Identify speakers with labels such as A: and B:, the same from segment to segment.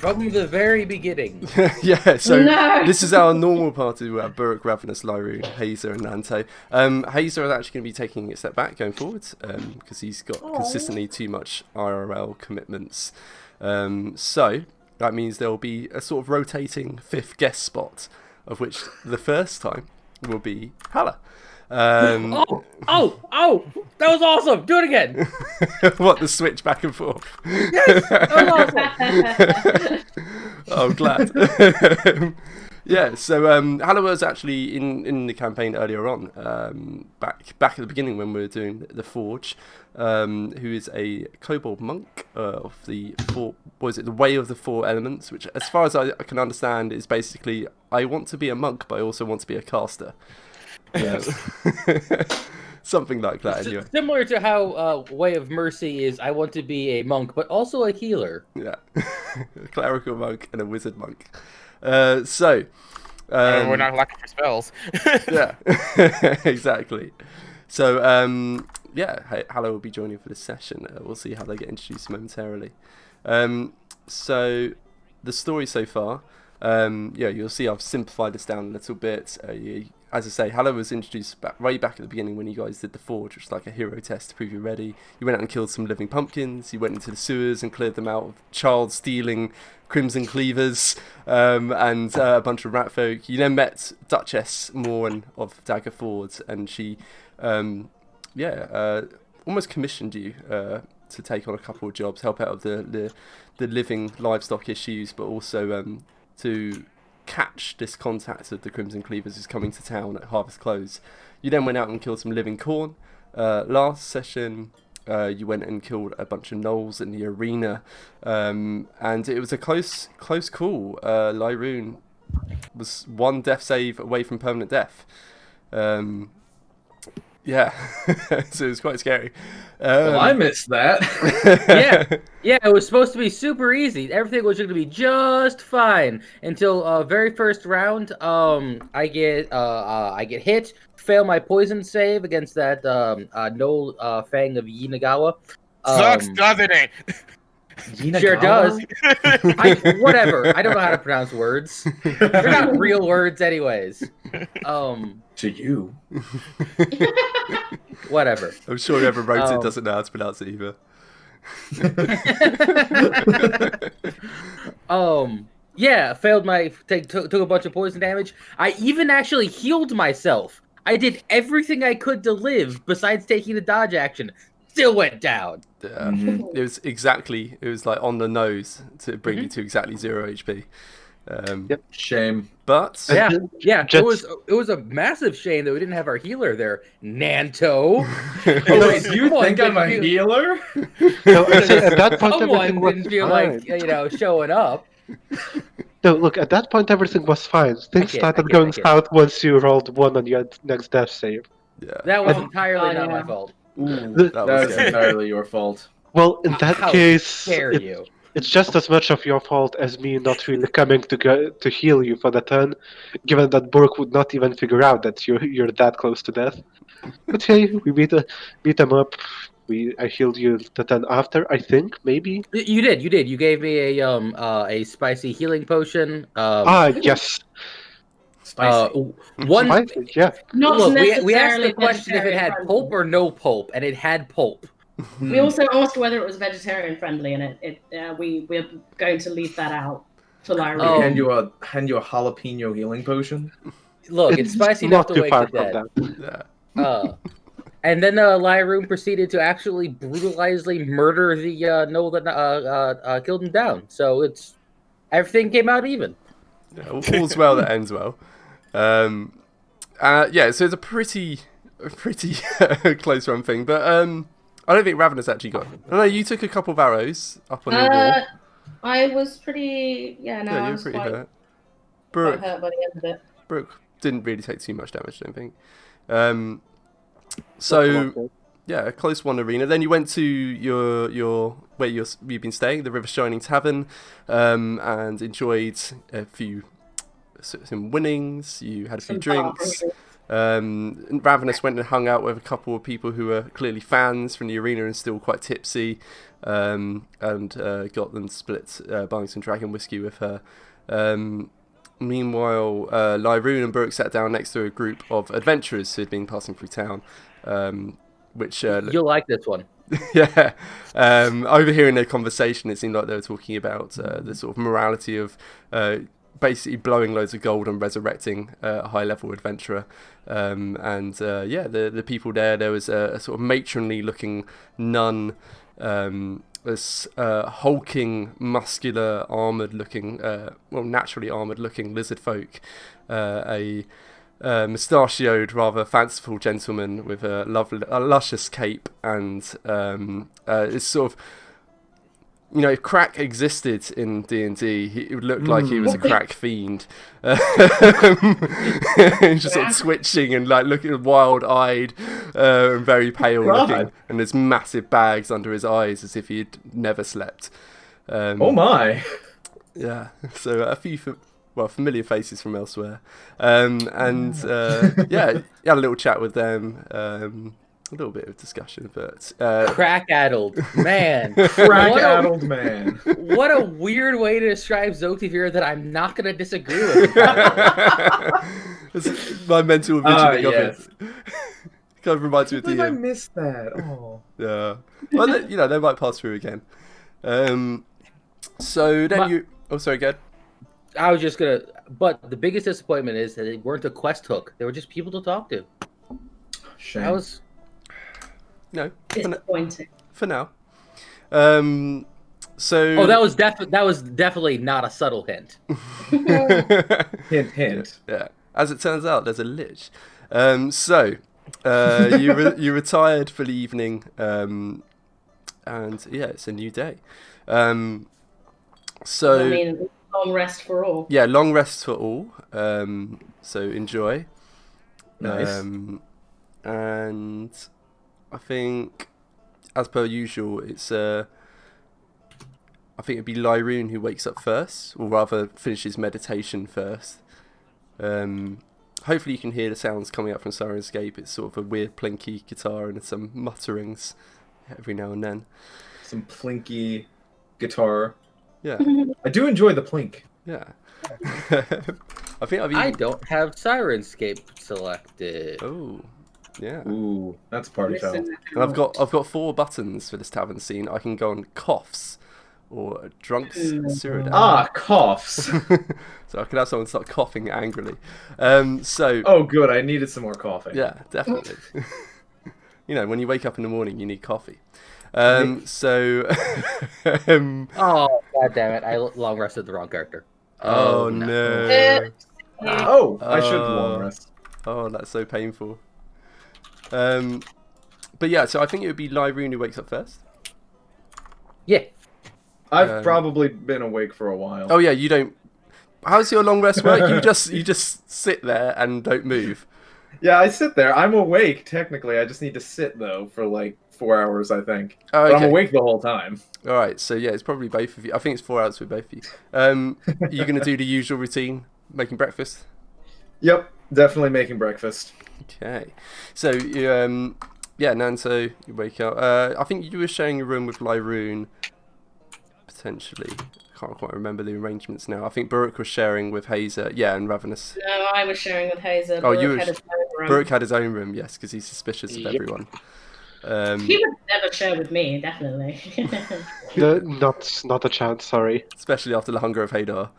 A: From the very beginning.
B: Yeah, so
C: No.
B: this is our normal party. We have Burke, Ravenous, Lyru, Hazer, and Nanto. Hazer is actually going to be taking a step back going forward because he's got consistently too much IRL commitments. So that means there will be a sort of rotating fifth guest spot, of which the first time will be Hala.
A: Oh! That was awesome! Do it again!
B: What, the switch back and forth?
A: Yes! That was awesome!
B: Oh, glad. Yeah, so Hala was actually in the campaign earlier on, back at the beginning when we were doing the Forge, who is a kobold monk of the the Way of the Four Elements, which, as far as I can understand, is basically I want to be a monk, but I also want to be a caster. Something like that, anyway.
A: Similar to how Way of Mercy is, I want to be a monk, but also a healer.
B: Yeah, a clerical monk and a wizard monk. We're
D: not lacking for spells.
B: Yeah, exactly. So, Hala will be joining for this session. We'll see how they get introduced momentarily. So, the story so far, you'll see I've simplified this down a little bit. As I say, Hala was introduced way back at the beginning when you guys did the Forge, which was like a hero test to prove you're ready. You went out and killed some living pumpkins. You went into the sewers and cleared them out of child-stealing crimson cleavers and a bunch of rat folk. You then met Duchess Morn of Daggerford, and she, almost commissioned you to take on a couple of jobs, help out with the living livestock issues, but also to catch this contact of the Crimson Cleavers who's coming to town at Harvest Close. You then went out and killed some living corn. Last session, you went and killed a bunch of gnolls in the arena, and it was a close call. Lyroon was one death save away from permanent death. Yeah, so it was quite scary.
E: Well, I missed that.
A: Yeah, it was supposed to be super easy. Everything was going to be just fine until very first round. I get hit, fail my poison save against that Noel Fang of Yinagawa.
D: Sucks, doesn't it?
A: Sure does. Whatever. I don't know how to pronounce words. They're not real words, anyways.
E: To you.
A: Whatever.
B: I'm sure whoever wrote it doesn't know how to pronounce it either.
A: Failed took a bunch of poison damage. I even actually healed myself. I did everything I could to live besides taking the dodge action. Still went down.
B: Yeah. It was like on the nose to bring you to exactly 0 HP.
E: Shame.
B: But
A: it was a massive shame that we didn't have our healer there, Nanto.
E: Wait, you think I'm a healer?
F: No, at that point,
A: Someone didn't feel like showing up.
F: No, look, at that point everything was fine. Things started going south once you rolled 1 on your next death save.
B: Yeah.
A: That was entirely not my fault.
E: That's entirely your fault.
F: Well, in that case,
A: you?
F: It's just as much of your fault as me not really coming to heal you for the turn, given that Burke would not even figure out that you're that close to death. But hey, we beat him up. I healed you the turn after, I think, maybe.
A: You did. You gave me a spicy healing potion.
F: Yes.
E: Spicy.
F: Spicy, yeah.
C: Not
A: we asked the
C: necessarily
A: question if it had
C: vegetarian
A: pulp or no pulp, and it had pulp.
C: We also asked whether it was vegetarian friendly, and we're going to leave that out to Lyra.
E: Hand you a jalapeno healing potion.
A: Look, it's spicy enough to wake the dead.
B: Yeah.
A: And then Lyroom proceeded to actually brutalizingly murder the Noel that killed him down. So everything came out even.
B: Yeah, all's well that ends well. So it's a pretty close run thing, but I don't think Ravenous actually got it. No, you took a couple of arrows up on your wall.
C: I was pretty... Yeah, no, I was
B: pretty
C: quite
B: hurt.
C: hurt by the end of it.
B: Brooke didn't really take too much damage, I don't think. A close one arena. Then you went to your where you've been staying, the River Shining Tavern, and enjoyed some winnings. You had a few drinks. Ravenous went and hung out with a couple of people who were clearly fans from the arena and still quite tipsy, and got them to split, buying some dragon whiskey with her. Meanwhile, Lyroon and Burke sat down next to a group of adventurers who had been passing through town, which...
A: You'll like this one.
B: Yeah. Overhearing their conversation, it seemed like they were talking about the sort of morality of basically blowing loads of gold and resurrecting a high-level adventurer. The people there was a sort of matronly-looking nun, this hulking, muscular, armoured-looking, naturally armoured-looking lizard folk, a mustachioed, rather fanciful gentleman with a luscious cape, and it's sort of, if crack existed in D&D, it would look like he was a crack fiend. He's just sort of twitching and like looking wild-eyed and very pale looking, and there's massive bags under his eyes as if he'd never slept.
E: Oh my!
B: Yeah, so a few familiar faces from elsewhere, had a little chat with them. A little bit of discussion, but
A: crack-addled man.
E: Crack-addled man.
A: What a weird way to describe Zotiveer that I'm not going to disagree with.
B: It's my mental visioning of it. Kind of reminds me of
E: I missed that. Oh.
B: Yeah. Well, they might pass through again. So then Oh, sorry, go ahead.
A: I was just gonna. But the biggest disappointment is that they weren't a quest hook. They were just people to talk to.
E: Shame.
A: That was.
B: No.
C: Disappointing.
B: For now.
A: Oh, that was definitely not a subtle hint.
E: Hint.
B: Yeah. As it turns out, there's a lich. You retired for the evening, and yeah, it's a new day.
C: Long rest for all.
B: Yeah, long rest for all. So enjoy.
E: Nice.
B: And I think, as per usual, it's I think it'd be Lyroon who wakes up first, or rather finishes meditation first. Hopefully you can hear the sounds coming up from Syrinscape. It's sort of a weird plinky guitar and some mutterings every now and then.
E: Some plinky guitar.
B: Yeah.
E: I do enjoy the plink.
B: Yeah. I
A: don't have Syrinscape selected.
B: Oh. Yeah.
E: Ooh, that's party foul.
B: And I've got 4 buttons for this tavern scene. I can go on coughs or drunks Syrinscape.
E: Ah, coughs.
B: So I could have someone start coughing angrily. Oh,
E: good. I needed some more coffee.
B: Yeah, definitely. When you wake up in the morning, you need coffee.
A: Oh, god damn it! I long rested the wrong character.
B: Oh no.
E: I should long rest.
B: Oh, that's so painful. But yeah, so I think it would be Lyroon who wakes up first.
A: Yeah.
E: I've probably been awake for a while.
B: Oh yeah, you don't. How's your long rest work? You just sit there and don't move.
E: Yeah, I sit there. I'm awake technically. I just need to sit though for like 4 hours, I think.
B: Oh, okay.
E: But I'm awake the whole time.
B: All right, so yeah, it's probably both of you. I think it's 4 hours with both of you. You're gonna do the usual routine, making breakfast.
E: Yep, definitely making breakfast.
B: Okay, so Nanto, you wake up. I think you were sharing a room with Lyroon, potentially. I can't quite remember the arrangements now. I think Burke was sharing with Hazer, and Ravenous.
C: No, I was sharing with Hazer.
B: Burke had his own room, yes, because he's suspicious of everyone.
C: He would never share with me, definitely.
F: Not a chance, sorry.
B: Especially after the hunger of Hadar.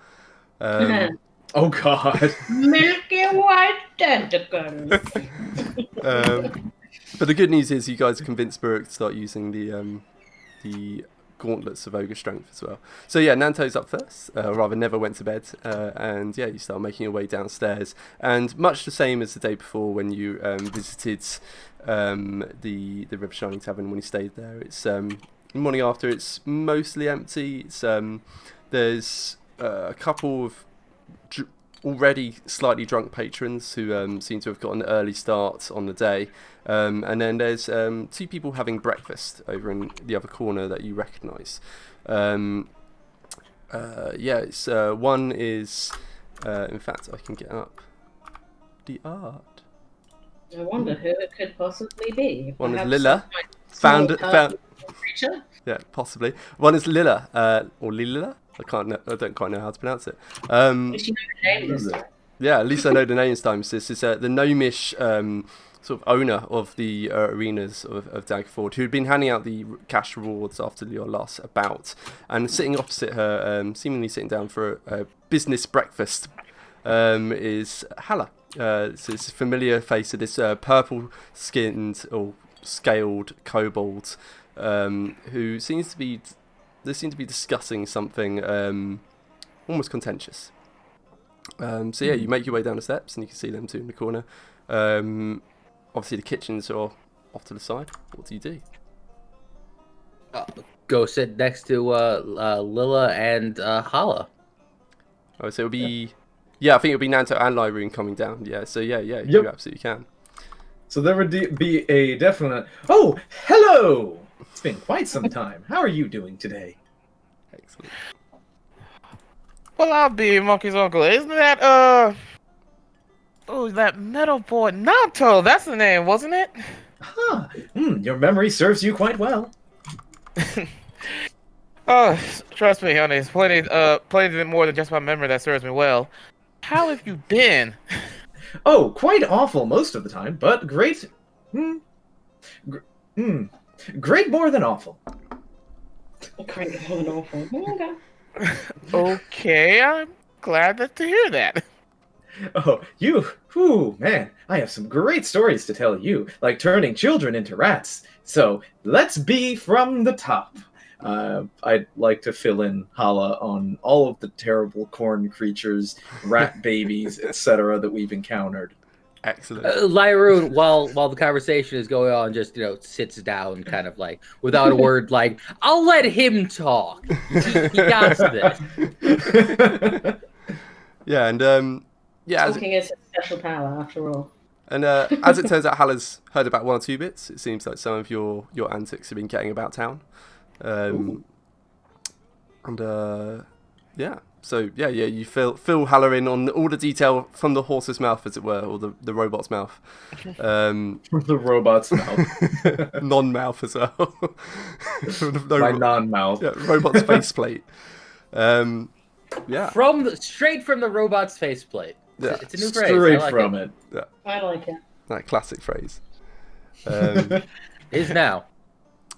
E: Oh god.
C: Milky white tentacles.
B: But the good news is you guys convinced Burke to start using the gauntlets of ogre strength as well. So yeah, Nanto's up first, rather never went to bed, and yeah, you start making your way downstairs, and much the same as the day before when you visited the River Shining Tavern when you stayed there. It's the morning after, it's mostly empty. It's there's a couple of already slightly drunk patrons who seem to have got an early start on the day, and then there's 2 people having breakfast over in the other corner that you recognise. It's one is in fact I can get up the art.
C: I wonder who it could possibly be.
B: One is
C: Perhaps
B: Lilla.
C: some small
B: Found.
C: creature.
B: Yeah, possibly. One is Lilla, or Lila. I don't quite know how to pronounce it.
C: At least you know the name this time.
B: Yeah, at least I know the name this time. So this is the gnomish sort of owner of the arenas of Dagford, who'd been handing out the cash rewards after your last bout, and sitting opposite her, seemingly sitting down for a business breakfast, is Halla. So it's a familiar face of this purple-skinned or scaled kobold, who seems to be discussing something almost contentious. So yeah, you make your way down the steps, and you can see them two in the corner. Obviously, the kitchens are off to the side. What do you do?
A: Go sit next to Lilla and Hala.
B: Oh, so it'll be. Yeah, I think it'll be Nanto and Lyroon coming down. Yeah, so yeah, you absolutely can.
E: So there would be a definite. Oh, hello! It's been quite some time. How are you doing today?
B: Excellent.
D: Well, I'll be Monkey's uncle. Isn't that oh, that metal boy Nato? That's the name, wasn't it?
E: Huh. Your memory serves you quite well.
D: Oh, trust me, honey. It's plenty more than just my memory that serves me well. How have you been?
E: Oh, quite awful most of the time, but great. Great more than awful.
C: Great, more than awful. Okay.
D: Okay, I'm glad to hear that.
E: Oh, man, I have some great stories to tell you, like turning children into rats. So let's be from the top. I'd like to fill in Hala on all of the terrible corn creatures, rat babies, etc. that we've encountered.
B: Excellent.
A: Lyroon, while the conversation is going on, just sits down, kind of like without a word. Like, I'll let him talk. He got this.
B: Yeah, and
C: Talking is a special power, after all.
B: And as it turns out, Halla's heard about one or two bits. It seems like some of your antics have been getting about town. Yeah. So yeah, you fill Halla in on all the detail from the horse's mouth, as it were, or the robot's mouth.
E: From the robot's mouth.
B: Non-mouth as well.
E: My non-mouth.
B: Yeah, robot's faceplate. Yeah.
A: Straight from the robot's faceplate.
B: Yeah.
A: It's a new phrase.
E: Straight
A: I like
E: from
A: it.
E: it.
B: Yeah.
C: I like it.
B: That classic phrase.
A: Is now.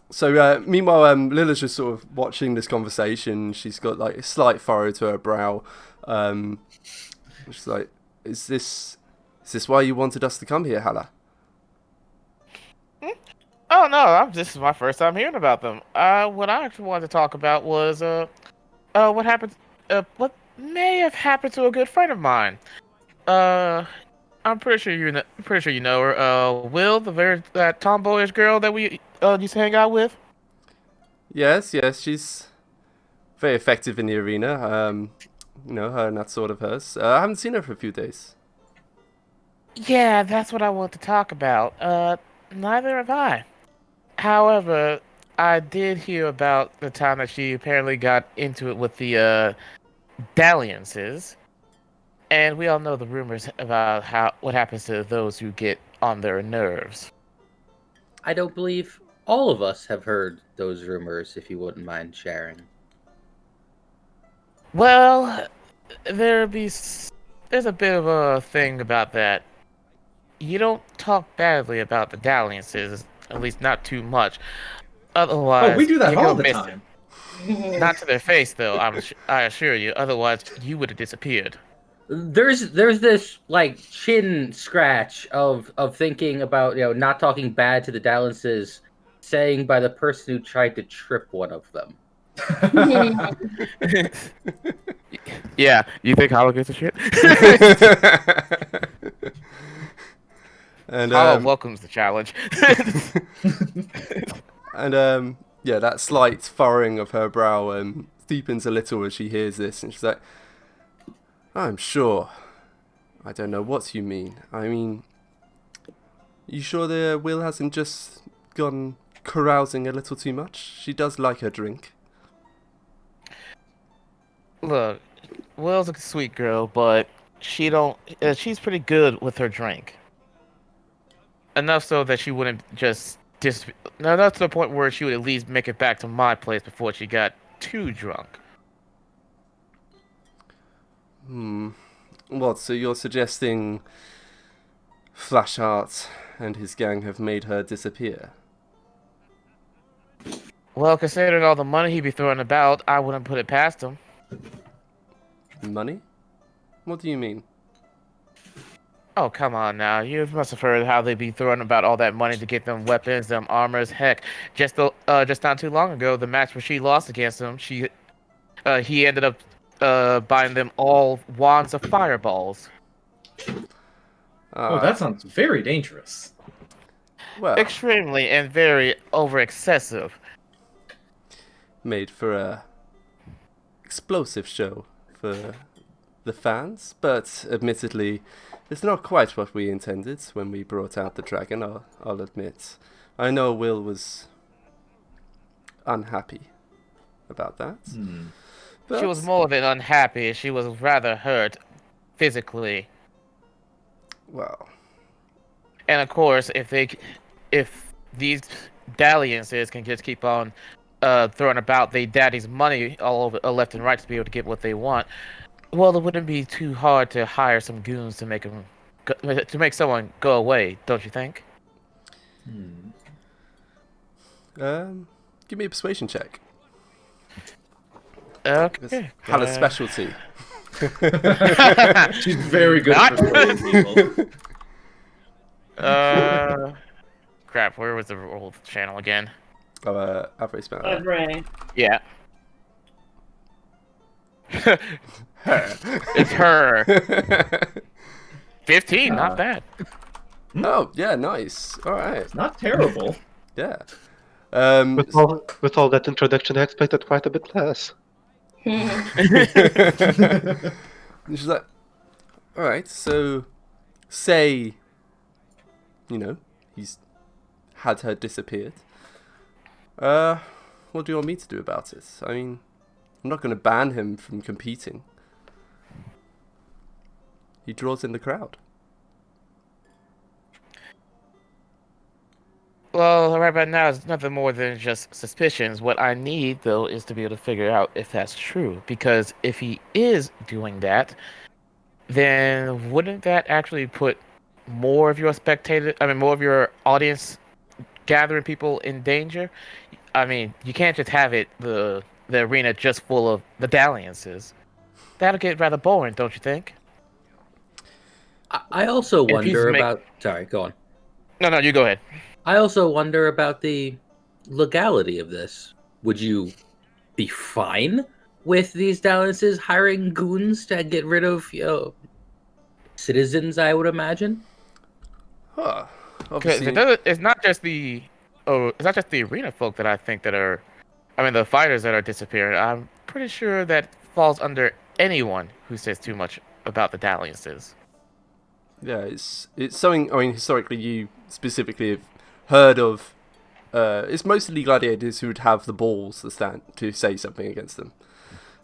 B: So meanwhile, Lilla's just sort of watching this conversation. She's got like a slight furrow to her brow. She's like, "Is this why you wanted us to come here, Halla?"
D: Oh no, this is my first time hearing about them. What I actually wanted to talk about was what happened. What may have happened to a good friend of mine. I'm pretty sure you know her. Will, that tomboyish girl that we used to hang out with.
B: Yes, she's very effective in the arena. Her and that sort of hers. I haven't seen her for a few days.
D: Yeah, that's what I want to talk about. Neither have I. However, I did hear about the time that she apparently got into it with the dalliances. And we all know the rumors about what happens to those who get on their nerves.
A: I don't believe all of us have heard those rumors, if you wouldn't mind sharing.
D: Well, there's a bit of a thing about that. You don't talk badly about the dalliances, at least not too much. Otherwise,
E: Oh, we do that
D: you
E: all
D: go
E: the
D: missing.
E: time.
D: Not to their face, though. I assure you. Otherwise, you would have disappeared.
A: There's this like chin scratch of thinking about not talking bad to the Dallances, saying by the person who tried to trip one of them.
D: Yeah, you think Hollow gives a shit?
B: And
D: Hollow welcomes the challenge.
B: And yeah, that slight furrowing of her brow deepens a little as she hears this, and she's like, "I'm sure. I don't know what you mean. I mean, you sure the Will hasn't just gone carousing a little too much? She does like her drink."
D: Look, Will's a sweet girl, but she's pretty good with her drink. enough so that she wouldn't just no, not to the point where she would at least make it back to my place before she got too drunk.
B: What, so you're suggesting Flashheart and his gang have made her disappear?
D: Well, considering all the money he'd be throwing about, I wouldn't put it past him.
B: Money? What do you mean?
D: Oh, come on now. You must have heard how they'd be throwing about all that money to get them weapons, them armors. Heck, just not too long ago, the match where she lost against him, he ended up buying them all wands of fireballs.
E: Oh, that sounds very dangerous.
B: Well,
D: Extremely and very over excessive.
B: made for a explosive show for the fans, but admittedly, it's not quite what we intended when we brought out the dragon, I'll admit. I know Will was unhappy about that. But
D: She was more than unhappy. She was rather hurt physically.
B: well,
D: And of course, if these dalliances can just keep on throwing about their daddy's money all over left and right to be able to get what they want, well, it wouldn't be too hard to hire some goons to make someone go away, don't you think?
B: give me a persuasion check.
D: Okay.
B: Hala's specialty.
E: She's very good at persuading people.
D: Crap. Where was the old channel again?
B: Average spell.
C: Ray.
D: Yeah. It's her. 15, not bad.
B: Oh, yeah, nice. All right.
E: It's not terrible.
B: Yeah.
F: With all that introduction, I expected quite a bit less.
B: She's like, all right, so say, he's had her disappeared. What do you want me to do about it? I mean, I'm not going to ban him from competing. He draws in the crowd.
D: Well, right about now, it's nothing more than just suspicions. What I need, though, is to be able to figure out if that's true. Because if he is doing that, then wouldn't that actually put more of more of your audience gathering people in danger? I mean, you can't just have the arena just full of the dalliances. That'll get rather boring, don't you think?
A: I also
D: If he's
A: wonder
D: make-
A: about. Sorry, go on.
D: No, you go ahead.
A: I also wonder about the legality of this. Would you be fine with these dalliances hiring goons to get rid of citizens? I would imagine.
B: Huh.
D: Because
B: Obviously,
D: it's not just the arena folk that I think the fighters that are disappearing. I'm pretty sure that falls under anyone who says too much about the dalliances.
B: yeah, it's something. I mean, historically, you specifically have heard of. It's mostly gladiators who would have the balls to say something against them.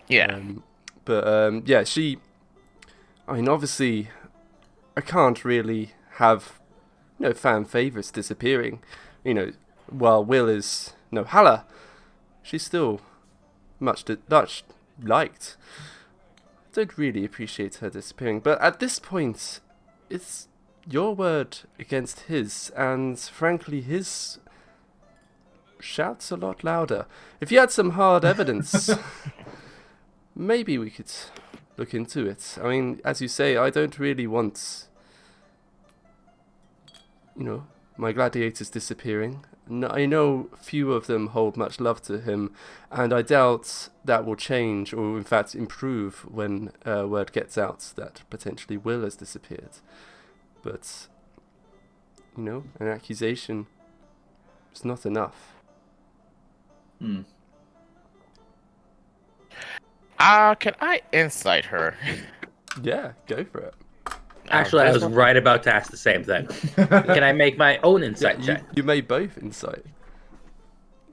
D: Yeah.
B: Yeah, she. I mean, obviously, I can't really have, fan favorites disappearing. While Will is Hala. She's still much liked. Don't really appreciate her disappearing, but at this point, it's your word against his, and frankly, his shouts a lot louder. If you had some hard evidence, maybe we could look into it. I mean, as you say, I don't really want, my gladiators disappearing. I know few of them hold much love to him, and I doubt that will change, or in fact improve, when word gets out that potentially Will has disappeared. But, an accusation is not enough.
D: Can I insight her?
B: Yeah, go for it.
A: Actually, I was right about to ask the same thing. Can I make my own insight
B: Yeah,
A: check?
B: you may both insight.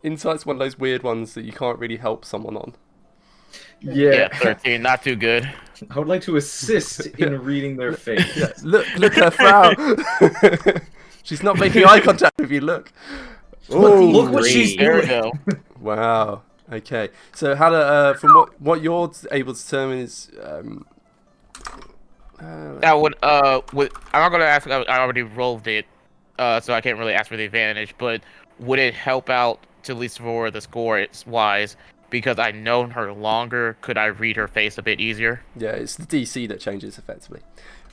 B: Insight's one of those weird ones that you can't really help someone on.
D: Yeah, 13, not too good.
E: I would like to assist in reading their face.
B: Look her frown. She's not making eye contact with you. Look.
E: Look what she's
D: There we
E: doing.
D: go.
B: Wow. Okay. So Hala, from what you're able to determine is
D: Now, I'm not gonna ask. I already rolled it, so I can't really ask for the advantage. But would it help out, to at least for the score wise, because I known her longer? Could I read her face a bit easier?
B: yeah, it's the DC that changes effectively.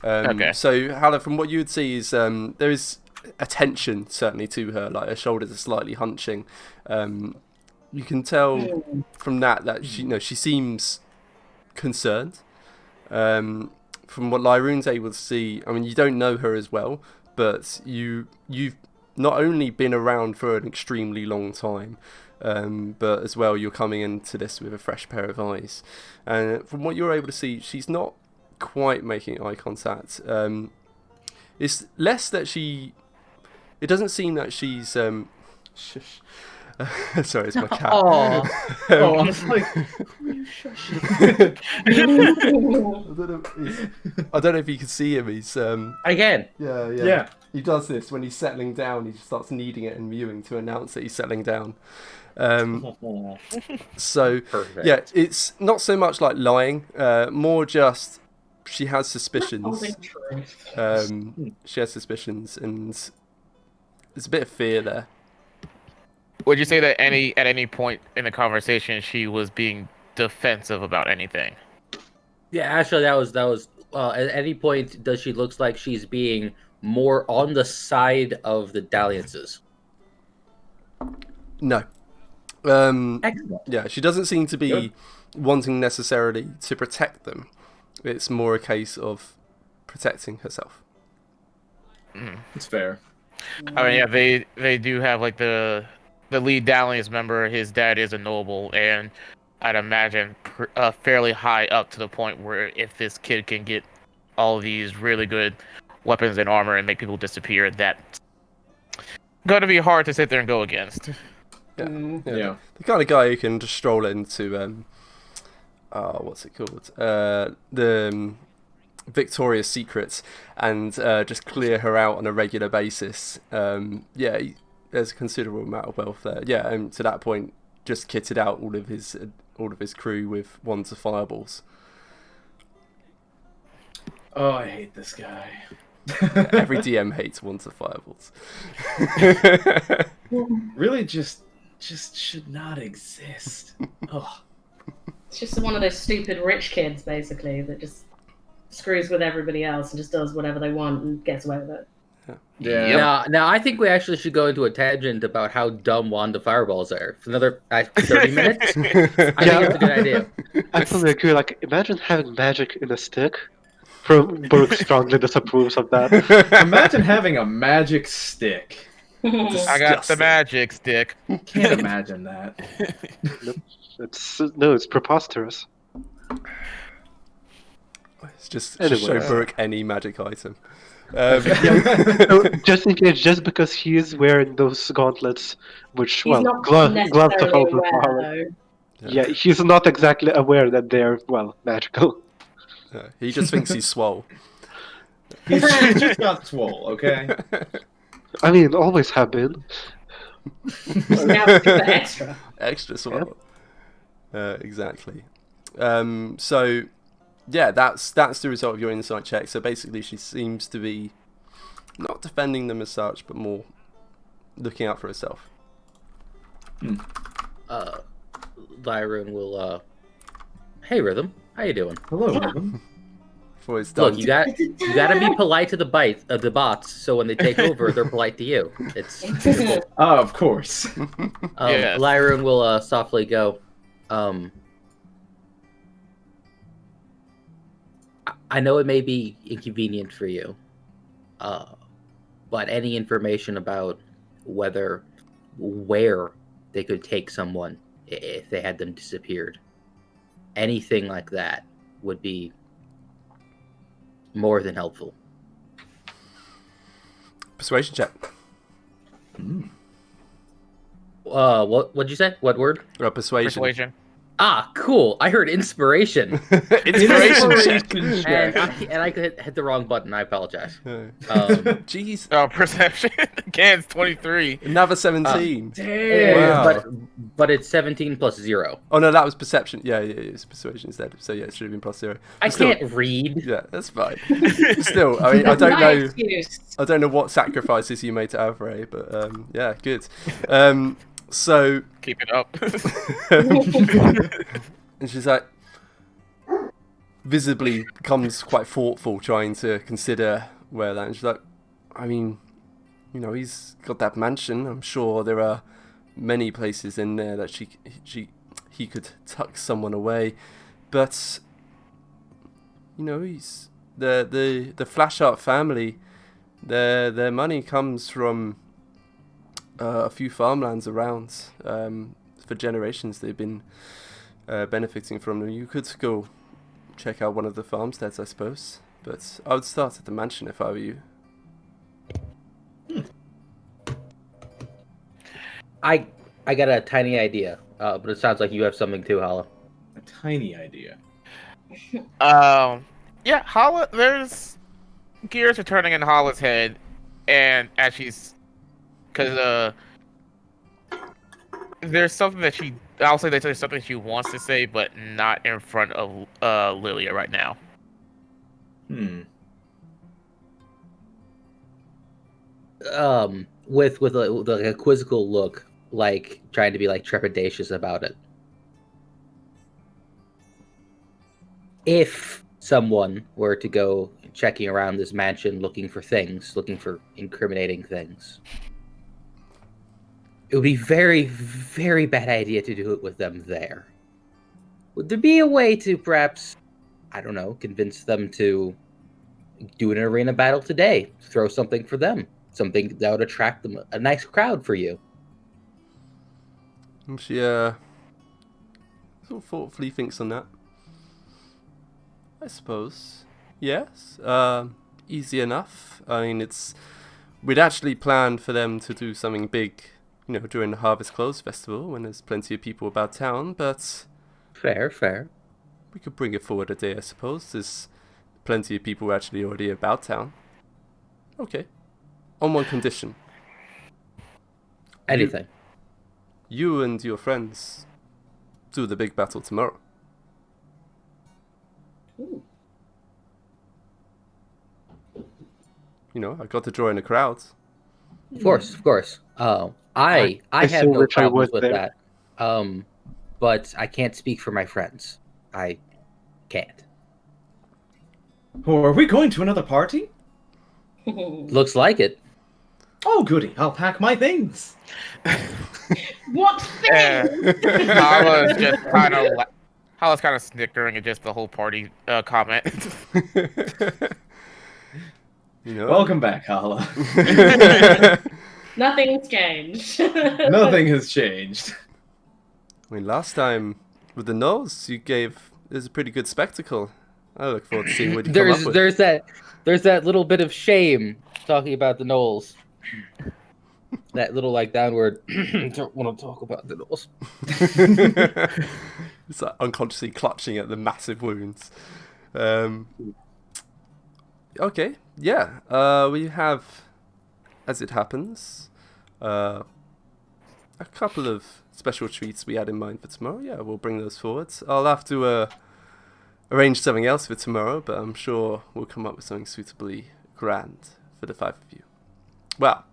D: Okay.
B: So Hala, from what you would see is there is a tension certainly to her, like her shoulders are slightly hunching. You can tell from that she seems concerned. From what Lyroon's able to see, I mean, you don't know her as well, but you've not only been around for an extremely long time, but as well you're coming into this with a fresh pair of eyes. And from what you're able to see, she's not quite making eye contact. It's less that it doesn't seem that she's shush. Sorry, it's my cat.
A: Aw.
E: Oh, I was like, who are you shushing?
B: I don't know if you can see him. He's
A: Again.
E: Yeah.
B: He does this when he's settling down. He just starts kneading it and mewing to announce that he's settling down. So
E: Perfect.
B: yeah, it's not so much like lying, more just she has suspicions. She has suspicions, and there's a bit of fear there.
D: Would you say that at any point in the conversation she was being defensive about anything?
A: Yeah, actually, that was. At any point, does she looks like she's being more on the side of the dalliances?
B: No.
A: Excellent.
B: Yeah, she doesn't seem to be
E: Good.
B: wanting necessarily to protect them. It's more a case of protecting herself.
E: It's fair.
D: I mean, yeah, they do have like the lead dalliance member. His dad is a noble, and I'd imagine fairly high up to the point where if this kid can get all these really good weapons and armor and make people disappear, that's gonna be hard to sit there and go against.
E: Yeah.
B: The kind of guy who can just stroll into what's it called? The Victoria's Secrets and just clear her out on a regular basis. There's a considerable amount of wealth there. Yeah, and to that point, just kitted out all of his crew with wands of fireballs.
E: Oh, I hate this guy.
B: Every DM hates wands of fireballs.
E: Really, just should not exist. Oh.
C: It's just one of those stupid rich kids, basically, that just screws with everybody else and just does whatever they want and gets away with it.
E: Yeah.
A: Now, I think we actually should go into a tangent about how dumb Wanda fireballs are for another 30 minutes. I think it's a good idea.
F: I totally agree. Like, imagine having magic in a stick. Brooke strongly disapproves of that.
E: Imagine having a magic stick.
D: I got the magic stick.
E: Can't imagine that.
F: It's preposterous.
B: It's just
F: Anyway.
B: show Brooke any magic item.
F: So, just in case, just because he is wearing those gauntlets, which,
C: He's not
F: glove to
C: necessarily
F: hold the
C: aware,
F: power.
C: though.
F: Yeah, he's not exactly aware that they're, magical.
B: He just thinks he's swole.
E: He's just got swole, okay?
F: I mean, always have been.
C: He's now super extra.
B: Extra swole. Exactly. So, yeah, that's the result of your insight check. So basically, she seems to be not defending them as such, but more looking out for herself.
A: Lyroon will. Hey, Rhythm, how you doing?
E: Hello, Rhythm.
B: Before it's done.
A: Look, you gotta be polite to the bots, so when they take over, they're polite to you. It's
E: Of course.
D: Yes.
A: Lyroon will softly go. I know it may be inconvenient for you, but any information about where they could take someone if they had them disappeared, anything like that would be more than helpful.
B: Persuasion check.
A: What'd you say? What word?
B: Persuasion.
D: Persuasion.
A: Ah, cool. I heard inspiration.
B: Inspiration.
E: Inspiration check.
A: And I could hit the wrong button. I apologize.
B: Jeez.
D: Perception again. It's 23.
B: Another 17.
E: Damn.
B: Wow.
A: But it's 17 plus 0.
B: Oh no, that was perception. Yeah, it's persuasion instead. So yeah, it should have been plus 0.
A: I
B: Still-
A: can't read.
B: Yeah, that's fine. Still, I mean, I don't
C: No
B: know.
C: excuse.
B: I don't know what sacrifices you made to Avray, but yeah, good. So,
D: Keep it up.
B: and she's like, visibly becomes quite thoughtful, trying to consider where that. And she's like, I mean, you know, he's got that mansion. I'm sure there are many places in there that he could tuck someone away, but you know, he's the Flashart family. Their money comes from a few farmlands around. For generations, they've been benefiting from them. You could go check out one of the farmsteads, I suppose, but I would start at the mansion if I were you.
A: I got a tiny idea, but it sounds like you have something too, Hala.
E: A tiny idea.
D: Yeah, Hala. There's gears are turning in Hala's head, and as she's, because there's something that I'll say that there's something she wants to say, but not in front of Lilia right now.
A: With a quizzical look, like trying to be like trepidatious about it. If someone were to go checking around this mansion looking for incriminating things, it would be very, very bad idea to do it with them there. Would there be a way to perhaps, I don't know, convince them to do an arena battle today? Throw something for them. Something that would attract them, a nice crowd for you.
B: She sort of thoughtfully thinks on that. I suppose. Yes. Easy enough. I mean, we'd actually planned for them to do something big, you know, during the Harvest Clothes Festival when there's plenty of people about town, but
A: Fair.
B: we could bring it forward a day, I suppose. There's plenty of people actually already about town. Okay. On one condition.
A: Anything.
B: You and your friends do the big battle tomorrow.
C: Ooh.
B: You know, I got to draw in a crowd.
A: Of course. I have
F: so
A: no
F: wish I
A: problems
F: was
A: with
F: there.
A: that. But I can't speak for my friends. I can't.
E: Oh, are we going to another party?
A: Looks like it.
E: Oh, goody. I'll pack my things.
C: What thing?
D: Hala's just Hala's kind of snickering at just the whole party comment.
B: You know?
E: Welcome back, Hala.
C: Nothing's changed.
E: Nothing has changed.
B: I mean, last time with the nose you gave is a pretty good spectacle. I look forward to seeing what you come up with.
A: There's that little bit of shame talking about the Knolls. That little like downward. Don't want to talk about the Knolls.
B: It's like unconsciously clutching at the massive wounds. Okay, yeah. We have, as it happens, a couple of special treats we had in mind for tomorrow. Yeah, we'll bring those forward. I'll have to arrange something else for tomorrow, but I'm sure we'll come up with something suitably grand for the 5 of you. Well,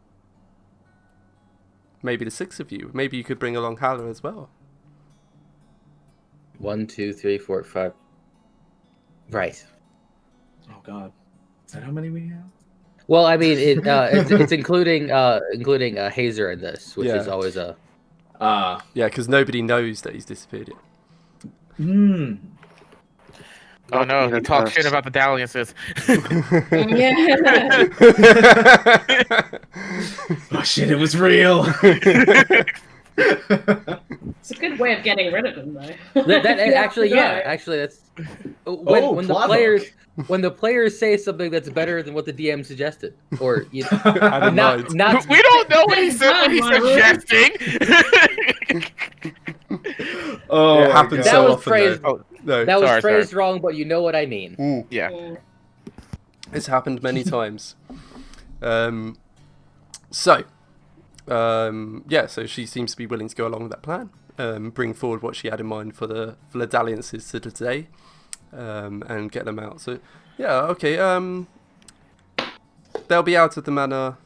B: maybe the 6 of you. Maybe you could bring along Hala as well.
A: 1, 2, 3, 4, 5. Right.
E: Oh, God. Is that how many we have?
A: Well, I mean, it's including Hazer in this, which
B: Yeah.
A: is always a.
E: Ah.
B: Yeah, because nobody knows that he's disappeared yet.
D: Oh no, he talks shit about the dalliances.
C: Yeah.
E: Oh, shit, it was real.
C: It's a good way of getting rid of him, though.
A: That actually,
C: Yeah.
A: yeah, actually, that's when the
E: plot
A: players
E: hook.
A: when the players say something that's better than what the DM suggested, or you know,
B: I didn't know.
A: not
D: We don't know what he said. What he's
C: Come on,
D: suggesting.
E: Oh,
B: It
E: my
B: happens
E: God.
B: so
A: That was
B: often,
A: phrased-
B: though. No,
A: That was
D: Sorry,
A: phrased wrong, but you know what I mean.
D: Yeah.
B: it's happened many times. So she seems to be willing to go along with that plan. Bring forward what she had in mind for the dalliances to today, and get them out. So, yeah, okay. They'll be out of the manor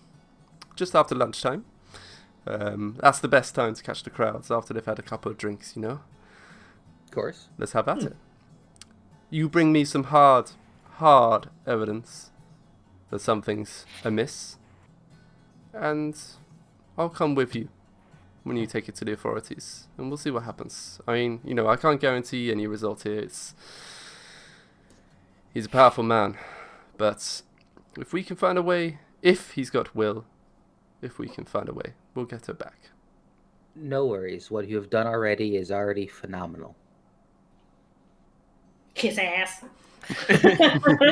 B: just after lunchtime. That's the best time to catch the crowds after they've had a couple of drinks, you know.
A: Of course.
B: Let's have at it. You bring me some hard evidence that something's amiss, and I'll come with you when you take it to the authorities, and we'll see what happens. I mean, you know, I can't guarantee any result here. He's a powerful man, but if we can find a way, if he's got will, if we can find a way, we'll get her back.
A: No worries. What you have done already is already phenomenal.
C: Kiss ass.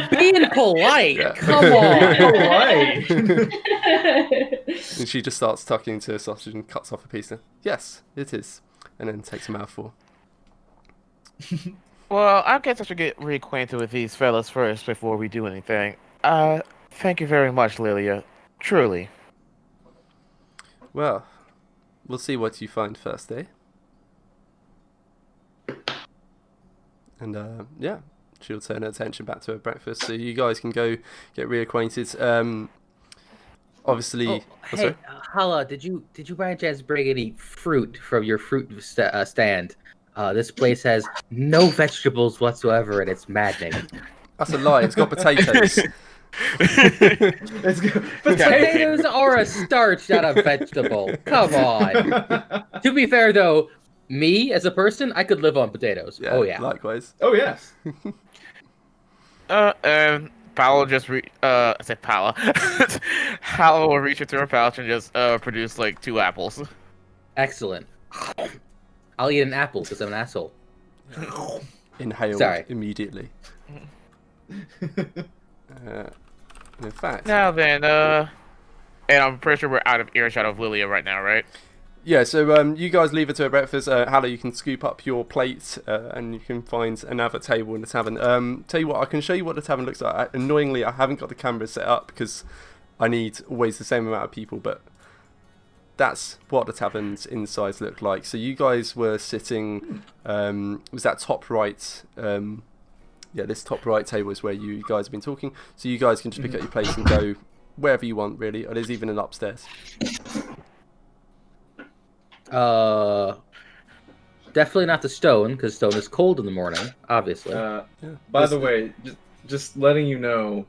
A: Being polite.
B: Yeah.
A: Come on.
E: Polite.
B: And she just starts tucking into a sausage and cuts off a piece. Yes, it is, and then takes a mouthful.
D: Well, I guess I should get reacquainted with these fellas first before we do anything. Thank you very much, Lilia. Truly.
B: Well, we'll see what you find first, eh? And yeah, she'll turn her attention back to her breakfast, so you guys can go get reacquainted. Obviously,
A: Oh,
B: oh,
A: hey,
B: sorry?
A: Hala, did you by chance bring any fruit from your fruit stand? This place has no vegetables whatsoever, and it's maddening.
B: That's a lie. It's got potatoes.
E: Let's go.
A: Potatoes are a starch, not a vegetable. Come on. To be fair, though, me as a person, I could live on potatoes.
B: Yeah,
A: Oh yeah.
B: likewise.
E: Oh, yes.
D: And Paolo just I said Paolo. Paolo will reach into her pouch and just produce like 2 apples.
A: Excellent. I'll eat an apple because I'm an asshole.
B: Inhaled
A: Sorry.
B: immediately. In fact,
D: Now then, and I'm pretty sure we're out of earshot of Lilia right now, right?
B: yeah. So you guys leave her to her breakfast. Hallow, you can scoop up your plate, and you can find another table in the tavern. Tell you what, I can show you what the tavern looks like. Annoyingly, I haven't got the camera set up because I need always the same amount of people, but that's what the tavern's insides look like. So you guys were sitting, was that top right? Yeah, this top right table is where you guys have been talking. So you guys can just pick up your plates and go wherever you want, really. Or there's even an upstairs.
A: Definitely not the stone, because stone is cold in the morning, obviously.
E: By the way, just letting you know,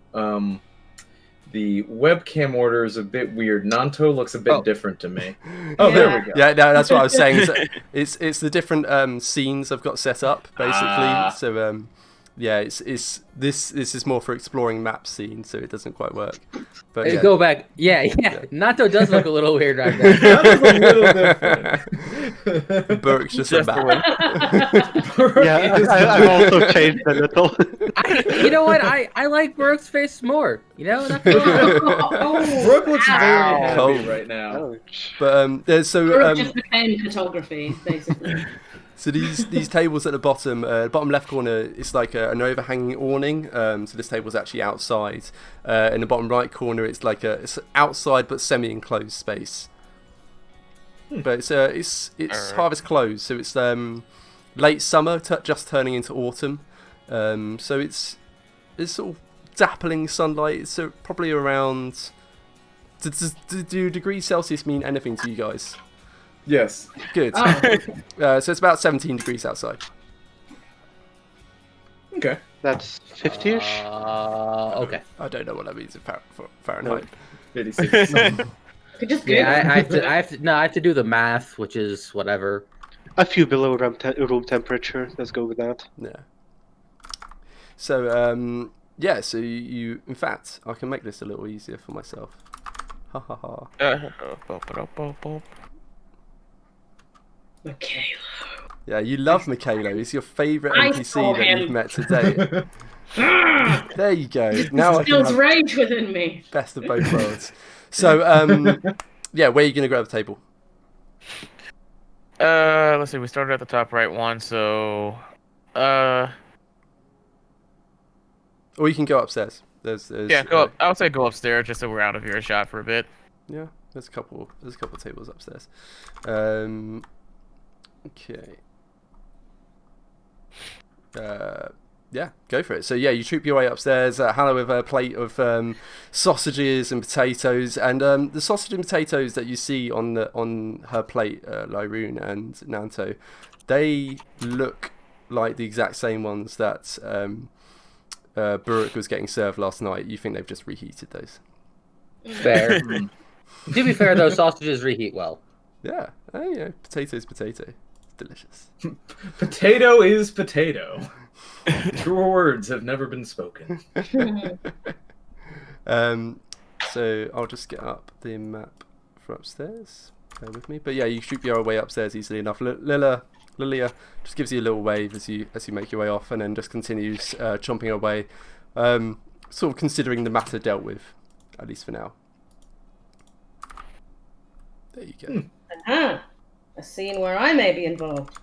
E: the webcam order is a bit weird. Nanto looks a bit different to me. Oh, there we go.
B: Yeah, no, that's what I was saying. So it's the different scenes I've got set up, basically. So yeah, this is more for exploring map scenes, so it doesn't quite work. But
A: Hey,
B: yeah.
A: Go back. Yeah. Nato does look a little weird right now.
E: That is a little different.
B: Burke's just a map.
F: Yeah, I've also changed a little.
A: You know what? I like Brooke's face more. You know? Not gonna lie.
E: Brooke looks very happy
B: Cold.
E: right now.
B: But
C: Brooke just became photography, basically.
B: So these tables at the bottom left corner, it's like an overhanging awning. So this table's actually outside. In the bottom right corner, it's like it's outside but semi-enclosed space. But it's harvest close, so it's late summer, just turning into autumn. So it's sort of dappling sunlight. It's probably around. Do degrees Celsius mean anything to you guys?
E: Yes.
B: Good.
C: Oh.
B: So it's about 17 degrees outside.
E: Okay.
F: That's 50-ish.
A: Okay.
B: I don't know what that means in Fahrenheit.
E: 56.
C: Could just
A: Yeah,
C: Google.
A: I have to do the math, which is whatever.
F: A few below room temperature. Let's go with that.
B: Yeah. So yeah. So you in fact, I can make this a little easier for myself. Ha ha ha.
C: Michaela.
B: Yeah, you love Michaelo. He's your favourite
C: I
B: NPC
C: saw
B: that
C: him.
B: you've met today. There you go. Now I can
C: Feels
B: have
C: rage within me.
B: best of both worlds. So yeah, where are you going to grab the table?
D: Let's see. We started at the top right one, so
B: Or you can go upstairs. There's
D: yeah, go up. I would say go upstairs just so we're out of earshot for a bit.
B: yeah. There's a couple tables upstairs. Okay. Yeah, go for it. So yeah, you troop your way upstairs. Hannah with a plate of sausages and potatoes, and the sausage and potatoes that you see on her plate, Lyroon and Nanto, they look like the exact same ones that Buruk was getting served last night. You think they've just reheated those?
A: Fair. To be fair, those sausages reheat well.
B: Yeah, potato's potato. It's delicious.
E: Potato is potato. Truer words have never been spoken.
B: So I'll just get up the map for upstairs. Bear with me. But yeah, you shoot your way upstairs easily enough. Lilia just gives you a little wave as you make your way off, and then just continues chomping away, sort of considering the matter dealt with, at least for now. There you go.
C: Uh-huh. A scene where I may be involved.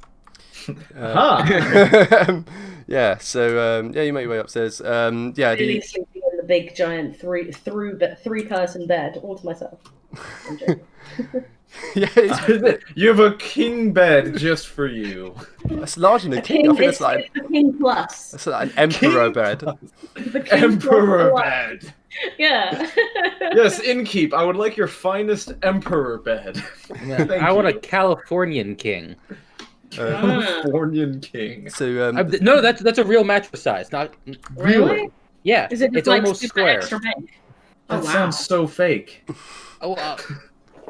B: Yeah. So yeah, you make your way upstairs. Yeah.
C: Really sleeping in the big giant three-person bed all to myself. I'm joking.
B: Yeah,
E: You have a king bed just for you.
B: that's larger than a king. I think it's like
C: the king plus.
B: that's like an emperor bed.
C: The king
E: Emperor
C: plus.
E: bed.
C: Yeah.
E: Yes, innkeep. I would like your finest emperor bed. Thank
A: I want a
E: you.
A: Californian king.
E: Californian king.
B: So
A: No, that's a real mattress size. Not
C: Really?
A: Yeah,
C: Is it just
A: it's
C: like
A: almost
C: super
A: square.
C: extra big?
E: That
C: Oh, wow.
E: sounds so fake.
A: Oh,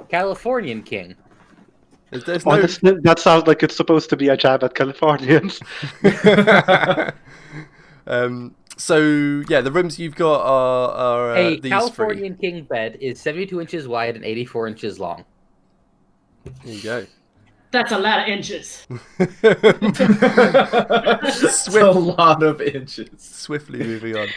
A: Californian king.
B: there's no.
F: Honestly, that sounds like it's supposed to be a jab at Californians.
B: So yeah, the rooms you've got are
A: A
B: these
A: Californian king bed is 72 inches wide and 84 inches long.
B: three. There you go.
C: That's a lot of inches.
E: That's a lot of inches.
B: Swiftly moving on.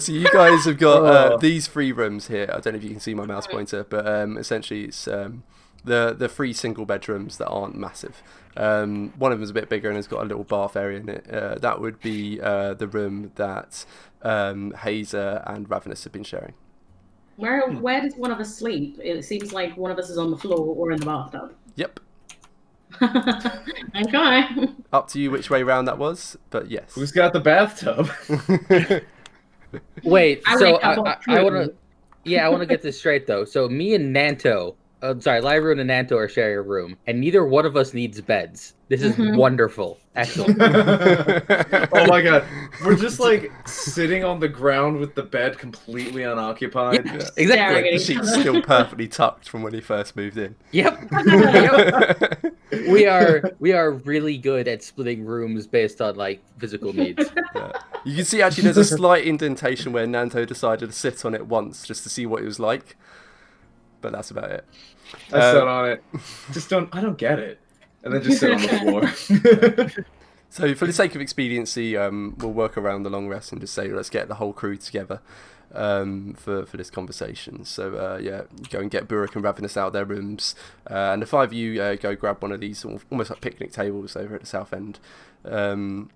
B: So you guys have got these three rooms here. I don't know if you can see my mouse pointer, but essentially it's the three single bedrooms that aren't massive. One of them is a bit bigger and has got a little bath area in it. That would be the room that Hazer and Ravenous have been sharing.
C: Where does one of us sleep? It seems like one of us is on the floor or in the bathtub.
B: Yep.
C: Okay.
B: Up to you which way round that was, but yes.
E: Who's got the bathtub?
A: Wait,
C: I
A: so
C: wake up on
A: I want
C: Shrude.
A: to, yeah, I want to get this straight though. So me and Nanto, Lyroon and Nanto are sharing a room, and neither one of us needs beds. This is wonderful, excellent.
E: Oh my god, we're just like sitting on the ground with the bed completely unoccupied.
B: Yeah.
A: Exactly.
C: Staring
B: The
C: at
B: sheet's still perfectly tucked from when he first moved in.
A: Yep. Yep. We are really good at splitting rooms based on like physical needs.
B: Yeah. You can see actually there's a slight indentation where Nanto decided to sit on it once just to see what it was like, but that's about it.
E: I sat on it. I don't get it. And then just sit on the floor.
B: So for the sake of expediency, we'll work around the long rest and just say let's get the whole crew together for this conversation. So yeah, go and get Buruk and Ravenous out of their rooms, and the five of you go grab one of these almost like picnic tables over at the south end to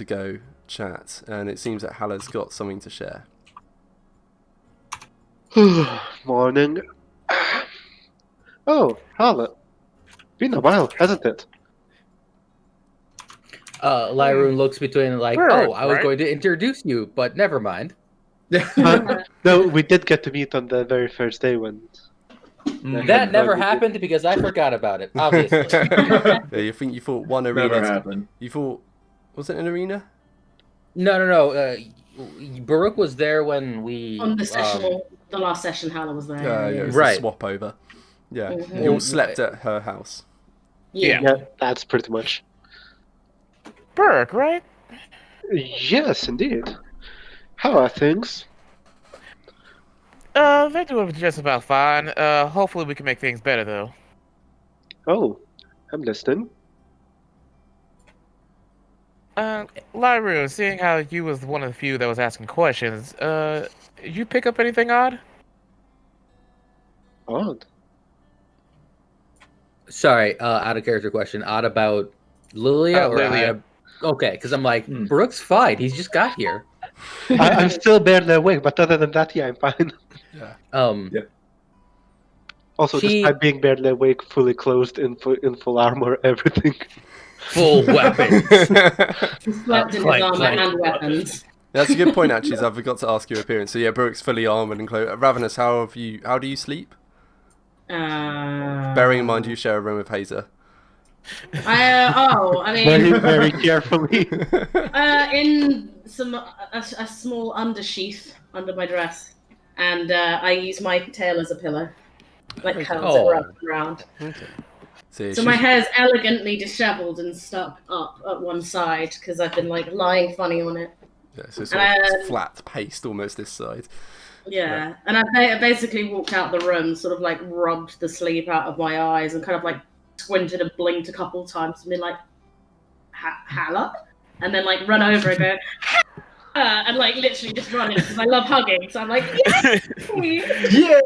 B: go chat. And it seems that Hala's got something to share.
F: Morning. Oh, Hala. Been a while, hasn't it?
A: Lyroon looks between like,
D: Right,
A: oh, I was
D: right.
A: going to introduce you, but never mind.
F: No, we did get to meet on the very first day when...
A: That never happened because I forgot about it, obviously.
B: Yeah, you think you thought one arena?
E: Never happened.
B: You thought was it an arena?
A: No. Buruk was there when we
C: On the session, the last session, Hala was there.
B: Yeah, it was
A: Right.
B: a swap over. Yeah,
C: Mhm.
B: you all slept at her house.
C: Yeah.
F: Yeah, that's pretty much.
D: Burke, right?
F: Yes, indeed. How are things?
D: They're doing just about fine. Hopefully we can make things better though.
F: Oh, I'm listening.
D: Lyroon, seeing how you was one of the few that was asking questions, you pick up anything odd?
F: Odd.
A: Sorry, out of character question. Odd about Lilia or
D: Lilia.
A: Okay, because I'm like, Brooks fine. He's just got here.
F: I'm still barely awake, but other than that, yeah, I'm fine.
A: Yeah.
F: Also, despite being barely awake, fully clothed in full armor, everything.
A: Full weapons.
C: He slept in his
A: clank,
C: armor
A: clank.
C: and weapons.
B: That's a good point, actually. I forgot to ask your appearance. So yeah, Brooks fully armored and clothed. Ravenous, how do you sleep? Bearing in mind you share a room with Hazer.
C: I mean,
F: Very, very carefully.
C: in a small undersheath under my dress, and I use my tail as a pillow, like curls it wrapped around.
B: Okay.
C: So my hair's elegantly dishevelled and stuck up at one side because I've been like lying funny on it.
B: Yeah, so sort of flat paste almost this side.
C: Yeah, and I basically walked out the room, sort of like rubbed the sleep out of my eyes and kind of like squinted and blinked a couple of times and been like, "Hello," and then like run over and go, and like literally just run it because I love hugging. So I'm like,
E: Yeah.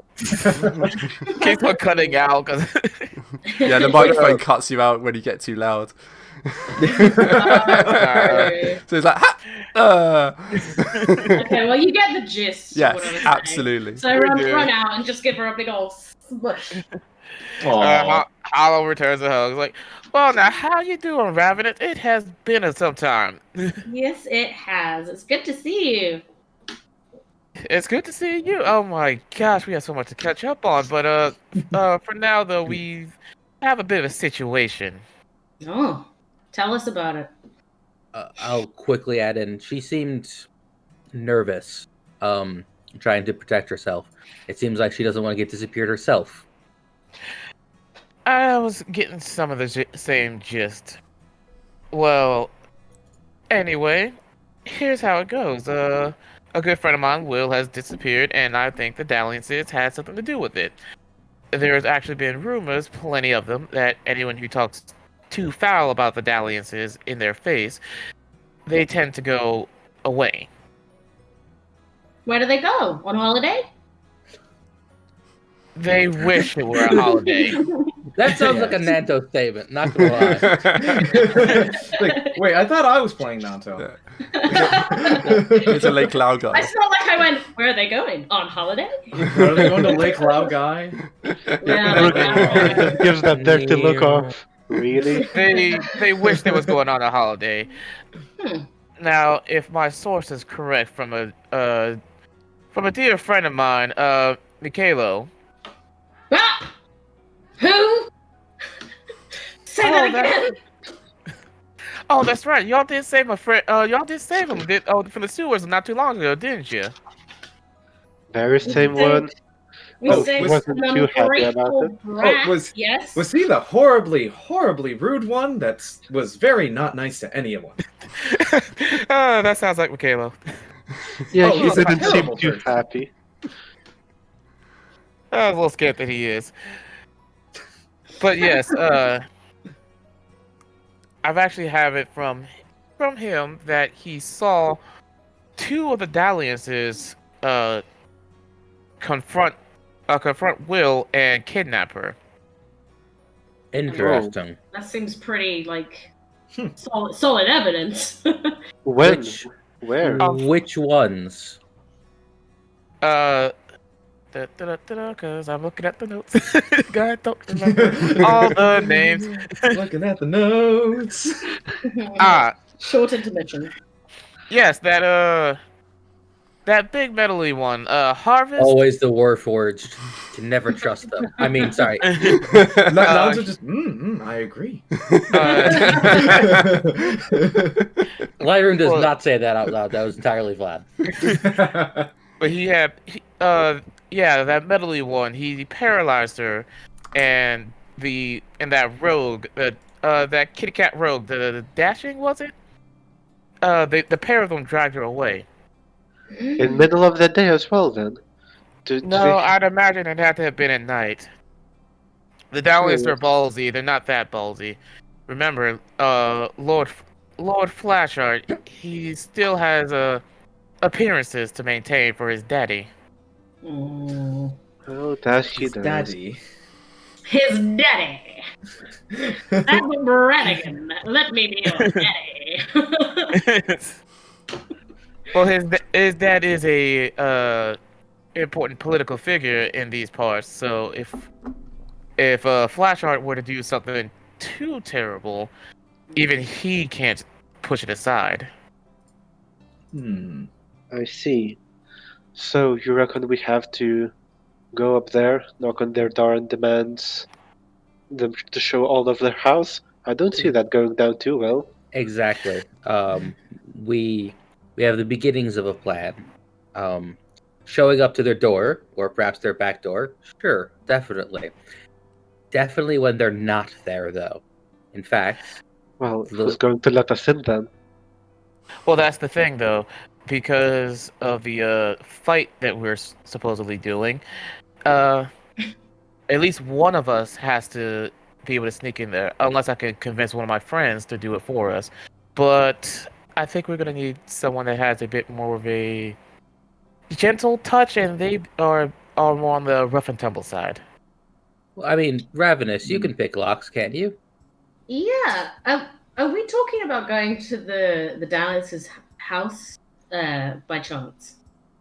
D: Keep on cutting out because
B: Yeah, the microphone cuts you out when you get too loud. So it's like, ha!
C: Okay, well you get the gist.
B: Yes, absolutely.
C: So run out and just give her a big old smush.
D: Hollow returns a hug. Like, well, now how you doing, Ravenous? It has been some time.
C: Yes, it has. It's good to see you.
D: It's good to see you. Oh my gosh, we have so much to catch up on. But for now though, we have a bit of a situation.
C: Oh, tell us about it.
A: I'll quickly add in. She seemed nervous, trying to protect herself. It seems like she doesn't want to get disappeared herself.
D: I was getting some of the same gist. Well, anyway, here's how it goes. A good friend of mine, Will, has disappeared, and I think the dalliances had something to do with it. There's actually been rumors, plenty of them, that anyone who talks too foul about the dalliances in their face, they tend to go away.
C: Where do they go? On holiday?
D: They wish it were a holiday.
A: That sounds like a Nanto statement, not gonna lie.
E: Like, wait, I thought I was playing Nanto.
B: It's a Lake Lao guy.
C: It's not like I went, where are they going? On holiday?
E: Are they going to Lake Lao Guy?
C: Yeah.
F: Just gives that dirty look off. Really?
D: They wish they was going on a holiday.
C: Hmm.
D: Now, if my source is correct from a dear friend of mine, Mikhailo.
C: Ah! Who? Say that again.
D: Oh, that's right. Y'all did save my friend. Y'all did save him. From the sewers not too long ago, didn't you?
F: Very same one.
C: We saved
F: wasn't
C: some
F: too happy about
C: ungrateful
F: it.
C: brat. Yes.
E: Was he the horribly, horribly rude one that was very not nice to anyone?
D: That sounds like Mikhailo.
F: Yeah,
E: Oh,
F: he
E: he's a
F: didn't seem
E: terrible
F: too
E: person.
F: happy.
D: I was a little scared that he is. But yes, I've actually have it from him that he saw two of the dalliances confront Will and kidnap her.
A: Interesting.
C: That seems pretty like solid evidence.
F: When? Where?
A: Which ones?
D: Because I'm looking at the notes. God, don't remember all the names.
E: Looking at the notes.
C: Short intermission.
D: Yes, that big metally one, Harvest.
A: Always the Warforged. Can never trust them. I mean, sorry.
E: Nouns are just, I agree.
A: Lyron does not say that out loud. That was entirely flat.
D: But he had, that metally one. He paralyzed her, and that rogue, that kitty cat rogue, the dashing was it? The pair of them dragged her away.
F: In middle of the day as well, then.
D: No, I'd imagine it had to have been at night. The Dallians are ballsy. They're not that ballsy. Remember, Lord Flashheart, he still has appearances to maintain for his daddy.
F: Oh, does he?
E: His daddy.
C: His daddy. Admiral Brannigan, let me be your daddy.
D: Well, his dad is a important political figure in these parts. So if Flashheart were to do something too terrible, even he can't push it aside.
E: Hmm.
F: I see. So you reckon we have to go up there, knock on their door, and demand them to show all of their house? I don't see that going down too well.
A: Exactly. We we have the beginnings of a plan. Um, Showing up to their door, or perhaps their back door. Sure, definitely. Definitely when they're not there, though. In fact,
F: Well,
A: Li-
F: who's going to let us in then?
D: Well, that's the thing, though, because of the fight that we're supposedly doing. Uh, at least one of us has to be able to sneak in there, unless I can convince one of my friends to do it for us. But I think we're gonna need someone that has a bit more of a gentle touch, and they are more on the rough and tumble side.
A: I mean, Ravenous, you can pick locks, can't you?
C: Yeah. Are we talking about going to the Dallas's house by chance?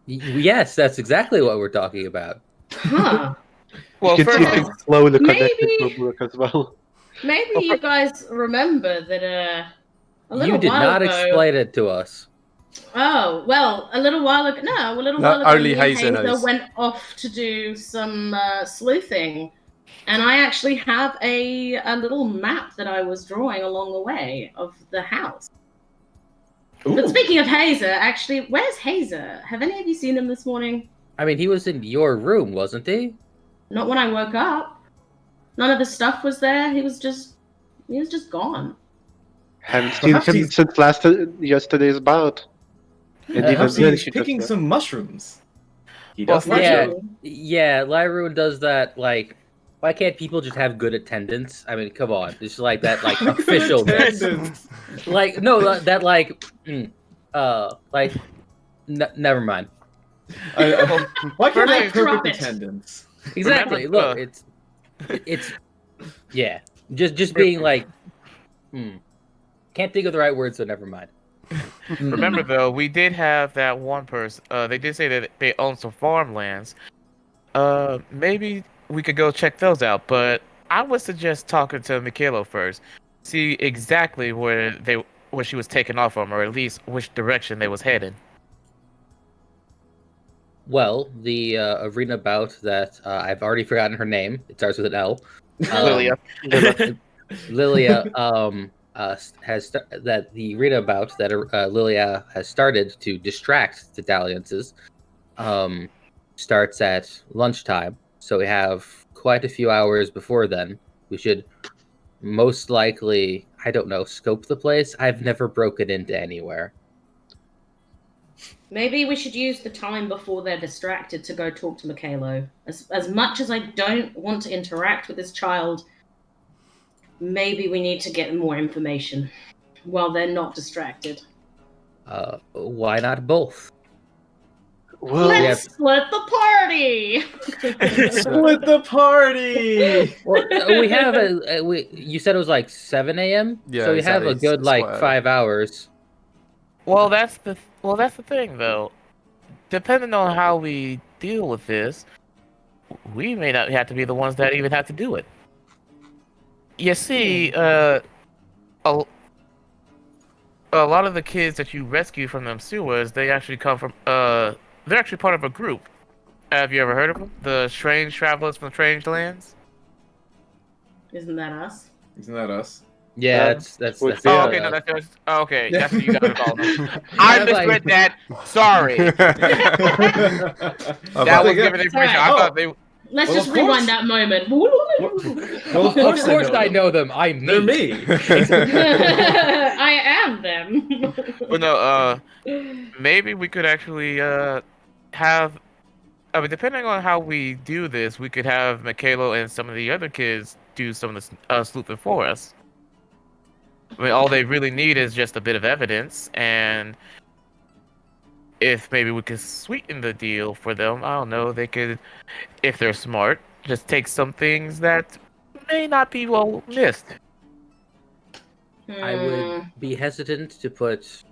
A: Yes, that's exactly what we're talking about.
C: Huh.
D: Well,
F: You can see
D: first,
F: things slowly connected to
C: Maybe
F: Brooke as well.
C: maybe
D: Well,
C: you guys remember that a
A: You
C: little
A: did
C: while
A: not
C: ago.
A: explain it to us.
C: Oh, well, a little while ago. No, a little
B: No,
C: while ago,
B: only
C: me and
B: Hazer knows.
C: went off to do some sleuthing, and I actually have a little map that I was drawing along the way of the house. But
E: Ooh.
C: speaking of Hazer, actually, where's Hazer? Have any of you seen him this morning?
A: I mean, he was in your room, wasn't he?
C: Not when I woke up. None of his stuff was there. He was just gone.
F: Haven't seen
E: Perhaps
F: him
E: he's
F: since yesterday's bout. And even
E: perhaps
F: then,
E: he's
F: he
E: picking
F: just
E: some mushrooms. He
D: Well,
E: does
D: yeah.
A: Yeah,
E: mushroom.
A: yeah. Lyroon does that. Like, why can't people just have good attendance? I mean, come on, it's like that, like
E: Good
A: officialness.
E: attendance.
A: Like, no, that like, like, never mind.
E: Why can't I
D: Firstly,
E: have perfect
C: drop it.
E: attendance?
A: Exactly.
D: Remember,
A: Look, it's, yeah. Just being like, can't think of the right word, so never mind.
D: remember though, we did have that one person. They did say that they own some farmlands. Maybe we could go check those out. But I would suggest talking to Mikhailo first, see exactly where she was taken off from, or at least which direction they was headed.
A: Well, the arena bout that I've already forgotten her name. It starts with an L.
D: Lilia.
A: Lilia that the arena bout that Lilia has started to distract the dalliances starts at lunchtime. So we have quite a few hours before then. We should most likely, I don't know, scope the place. I've never broken into anywhere.
C: Maybe we should use the time before they're distracted to go talk to Mikhailo. As much as I don't want to interact with this child, maybe we need to get more information while they're not distracted.
A: Why not both?
F: well,
C: Let's split the party.
E: Split the party.
A: Well, we have you said it was like 7 a.m.
B: Yeah,
A: so we
B: exactly.
A: have a good
B: It's
A: like
B: quite early.
A: 5 hours.
D: Well, that's the thing though. Depending on how we deal with this, we may not have to be the ones that even have to do it. You see, a lot of the kids that you rescue from them sewers, they actually come from they're actually part of a group. Have you ever heard of them? The Strange Travelers from Strange Lands?
C: Isn't that us?
E: Isn't that us?
A: Yeah,
F: Would
A: that's
F: be
A: us.
D: Oh, okay, no, that's just okay. That's what you guys are calling them. I
A: Yeah,
D: misread
A: like-
D: that. Sorry, that was given information. I thought they.
C: Let's
E: Well,
C: just
E: of course.
C: rewind that moment.
E: Well,
A: Of course I know them. I'm
E: They're
A: me.
E: me.
C: I am them.
D: Well, no, maybe we could actually have. I mean, depending on how we do this, we could have Mikhailo and some of the other kids do some of the sleuthing for us. I mean, all they really need is just a bit of evidence, and if maybe we could sweeten the deal for them, I don't know, they could, if they're smart, just take some things that may not be well missed.
A: I would be hesitant to put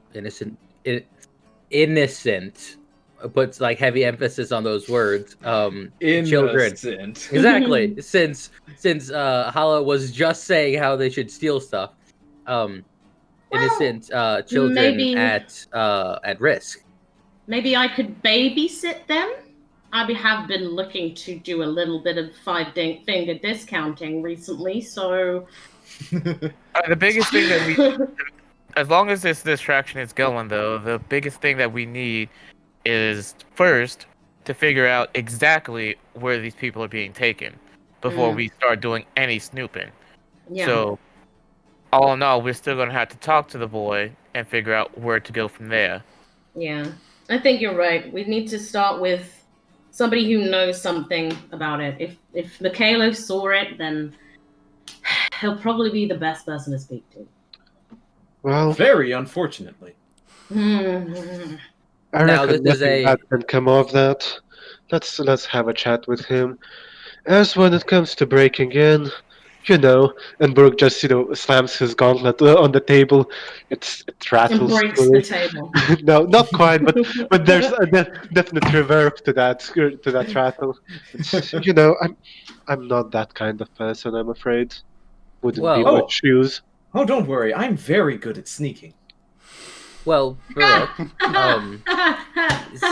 A: innocent, puts like heavy emphasis on those words. Children,
E: Innocent.
A: exactly. since Hala was just saying how they should steal stuff. Innocent children
C: maybe-
A: at risk.
C: Maybe I could babysit them. I have been looking to do a little bit of finger discounting recently, so
D: The biggest thing that we, as long as this distraction is going, though, the biggest thing that we need is first to figure out exactly where these people are being taken before we start doing any snooping.
C: yeah.
D: So, all in all, we're still going to have to talk to the boy and figure out where to go from there.
C: Yeah, I think you're right. We need to start with somebody who knows something about it. If Mikhailo saw it, then he'll probably be the best person to speak to.
F: Well,
E: Very unfortunately.
C: Hmm.
F: I
A: Now,
F: reckon
A: this is
F: nothing
A: a-
F: bad can come of that. Let's have a chat with him. As when it comes to breaking in, and Brooke just slams his gauntlet on the table. It
C: And
F: rattles.
C: breaks the table.
F: No, not quite, but there's a definite reverb to that rattle. I'm not that kind of person, I'm afraid. Wouldn't be
A: Well-
F: my shoes.
E: Oh, don't worry. I'm very good at sneaking.
A: Well, Baruch,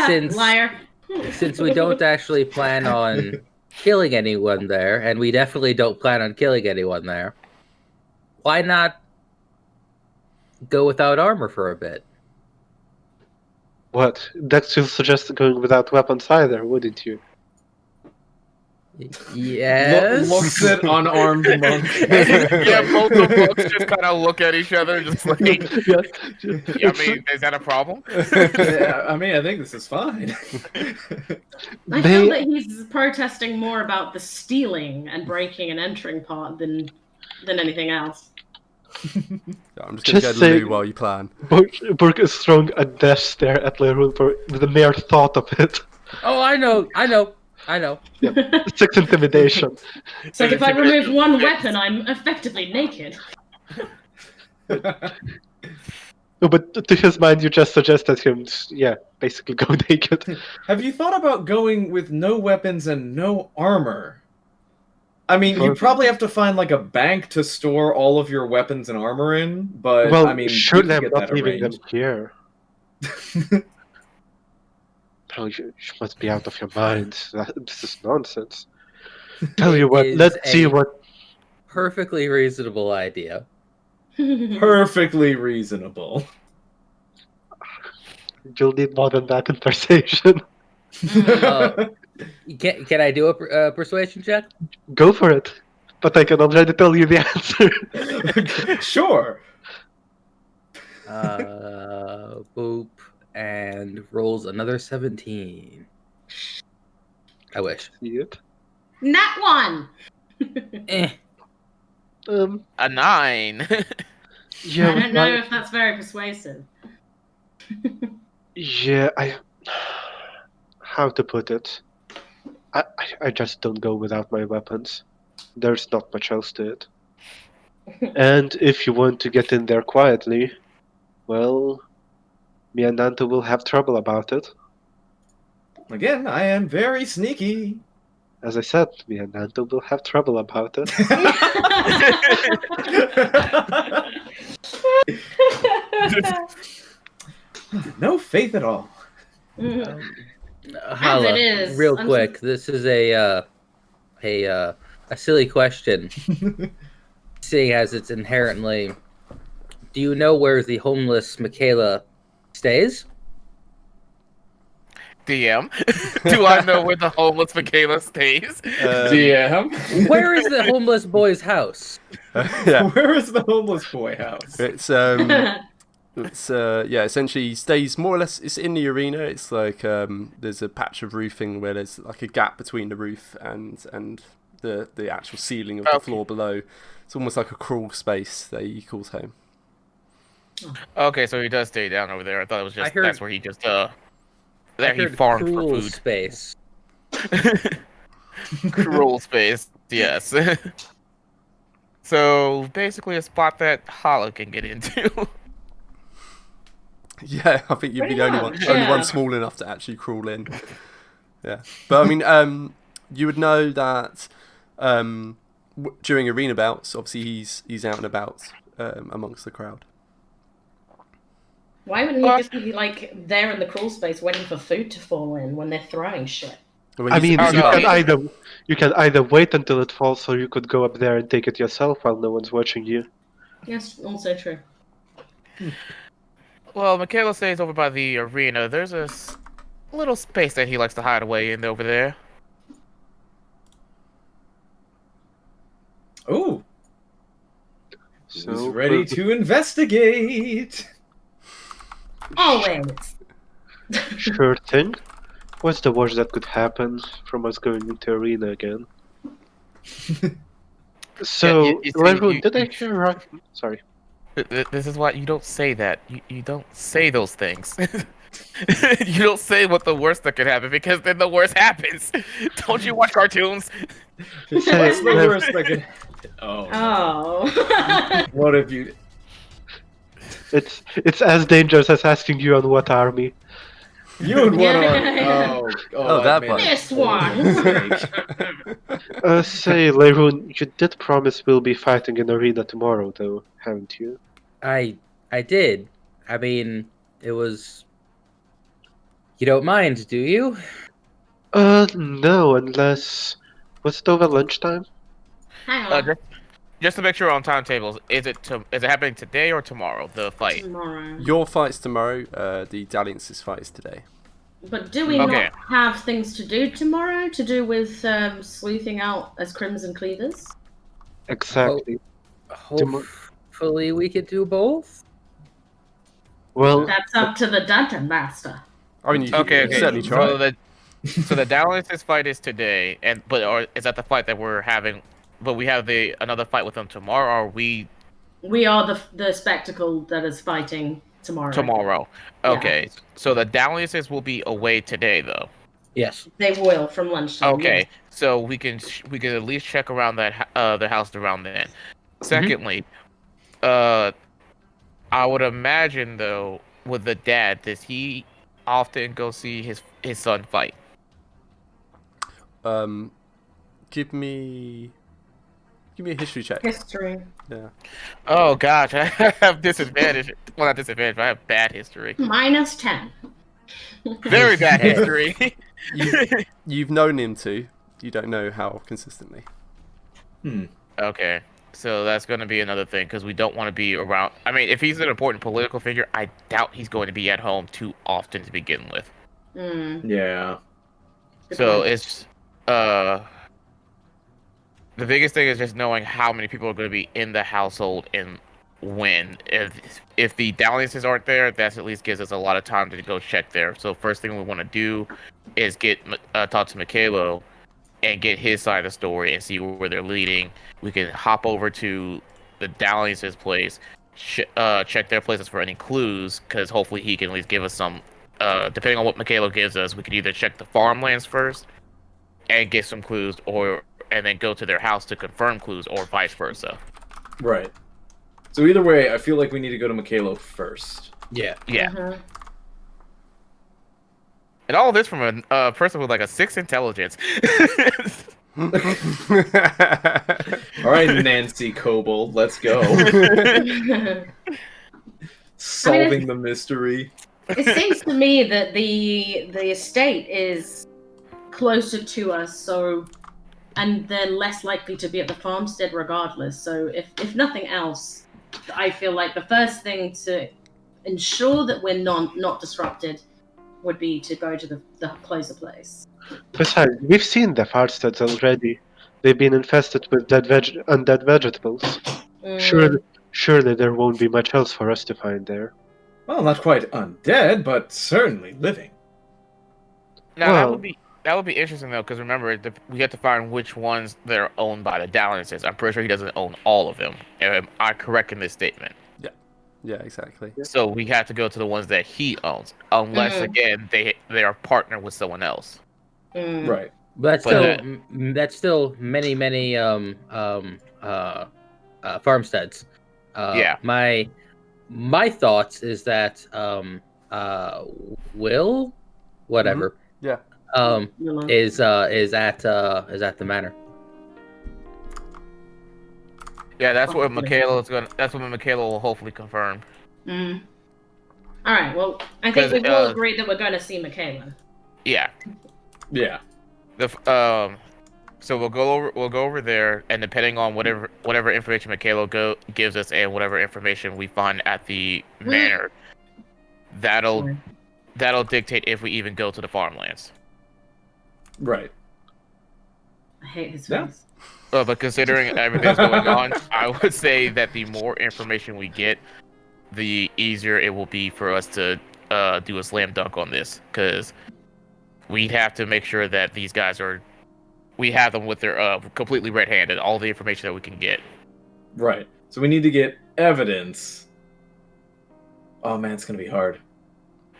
A: since-
C: Liar.
A: since we don't actually plan on killing anyone there, and we definitely don't plan on killing anyone there, why not go without armor for a bit?
F: What? That still suggests going without weapons either, wouldn't you?
A: Yes.
E: Looks at unarmed monk.
D: Yeah, both the books just kind of look at each other, just like,
F: Yeah.
D: I mean, is that a problem?
E: Yeah, I mean, I think this is fine.
C: I feel that he's protesting more about the stealing and breaking and entering part than anything else.
B: I'm just going to
F: Just
B: go to
F: say-
B: loo while you plan.
F: Burke is throwing a death stare at Leroy with the mere thought of it.
A: Oh, I know.
F: 6 intimidation.
C: It's like if I remove one weapon, I'm effectively naked.
F: No, but to his mind, you just suggested him, basically go naked.
E: Have you thought about going with no weapons and no armor? I mean, you probably have to find like a bank to store all of your weapons and armor in, but
F: Well,
E: I mean,
F: surely
E: you
F: I'm
E: could
F: not
E: get that
F: leaving them
E: arranged.
F: here. Oh, you must be out of your mind. This is nonsense. Tell you
A: It
F: what,
A: is
F: let's see
A: a-
F: what.
A: Perfectly reasonable idea.
E: Perfectly reasonable.
F: You'll need more than that in persuasion.
A: Uh, Can I do a persuasion check?
F: Go for it. But I can already tell you the answer.
E: Sure.
A: Boop, and rolls another 17. I wish.
F: See it?
C: Nat one.
A: Eh.
D: A 9.
F: Yeah,
C: I don't know if that's very persuasive.
F: Yeah, how to put it? I just don't go without my weapons. There's not much else to it. And if you want to get in there quietly, well, me and Nanto will have trouble about it.
E: Again, I am very sneaky.
F: As I said, me and Nanto will have trouble about it.
E: No faith at all.
A: Hala,
C: it is.
A: real
C: I'm
A: quick. This is a silly question, seeing as it's inherently. Do you know where the homeless Michaela stays?
D: DM, do I know where the homeless Michaela stays?
E: DM.
A: Where is the homeless boy's house?
B: Yeah,
E: Where is the homeless boy house?
B: it's essentially he stays more or less. It's in the arena. It's like there's a patch of roofing where there's like a gap between the roof and the actual ceiling of the
D: Okay.
B: floor below. It's almost like a crawl space that he calls home.
D: Okay, so he does stay down over there. I thought it was just
A: heard-
D: that's where he just
A: I
D: there he
A: heard
D: farmed for
A: cruel
D: food.
A: space.
D: Cruel space, yes. So basically, a spot that Hollow can get into.
B: Yeah, I think you'd be
C: Pretty
B: the only
C: much,
B: one, only one
C: yeah.
B: small enough to actually crawl in. Yeah, but I mean, you would know that during arena bouts, obviously he's out and about amongst the crowd.
C: Why wouldn't he just be like there in the crawl space waiting for food to fall in when they're throwing shit?
B: Well,
F: I
B: he's-
F: mean,
D: Oh,
B: he's
F: you
D: no,
B: above.
F: can either wait until it falls, or you could go up there and take it yourself while no one's watching you.
C: Yes, also true.
D: Well, Michaela stays over by the arena. There's a little space that he likes to hide away in over there.
E: Ooh,
F: So
E: who's ready to investigate?
C: Always.
F: Sure thing. What's the worst that could happen from us going into arena again? So,
D: you see,
F: Leroy,
D: you-
F: did I
D: you-
F: hear right? Sorry.
D: This is why you don't say that. You don't say those things. You don't say what the worst that could happen because then the worst happens. Don't you watch cartoons?
E: What's
F: Say,
E: the worst that could happen? Oh,
C: Oh.
E: what have you?
F: it's as dangerous as asking you on what army.
E: You and what on?
C: Yeah.
B: Oh, that
E: I
B: part.
E: made a
C: This one.
E: mistake.
F: Say, Leroy, you did promise we'll be fighting in arena tomorrow, though, haven't you?
A: I did. I mean, it was. You don't mind, do you?
F: No, unless was it over lunchtime?
C: Hang on.
D: Just to make sure on timetables, is it happening today or tomorrow? The fight.
C: Tomorrow.
B: Your fight's tomorrow. The Dalliance's fight is today.
C: But do we
D: Okay.
C: not have things to do tomorrow to do with sleuthing out as Crimson Cleavers?
F: Exactly.
A: Hopefully, we could do both.
F: Well,
C: That's up to the dungeon master.
B: I mean, you could
D: Okay.
B: certainly try.
D: So the Dalliance's fight is today, or is that the fight that we're having? But we have another fight with them tomorrow. Or are we
C: We are the spectacle that is fighting tomorrow.
D: tomorrow?
C: Yeah.
D: Okay. So the Dalliances will be away today, though.
A: Yes.
C: They will from lunchtime.
D: Okay,
C: yes.
D: so we can at least check around the house around then. Secondly, I would imagine though with the dad, does he often go see his son fight?
B: Give me a history check.
C: History.
B: Yeah.
D: Oh gosh, I have disadvantage. Well, not disadvantage, but I have bad history.
C: -10.
D: Very bad history.
B: You've known him too. You don't know how consistently.
D: Okay, so that's going to be another thing because we don't want to be around. I mean, if he's an important political figure, I doubt he's going to be at home too often to begin with.
E: Yeah.
C: Good
D: So
C: point.
D: it's the biggest thing is just knowing how many people are going to be in the household and when. If the Dalliances aren't there, that at least gives us a lot of time to go check there. So first thing we want to do is talk to Mikhailo and get his side of the story and see where they're leading. We can hop over to the Dalliances' place, check their places for any clues, because hopefully he can at least give us some. Depending on what Mikhailo gives us, we could either check the farmlands first and get some clues, and then go to their house to confirm clues, or vice versa.
E: Right. So either way, I feel like we need to go to Mikhailo first.
A: Yeah.
D: Yeah.
C: Mhm.
D: And all this from a person with like a 6 intelligence.
E: All right, Nancy Kobold, let's go. Solving the mystery.
C: It seems to me that the estate is closer to us, so and they're less likely to be at the farmstead regardless. So if nothing else, I feel like the first thing to ensure that we're not disrupted would be to go to the closer place.
F: besides, we've seen the farmsteads already. They've been infested with undead vegetables. Surely there won't be much else for us to find there.
E: Well, not quite undead, but certainly living.
D: Now
F: Well-
D: that would be interesting though, because remember we have to find which ones that are owned by the Dalliances. I'm pretty sure he doesn't own all of them. Am I correct in this statement?
B: Yeah, exactly.
D: So we have to go to the ones that he owns, unless
C: Mhm.
D: again they are partnered with someone else.
C: Mm.
E: Right.
A: But
D: But,
A: that's still many farmsteads.
D: Yeah.
A: My thoughts is that Will, whatever,
B: Yeah.
A: is at the manor.
D: Yeah, that's what Michaela will hopefully confirm.
C: Mm. All right. Well, I think
D: 'Cause,
C: we've all agreed that we're going to see Michaela.
D: Yeah.
E: Yeah.
D: So we'll go over there, and depending on whatever information Michaela gives us and whatever information we find at the manor, that'll dictate if we even go to the farmlands.
E: Right.
C: I hate his
E: Yeah.
C: face.
D: But considering everything that's going on, I would say that the more information we get, the easier it will be for us to do a slam dunk on this, because we'd have to make sure that these guys we have them with their completely red-handed, all the information that we can get.
E: Right. So we need to get evidence. Oh man, it's gonna be hard.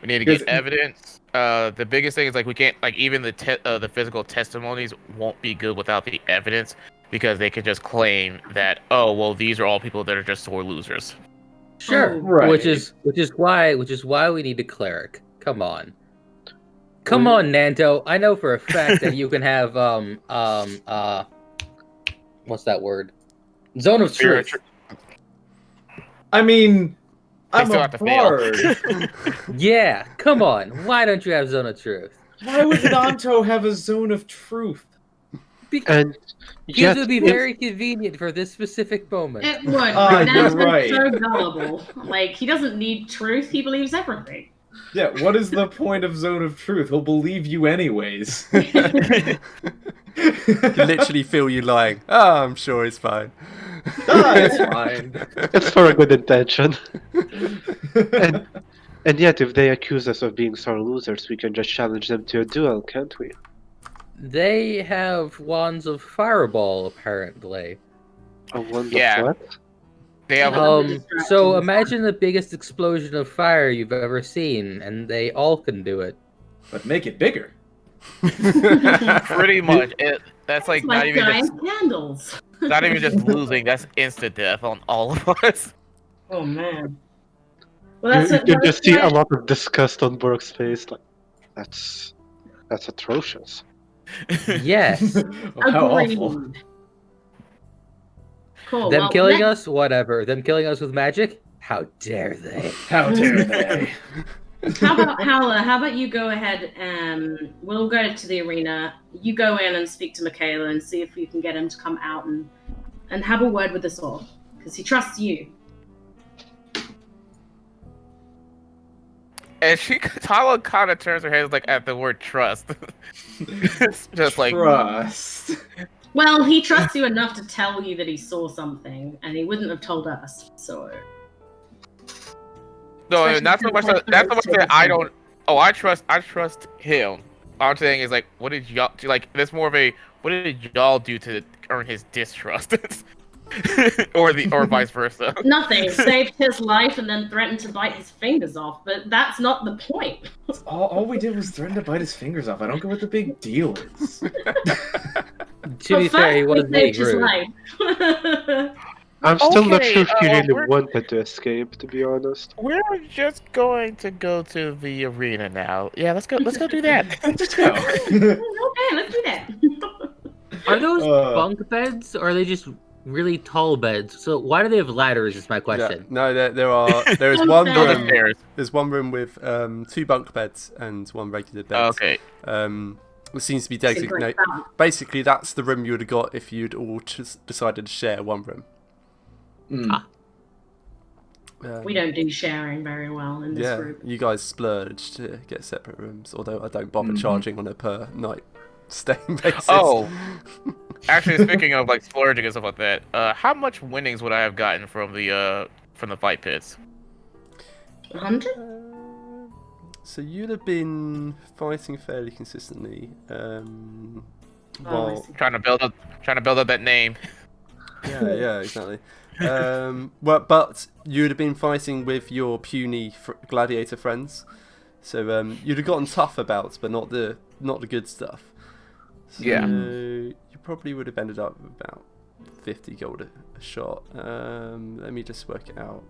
D: We need to get evidence. The biggest thing is we can't even the physical testimonies won't be good without the evidence, because they could just claim that, oh well, these are all people that are just sore losers.
A: Sure,
E: Right.
A: Which is why we need a cleric. Come on, Nanto. I know for a fact that you can have what's that word? Zone of truth.
E: I mean, I'm
D: still
E: a
D: have to fail.
E: bard.
A: Yeah, come on. Why don't you have zone of truth?
E: Why would Nanto have a zone of truth?
F: And
A: Because
F: yet,
A: it would be very convenient for this specific moment.
C: It would.
E: Ah,
C: But
E: you're
C: Nanto's
E: right.
C: so gullible. He doesn't need truth. He believes everything.
E: Yeah, what is the point of zone of truth? He'll believe you anyways.
B: Can literally feel you lying. Oh, I'm sure it's fine.
E: It's fine.
F: it's for a good intention. And yet, if they accuse us of being sore losers, we can just challenge them to a duel, can't we?
A: They have wands of fireball, apparently.
F: A wand of
D: Yeah.
F: what?
D: They have
A: So imagine the biggest explosion of fire you've ever seen, and they all can do it.
E: But make it bigger.
D: pretty much. That's
C: It's
D: not
C: like
D: even
C: giant
D: just,
C: candles.
D: not even just losing. That's instant death on all of us.
C: Oh man. Well,
F: You can just see a lot of disgust on Bork's face. That's atrocious.
A: Yes.
E: Oh, how awful.
C: Agreed. Cool.
A: Them
C: well,
A: killing
C: let's-
A: us, whatever. Them killing us with magic? How dare they?
E: How dare they?
C: How about Howler? How about you go ahead and we'll go to the arena. You go in and speak to Michaela and see if you can get him to come out and have a word with us all, because he trusts you.
D: And Tyler kind of turns her head at the word trust. It's just
E: Trust.
C: Well, he trusts you enough to tell you that he saw something, and he wouldn't have told us. So
D: no,
C: Especially
D: not so much.
C: since
D: Not so much that I
C: Michael's
D: don't. Oh, I trust him. All I'm saying is what did y'all do? There's more of a what did y'all do to earn his distrust, or vice versa.
C: nothing. Saved his life and then threatened to bite his fingers off, but that's not the point.
E: All we did was threaten to bite his fingers off. I don't get what the big deal is.
A: To be fair, he was being
C: saved his
A: rude.
C: life.
F: I'm still not
D: Okay,
F: sure if he really
D: we're-
F: wanted to escape, to be honest.
D: We're just going to go to the arena now. Yeah, let's go. Let's go do that.
E: Let's go.
C: Okay, let's do that.
A: Are those
E: Uh.
A: bunk beds, or are they just really tall beds? So why do they have ladders? Is my
B: Yeah,
A: question.
B: no, there is
C: On
B: one
C: stairs.
D: Go
B: room.
D: upstairs.
B: There's one room with 2 bunk beds and 1 regular bed.
D: Okay.
B: It seems to be
C: Seems like
B: designated.
C: that.
B: Basically, that's the room you would have got if you'd all just decided to share one room.
E: Mm.
C: We don't do sharing very well in this
B: Yeah,
C: group.
B: you guys splurge to get separate rooms, although I don't bother
E: Mhm.
B: charging on a per night staying basis.
D: Oh, actually, speaking of splurging and stuff like that, how much winnings would I have gotten from the fight pits?
C: 100?
B: So you'd have been fighting fairly consistently.
C: I
B: While
C: see.
D: Trying to build up that name.
B: yeah, exactly. But you'd have been fighting with your puny gladiator friends, so you'd have gotten tougher bouts, but not the good stuff. So
D: Yeah.
B: you probably would have ended up with about 50 gold a shot. Let me just work it out.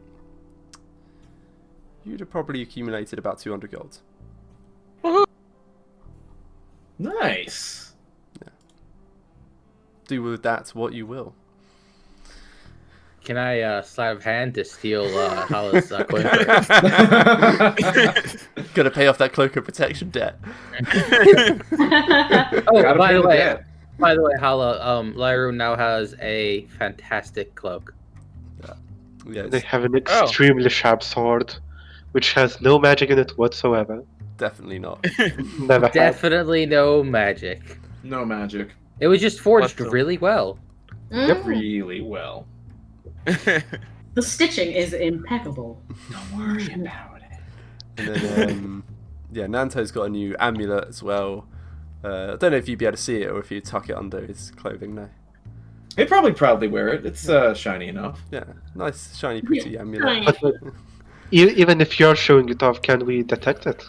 B: You'd have probably accumulated about 200 gold.
E: Nice.
B: Do with that what you will.
A: Can I sleight of hand to steal Hala's coin?
B: Gotta pay off that cloak of protection debt.
A: Oh,
E: Gotta
A: by
E: pay
A: the
E: the
A: way,
E: debt.
A: Hala, Lyru now has a fantastic cloak.
B: Yeah,
F: They
B: it's
F: have an extremely sharp sword, which has no magic in it whatsoever.
B: definitely not.
F: Never had.
A: Definitely no magic.
E: No magic.
A: It was just forged
D: What's the-
A: really well.
E: Really well.
C: The stitching is impeccable.
E: Don't worry about it.
B: And then, yeah, Nanto's got a new amulet as well. I don't know if you'd be able to see it or if you tuck it under his clothing now.
E: He'd probably proudly wear it. It's shiny enough.
B: Yeah, nice, shiny, pretty
C: Yeah,
B: amulet.
C: shiny.
F: But even if you're showing it off, can we detect it?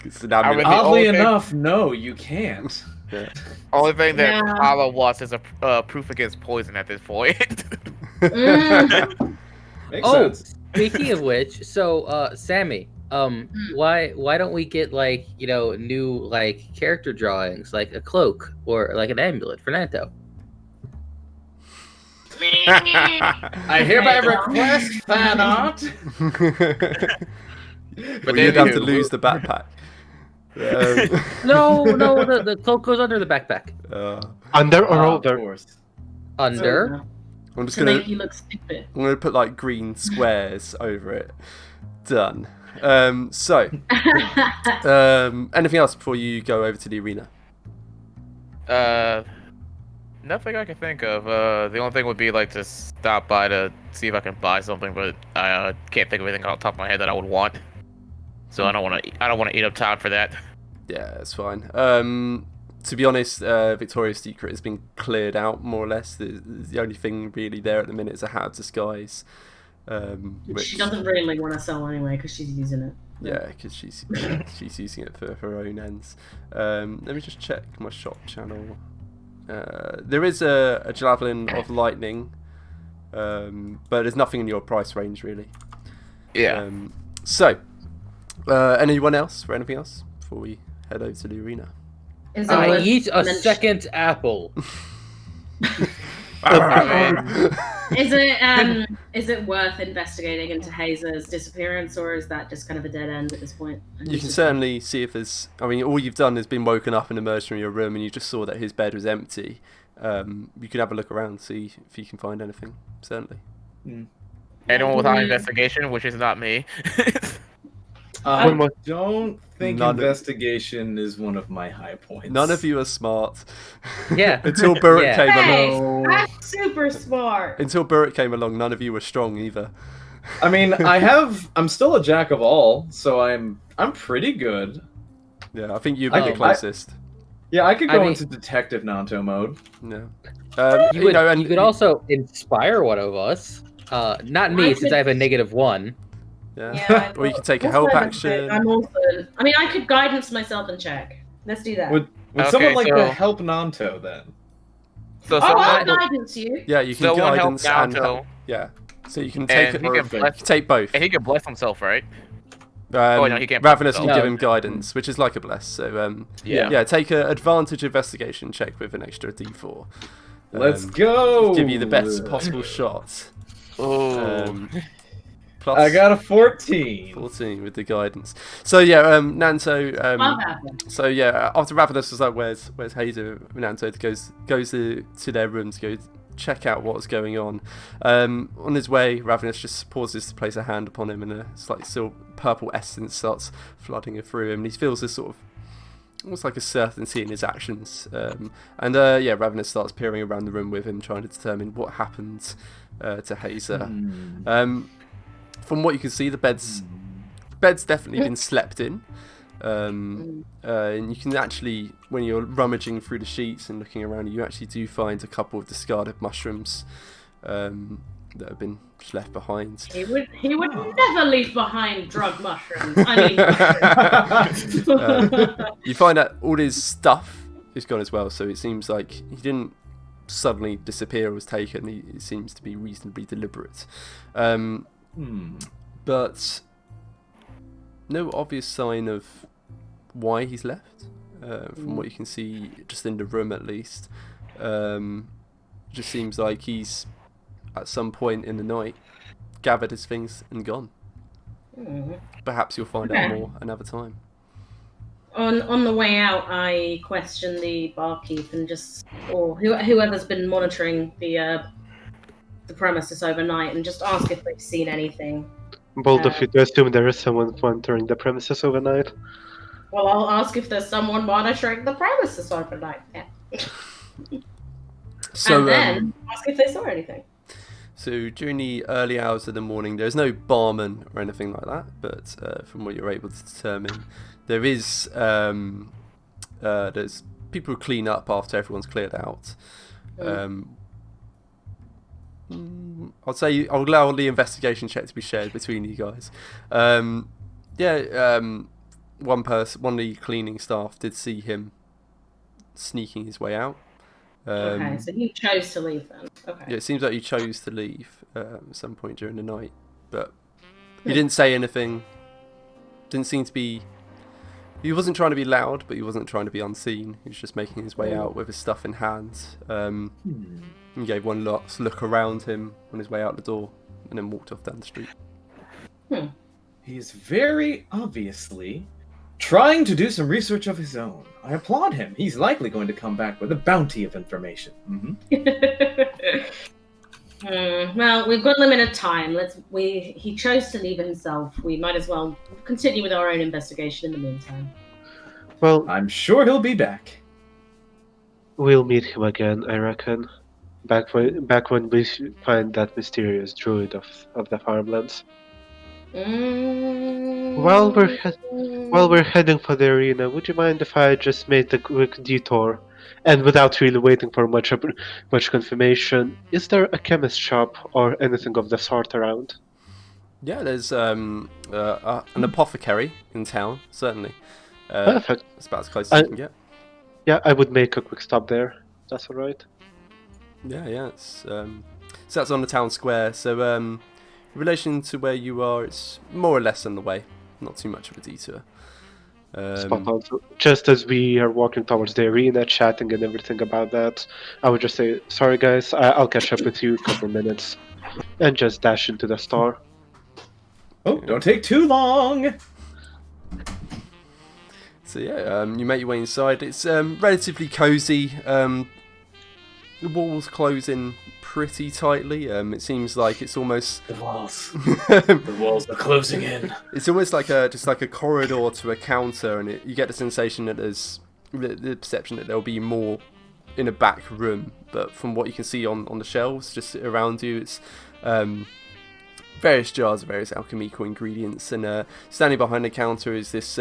B: It's an
D: I
B: amulet.
D: would- The
E: Oddly
D: only thing-
E: enough, no, you can't.
B: Yeah.
D: Only thing that
C: Yeah.
D: Hala wants is a proof against poison at this point.
E: Makes
A: Oh,
E: sense.
A: speaking of which, so Sammy, why don't we get like new like character drawings, like a cloak or like an amulet for Nanto?
E: I hereby request fan art.
B: Well,
D: then
B: you'd have to
D: you-
B: lose the backpack.
A: No, the cloak goes under the backpack.
F: Under or
E: Of
F: over?
E: course.
A: Under.
B: I'm just
C: To
B: gonna
C: make you look stupid.
B: I'm gonna put like green squares over it. Done. So, anything else before you go over to the arena?
D: Nothing I can think of. The only thing would be like to stop by to see if I can buy something, but I can't think of anything off the top of my head that I would want. So I don't want to eat up time for that.
B: Yeah, it's fine. To be honest, Victoria's Secret has been cleared out more or less. The only thing really there at the minute is a hat of disguise. Which,
C: She doesn't really want to sell anyway because she's using it.
B: yeah, because she's using it for her own ends. Let me just check my shop channel. There is a javelin of lightning, but there's nothing in your price range really.
D: Yeah.
B: So, anyone else for anything else before we head over to the arena?
C: Is it
A: I
C: worth
A: eat a
C: mention-
A: second apple.
C: Is it worth investigating into Hazer's disappearance, or is that just kind of a dead end at this point?
B: You can certainly see if there's. I mean, all you've done has been woken up and emerged from your room, and you just saw that his bed was empty. You can have a look around, see if you can find anything. Certainly.
D: Anyone without investigation, which is not me.
E: I
F: more-
E: don't think
B: None of-
E: investigation is one of my high points.
B: None of you are smart.
A: Yeah.
B: Until Burritt
A: Yeah.
B: came
C: Hey,
B: along.
C: I'm super smart.
B: Until Burritt came along, none of you were strong either.
E: I mean, I'm still a jack of all, so I'm pretty good.
B: Yeah, I think you'd be the
A: I-
B: closest.
E: Yeah, I could
A: I
E: go
A: mean-
E: into detective Nanto mode.
B: Yeah.
A: You could also inspire one of us. Not me,
C: I
A: since
C: could-
A: I have a -1.
B: Yeah.
C: Yeah,
B: Or you could take a
C: also,
B: help
C: I'm
B: action.
C: also. I mean, I could guidance myself and check. Let's do that.
E: Would
D: Okay,
E: someone like
D: so-
E: to help Nanto then?
D: So
C: Oh, I'll
D: someone,
C: guidance you.
B: Yeah, you can
D: someone help
B: guidance and
D: Naoto,
B: help. Yeah. So you can take
D: and
B: it.
D: he can bless,
B: Take both.
D: and he can bless himself, right?
B: Oh,
D: no, he can't bless
B: Ravenous will
A: himself.
B: give him guidance, which is like a bless. So
E: Yeah.
B: yeah, take a advantage investigation check with an extra D4.
E: Let's
B: Um,
E: go.
B: Give you the best possible shot.
D: Oh.
B: Plus
E: I got a 14.
B: 14 with the guidance. So yeah, Nanto.
C: Love happened.
B: So yeah, after Ravenous was like, "Where's Hazer?" Nanto goes to their room to go check out what's going on. On his way, Ravenous just pauses to place a hand upon him, and a slightly still purple essence starts flooding through him. And he feels this sort of almost like a certainty in his actions. Yeah, Ravenous starts peering around the room with him, trying to determine what happened to Hazer. From what you can see, the bed's definitely been slept in. And you can actually, when you're rummaging through the sheets and looking around, you actually do find a couple of discarded mushrooms that have been just left behind.
C: He would never leave behind drug mushrooms. I mean, mushrooms.
B: You find that all his stuff is gone as well. So it seems like he didn't suddenly disappear or was taken. It seems to be reasonably deliberate. But no obvious sign of why he's left, from what you can see just in the room at least. Just seems like he's at some point in the night gathered his things and gone. Perhaps you'll find out more another time.
C: On the way out, I question the barkeep and or whoever's been monitoring the premises overnight, and just ask if they've seen anything.
F: Bold of you to assume there is someone monitoring the premises overnight.
C: Well, I'll ask if there's someone monitoring the premises overnight. Yeah.
B: So,
C: and then ask if they saw anything.
B: So during the early hours of the morning, there's no barman or anything like that, but from what you're able to determine, there is there's people who clean up after everyone's cleared out. I'll say I'll allow the investigation check to be shared between you guys. One of the cleaning staff did see him sneaking his way out.
C: Okay, so he chose to leave then. Okay.
B: Yeah, it seems like he chose to leave at some point during the night, but he didn't say anything. Didn't seem to be. He wasn't trying to be loud, but he wasn't trying to be unseen. He was just making his way out with his stuff in hand. He gave one last look around him on his way out the door, and then walked off down the street.
E: He's very obviously trying to do some research of his own. I applaud him. He's likely going to come back with a bounty of information.
C: Well, we've got limited time. He chose to leave himself. We might as well continue with our own investigation in the meantime.
F: Well,
E: I'm sure he'll be back.
F: we'll meet him again, I reckon. Back when we find that mysterious druid of the farmlands. While we're heading for the arena, would you mind if I just made a quick detour? And without really waiting for much confirmation, is there a chemist shop or anything of the sort around?
B: Yeah, there's an apothecary in town, certainly.
F: Perfect.
B: It's about as close as you can get.
F: Yeah, I would make a quick stop there. That's alright.
B: Yeah. So that's on the town square. So in relation to where you are, it's more or less on the way. Not too much of a detour.
F: Spot on. So just as we are walking towards the arena, chatting and everything about that, I would just say, sorry guys, I'll catch up with you in a couple minutes. And just dash into the store.
E: Oh, don't take too long!
B: So yeah, you make your way inside. It's relatively cozy. The walls close in pretty tightly. It seems like it's almost
E: The walls are closing in.
B: It's almost like just like a corridor to a counter, and you get the sensation that there's the perception that there'll be more in a back room. But from what you can see on the shelves just around you, it's various jars of various alchemical ingredients. And standing behind the counter is this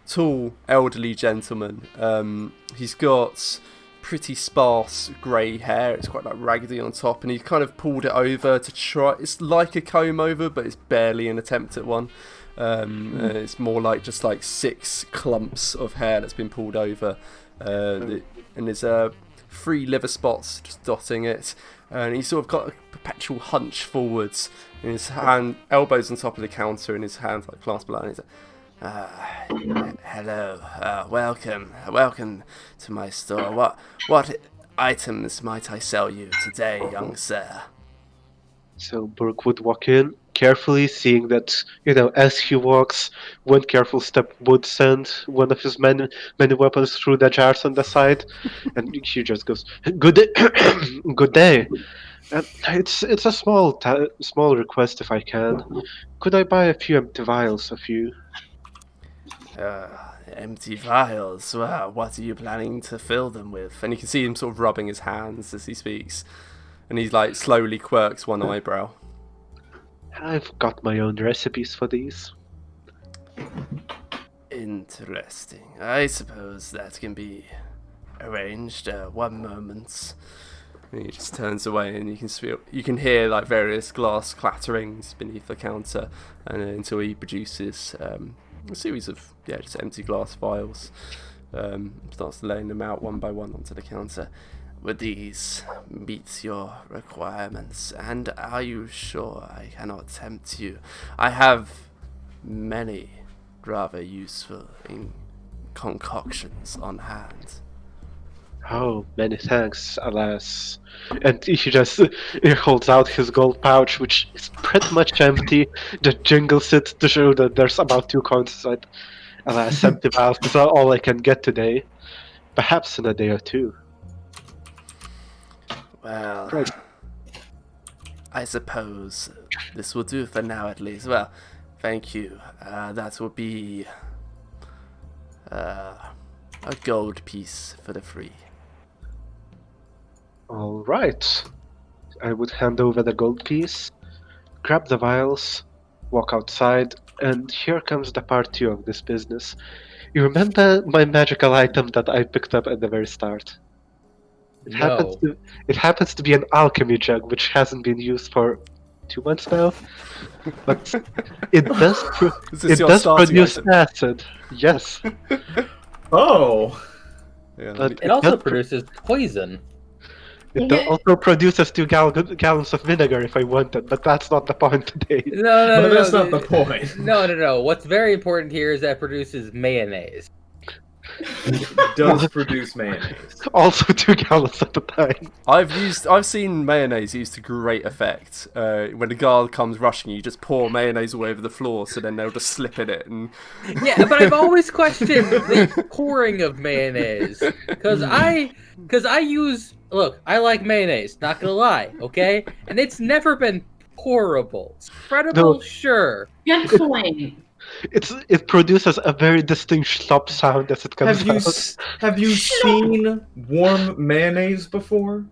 B: tall elderly gentleman. He's got pretty sparse grey hair. It's quite like raggedy on top, and he's kind of pulled it over to try. It's like a comb over, but it's barely an attempt at one. It's more like just like 6 clumps of hair that's been pulled over, and there's 3 liver spots just dotting it, and he's sort of got a perpetual hunch forwards, in his hand, elbows on top of the counter, and his hands like clasped below, and he's like, hello, welcome to my store. What items might I sell you today, young sir?
F: So Burke would walk in carefully, seeing that, as he walks, one careful step would send one of his many weapons through the jars on the side, and he just goes, "Good day, good day. It's a small request if I can. Could I buy a few empty vials of you?"
B: Empty vials. Well, what are you planning to fill them with? And you can see him sort of rubbing his hands as he speaks, and he like slowly quirks one eyebrow.
F: I've got my own recipes for these.
B: Interesting. I suppose that can be arranged. One moment. And he just turns away, and you can hear like various glass clatterings beneath the counter, and until he produces a series of just empty glass vials. Starts laying them out one by one onto the counter. Would these meet your requirements? And are you sure I cannot tempt you? I have many rather useful concoctions on hand.
F: Oh, many thanks, alas. And he just he holds out his gold pouch, which is pretty much empty, just jingles it to show that there's about 2 coins inside. Alas, empty mouth is all I can get today. Perhaps in a day or two.
B: Well,
F: Right.
B: I suppose this will do for now at least. Well, thank you. That will be a gold piece for the free.
F: Alright. I would hand over the gold piece, grab the vials, walk outside, and here comes the part 2 of this business. You remember my magical item that I picked up at the very start? It happens
A: No.
F: to it happens to be an alchemy jug which hasn't been used for 2 months now. But it does
B: Is this
F: it
B: your
F: does
B: starting
F: produce
B: item?
F: acid. Yes.
E: Oh,
B: Yeah,
F: But
A: It also
F: does
A: produces poison.
F: also produces 2 gallons of vinegar if I wanted, but that's not the point today.
A: No,
E: but that's not the point.
A: No. What's very important here is that it produces mayonnaise.
E: Does produce mayonnaise.
F: Also 2 gallons at a time.
B: I've seen mayonnaise used to great effect. When a guard comes rushing, you just pour mayonnaise all over the floor, so then they'll just slip in it. And
A: Yeah, but I've always questioned the pouring of mayonnaise because I look. I like mayonnaise. Not gonna lie, okay, and it's never been pourable. Spreadable,
F: No.
A: sure.
C: Good point.
F: It produces a very distinct slop sound as it comes
E: Have you seen warm mayonnaise before?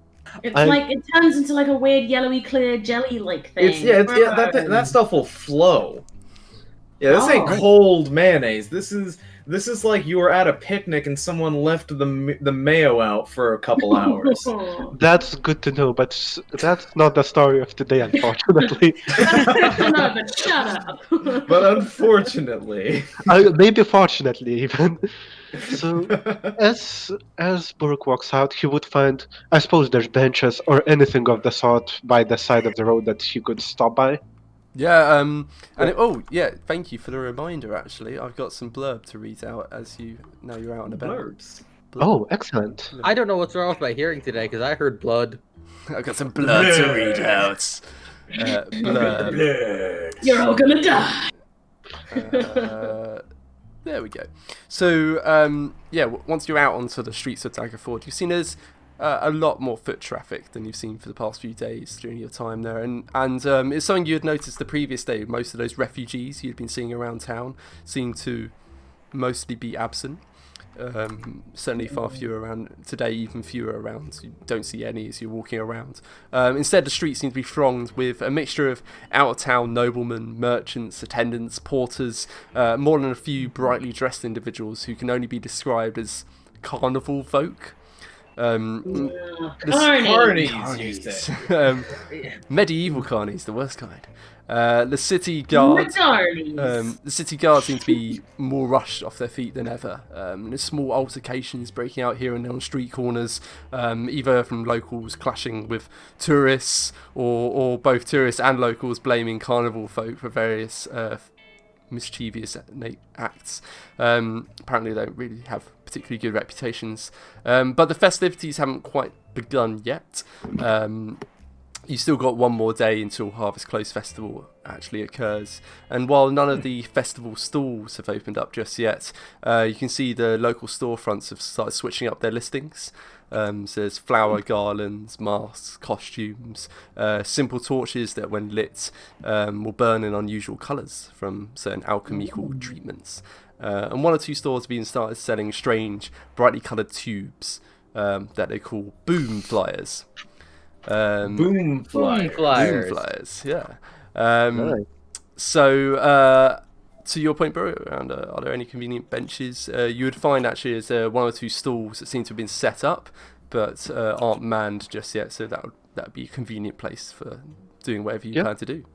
C: It's
F: I-
C: like it turns into like a weird yellowy clear jelly like thing.
E: That stuff will flow. Yeah, this ain't
C: Oh.
E: cold mayonnaise. This is like you were at a picnic and someone left the mayo out for a couple hours.
F: That's good to know, but that's not the story of today, unfortunately.
C: No, but shut up.
E: But unfortunately,
F: Maybe fortunately, even. So, as Burke walks out, he would find, I suppose there's benches or anything of the sort by the side of the road that he could stop by.
B: yeah, thank you for the reminder. Actually, I've got some blurb to read out as you're out and about.
E: blurbs.
F: Oh, excellent.
A: I don't know what's wrong with my hearing today because I heard blood.
B: I've got some blurb to read out. Blurb.
C: You're all gonna die.
B: There we go. So, once you're out onto the streets of Daggerford, you've seen there's a lot more foot traffic than you've seen for the past few days during your time there. And it's something you had noticed the previous day. Most of those refugees you'd been seeing around town seem to mostly be absent. Certainly far fewer around today, even fewer around. You don't see any as you're walking around. Instead, the streets seem to be thronged with a mixture of out-of-town noblemen, merchants, attendants, porters, more than a few brightly dressed individuals who can only be described as carnival folk.
E: Carnies, you said.
B: Medieval carnies, the worst kind. The city guard. The city guards seem to be more rushed off their feet than ever. There's small altercations breaking out here and there on street corners, either from locals clashing with tourists, or both tourists and locals blaming carnival folk for various mischievous acts. Apparently they don't really have particularly good reputations. But the festivities haven't quite begun yet. You still got one more day until Harvest Close Festival actually occurs. And while none of the festival stalls have opened up just yet, you can see the local storefronts have started switching up their listings. So there's flower garlands, masks, costumes, simple torches that when lit will burn in unusual colours from certain alchemical treatments. And one or two stores have been started selling strange, brightly coloured tubes that they call boom flyers.
E: Boom flyers.
B: Boom flyers, yeah.
F: Nice.
B: So, to your point, bro, around are there any convenient benches? You would find actually there's one or two stalls that seem to have been set up, but aren't manned just yet. So that'd be a convenient place for doing whatever you
F: Yeah.
B: plan to do.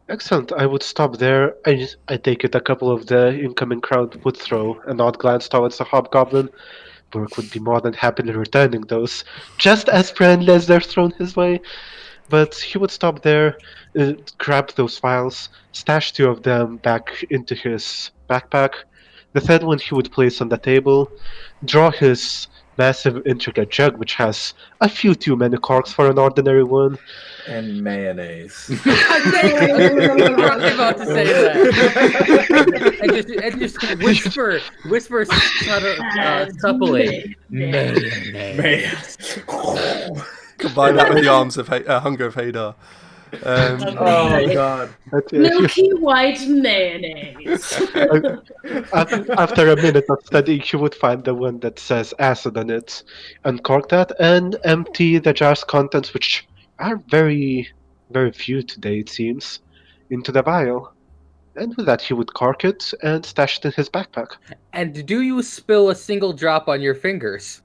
F: Excellent. I would stop there. I take it a couple of the incoming crowd would throw an odd glance towards the hobgoblin. Burke would be more than happily returning those, just as friendly as they're thrown his way. But he would stop there, grab those files, stash two of them back into his backpack. The third one he would place on the table, draw his massive, intricate jug, which has a few too many corks for an ordinary one.
E: And mayonnaise.
A: I was about to say that. And just whisper subtly.
E: Mayonnaise.
B: Combine that with the arms of hunger of Hadar.
E: Oh god.
C: Milky white mayonnaise.
F: After a minute of studying, you would find the one that says acid on it, uncork that, and empty the jar's contents, which are very, very few today, it seems, into the vial. And with that, he would cork it and stash it in his backpack.
A: And do you spill a single drop on your fingers?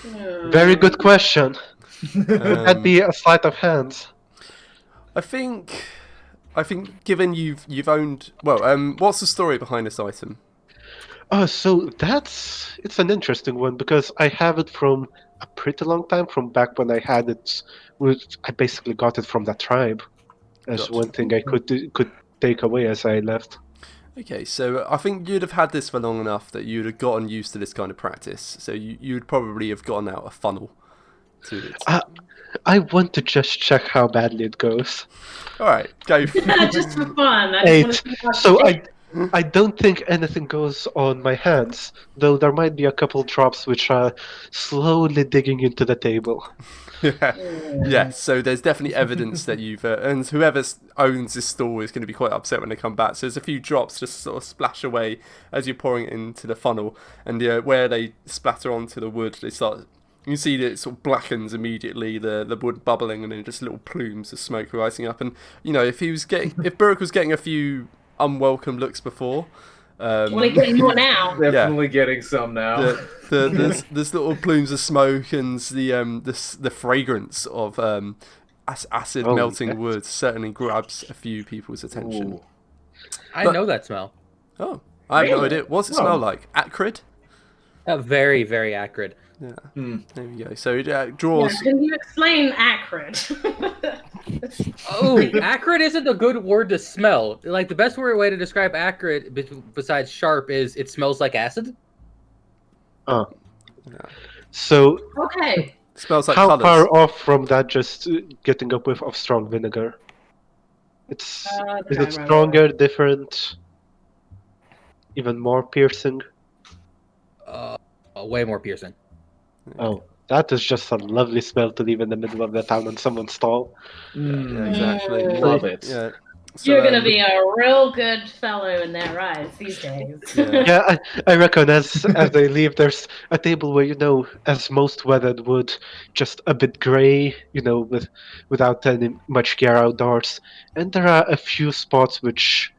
F: Very good question. That'd be a sleight of hand.
B: I think, given you've owned what's the story behind this item?
F: Oh, so it's an interesting one because I have it from a pretty long time, from back when I had it. I basically got it from that tribe as
B: Gotcha.
F: one thing I could take away as I left.
B: Okay, so I think you'd have had this for long enough that you'd have gotten used to this kind of practice. So you'd probably have gotten out a funnel to it.
F: I want to just check how badly it goes.
B: All right, go.
C: Just for fun. I just
F: 8.
C: want to see how
F: So
C: it
F: I don't think anything goes on my hands, though there might be a couple drops which are slowly digging into the table.
B: Yeah, so there's definitely evidence that you've and whoever owns this store is going to be quite upset when they come back. So there's a few drops just sort of splash away as you're pouring it into the funnel, and where they splatter onto the wood, they start. You can see that it sort of blackens immediately, the wood bubbling, and then just little plumes of smoke rising up. And if Burke was getting a few unwelcome looks before.
C: Well, he's getting more now.
E: Definitely getting some now.
B: There's little plumes of smoke and the fragrance of acid melting wood certainly grabs a few people's attention.
E: Ooh.
A: I know that smell.
B: Oh, I have no
C: Really?
B: idea. What's it smell like? Acrid?
A: Very, very acrid.
B: Yeah.
E: Hmm.
B: There we go. So it
C: Yeah,
B: draws.
C: can you explain acrid?
A: Oh, acrid isn't a good word to smell. Like the best way to describe acrid besides sharp is it smells like acid.
F: So
C: Okay.
B: Smells like
F: how
B: colours.
F: far off from that just getting a whiff of strong vinegar? Is it stronger, different, even more piercing?
A: Way more piercing.
F: Oh, that is just a lovely smell to leave in the middle of the town on someone's stall.
B: Yeah, exactly.
E: Love it.
B: Yeah. So,
C: You're gonna be a real good fellow in their eyes these days.
B: Yeah.
F: Yeah, I reckon as they leave, there's a table where, as most weathered wood, just a bit grey, without any much gear outdoors. And there are a few spots which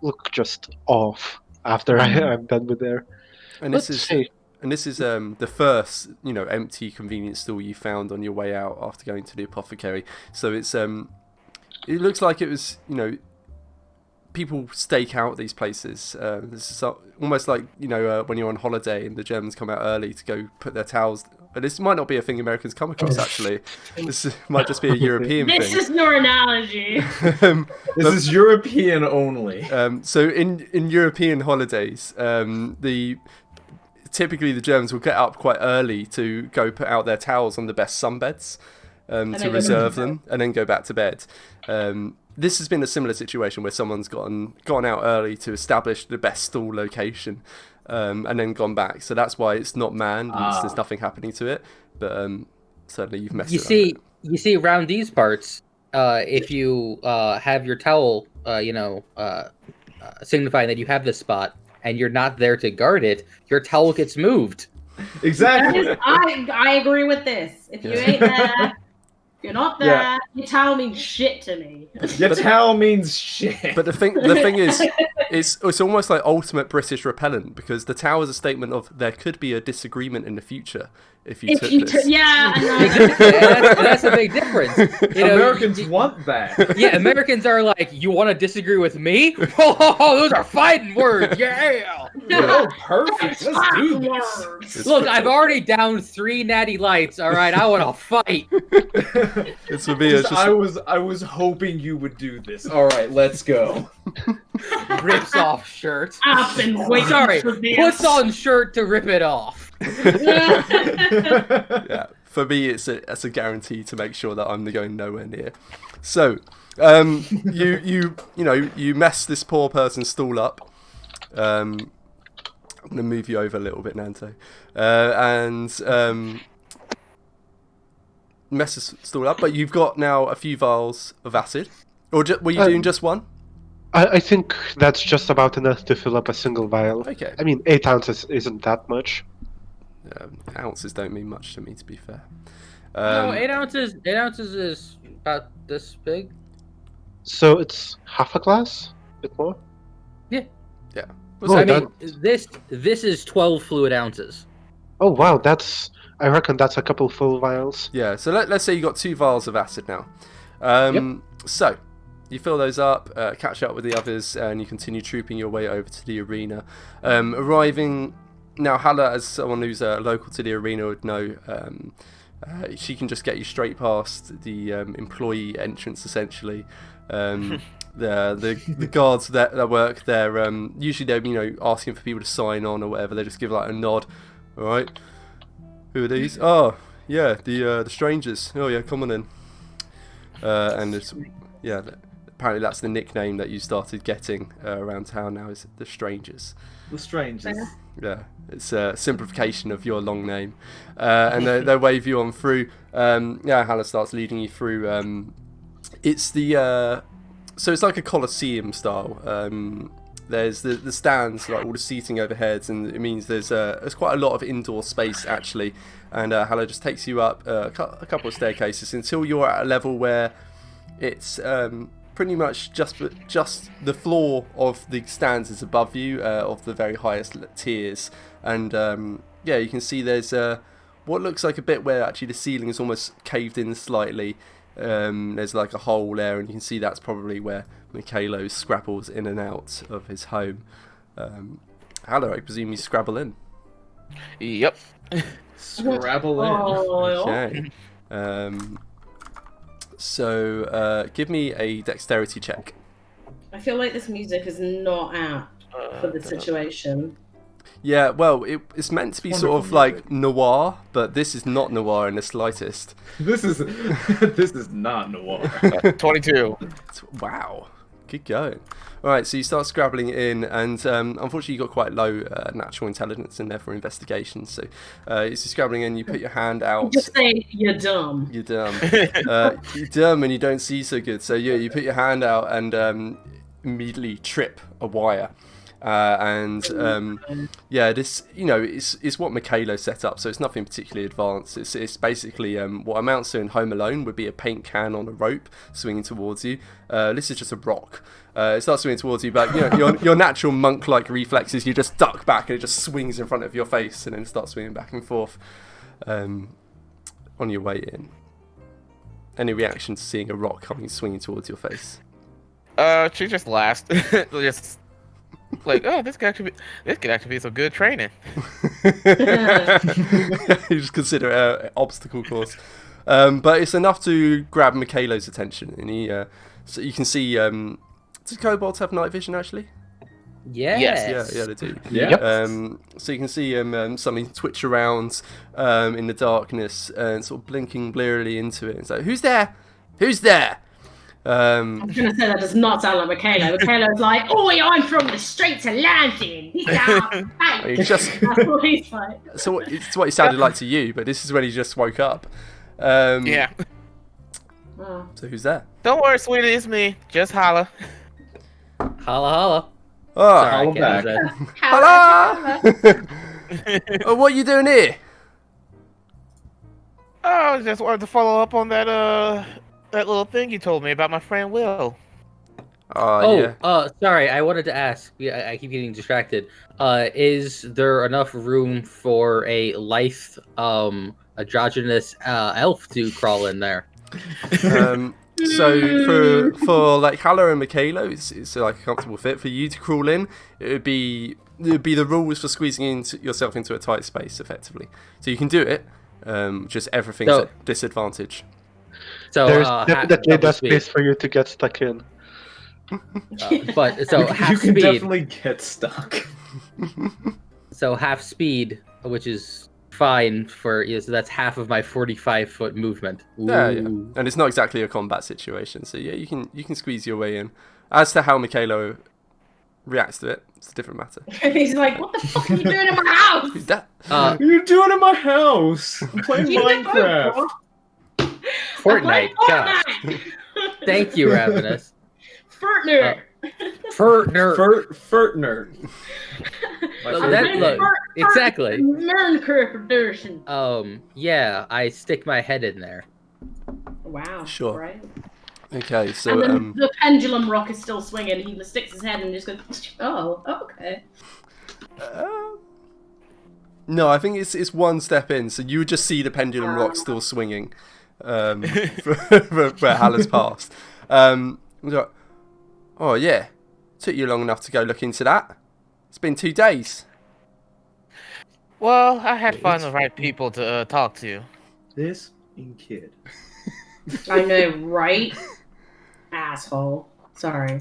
F: look just off after I'm done with there.
B: And
F: Let's
B: this is
F: see.
B: the first empty convenience store you found on your way out after going to the apothecary. So it's it looks like it was people stake out these places. This is almost like when you're on holiday and the Germans come out early to go put their towels. But this might not be a thing Americans come across actually. Might just be a European
C: This
B: thing.
C: is your analogy.
E: This is European only.
B: So in European holidays, typically the Germans will get up quite early to go put out their towels on the best sunbeds to
C: then
B: reserve them and then go back to bed. This has been a similar situation where someone's gone out early to establish the best stall location and then gone back. So that's why it's not manned. There's nothing happening to it. But certainly you've messed around.
A: You see, around these parts, if you have your towel, signifying that you have this spot, and you're not there to guard it, your towel gets moved.
E: Exactly.
C: I agree with this. If you ain't there, you're not there.
E: Yeah.
C: Your towel means shit to me.
E: Your towel means shit.
B: But the thing is, it's almost like ultimate British repellent because the towel is a statement of there could be a disagreement in the future. if you took this.
C: Yeah, I know.
A: Exactly. That's a big difference. You know,
E: Americans want that.
A: Yeah, Americans are like, you want to disagree with me? Oh, those are fighting words. Yeah.
E: Oh, perfect. Let's do this.
C: Words.
A: Look, I've already downed 3 natty lights. All right, I want to fight.
B: It's for me. It's just
E: I was hoping you would do this. All right, let's go.
A: Rips off shirt.
C: I've been waiting
A: Sorry,
C: for this.
A: puts on shirt to rip it off.
B: yeah. For me, it's a guarantee to make sure that I'm going nowhere near. So, you mess this poor person's stall up. I'm gonna move you over a little bit, Nanto, and mess this stall up. But you've got now a few vials of acid, or were you doing just one?
F: I think that's just about enough to fill up a single vial.
B: Okay.
F: I mean, 8 ounces isn't that much.
B: Ounces don't mean much to me, to be fair.
A: No, 8 ounces. 8 ounces is about this big.
F: So it's half a glass? A bit more?
B: Yeah.
F: Oh,
A: I
F: that-
A: mean, this is 12 fluid ounces.
F: Oh wow, I reckon that's a couple full vials.
B: Yeah, so let's say you got 2 vials of acid now. So, you fill those up, catch up with the others, and you continue trooping your way over to the arena. Arriving, now Hala, as someone who's local to the arena would know, she can just get you straight past the employee entrance, essentially. The guards that work there, usually they're asking for people to sign on or whatever. They just give like a nod. All right, who are these? Oh, yeah, the strangers. Oh yeah, come on in. And it's apparently that's the nickname that you started getting around town now, is the strangers.
E: The strangers.
B: Yeah, it's a simplification of your long name. And they wave you on through. Hannah starts leading you through. It's the so it's like a Colosseum style. There's the stands, like all the seating overheads, and it means there's quite a lot of indoor space actually. And Hala just takes you up a couple of staircases until you're at a level where it's pretty much just the floor of the stands is above you, of the very highest tiers. And you can see there's what looks like a bit where actually the ceiling is almost caved in slightly. There's like a hole there, and you can see that's probably where Michaelo scrabbles in and out of his home. Hala, I presume you scrabble in.
D: Yep.
E: Scrabble in.
C: Oh,
B: Okay. So give me a dexterity check.
C: I feel like this music is not apt for the situation.
B: Yeah, well, it's meant to be sort of like noir, but this is not noir in the slightest.
E: This is not noir.
D: 22.
B: Wow, good going. All right, so you start scrabbling in, and unfortunately you got quite low natural intelligence in there for investigation. So as you're scrabbling in, you put your hand out.
C: Just say you're dumb.
B: You're dumb. You're dumb and you don't see so good. So you put your hand out and immediately trip a wire. This it's what Michaelo set up, so it's nothing particularly advanced. It's basically what amounts to in Home Alone would be a paint can on a rope swinging towards you. This is just a rock. It starts swinging towards you, but your natural monk-like reflexes, you just duck back and it just swings in front of your face and then starts swinging back and forth on your way in. Any reaction to seeing a rock coming swinging towards your face?
D: She just laughed. Just like, oh, this could actually be some good training.
B: You just consider it an obstacle course, but it's enough to grab Michaelo's attention, and so you can see. Does kobolds have night vision actually?
A: Yes.
B: Yeah, they do.
E: Yeah.
B: So you can see something twitch around in the darkness and sort of blinking blearily into it. And so, who's there? Who's there?
C: I was going to say that does not sound like Michaelo. Michaelo's like, "Oi, I'm from the streets of London."
B: He's just
C: That's what he's like.
B: so it's what he sounded like to you, but this is when he just woke up.
D: Yeah.
C: Oh.
B: So who's there?
D: Don't worry, sweetie, it's me. Just holla.
A: Holla holla.
B: Oh,
A: Sorry, I
E: holla
A: can't
E: back.
A: do that.
B: Oh, what are you doing here?
D: Oh, I just wanted to follow up on that little thing you told me about my friend Will.
B: Yeah.
A: Sorry, I wanted to ask. Yeah, I keep getting distracted. Is there enough room for a lithe, androgynous elf to crawl in there?
B: So for like Hala and Michaela, it's like a comfortable fit. For you to crawl in, it would be the rules for squeezing yourself into a tight space, effectively. So you can do it. Just everything's
A: So-
B: at disadvantage.
A: So,
F: There's
A: ha-
F: definitely
A: double
F: that
A: speed.
F: space for you to get stuck in.
A: But so
E: you
A: half
E: can
A: speed.
E: definitely get stuck.
A: So half speed, which is fine for so that's half of my 45-foot movement.
B: Yeah, yeah.
A: Ooh.
B: And it's not exactly a combat situation, so yeah, you can squeeze your way in. As to how Michaela reacts to it, it's a different matter.
C: He's like, what the fuck are you doing in my house?
B: Who's that?
E: What are you doing in my house? I'm playing
C: You know,
E: Minecraft.
C: bro.
A: Fortnite.
C: I
A: God.
C: play Fortnite.
A: Thank you, Ravenous.
C: Fortnite.
A: Fertner.
E: Furtner. My
A: Look,
E: favorite
A: that-
E: game.
A: look, exactly.
C: Minecraft edition.
A: Yeah, I stick my head in there.
C: Wow.
B: Sure.
C: Right.
B: Okay, so
C: And then the pendulum rock is still swinging. He sticks his head and just goes, oh, okay.
B: no, I think it's one step in, so you would just see the pendulum rock still swinging where Hala's passed. Oh yeah, took you long enough to go look into that. It's been 2 days.
D: Well, I had to find
E: It's
D: the right people to talk to.
E: This kid.
C: I know, right? Asshole. Sorry.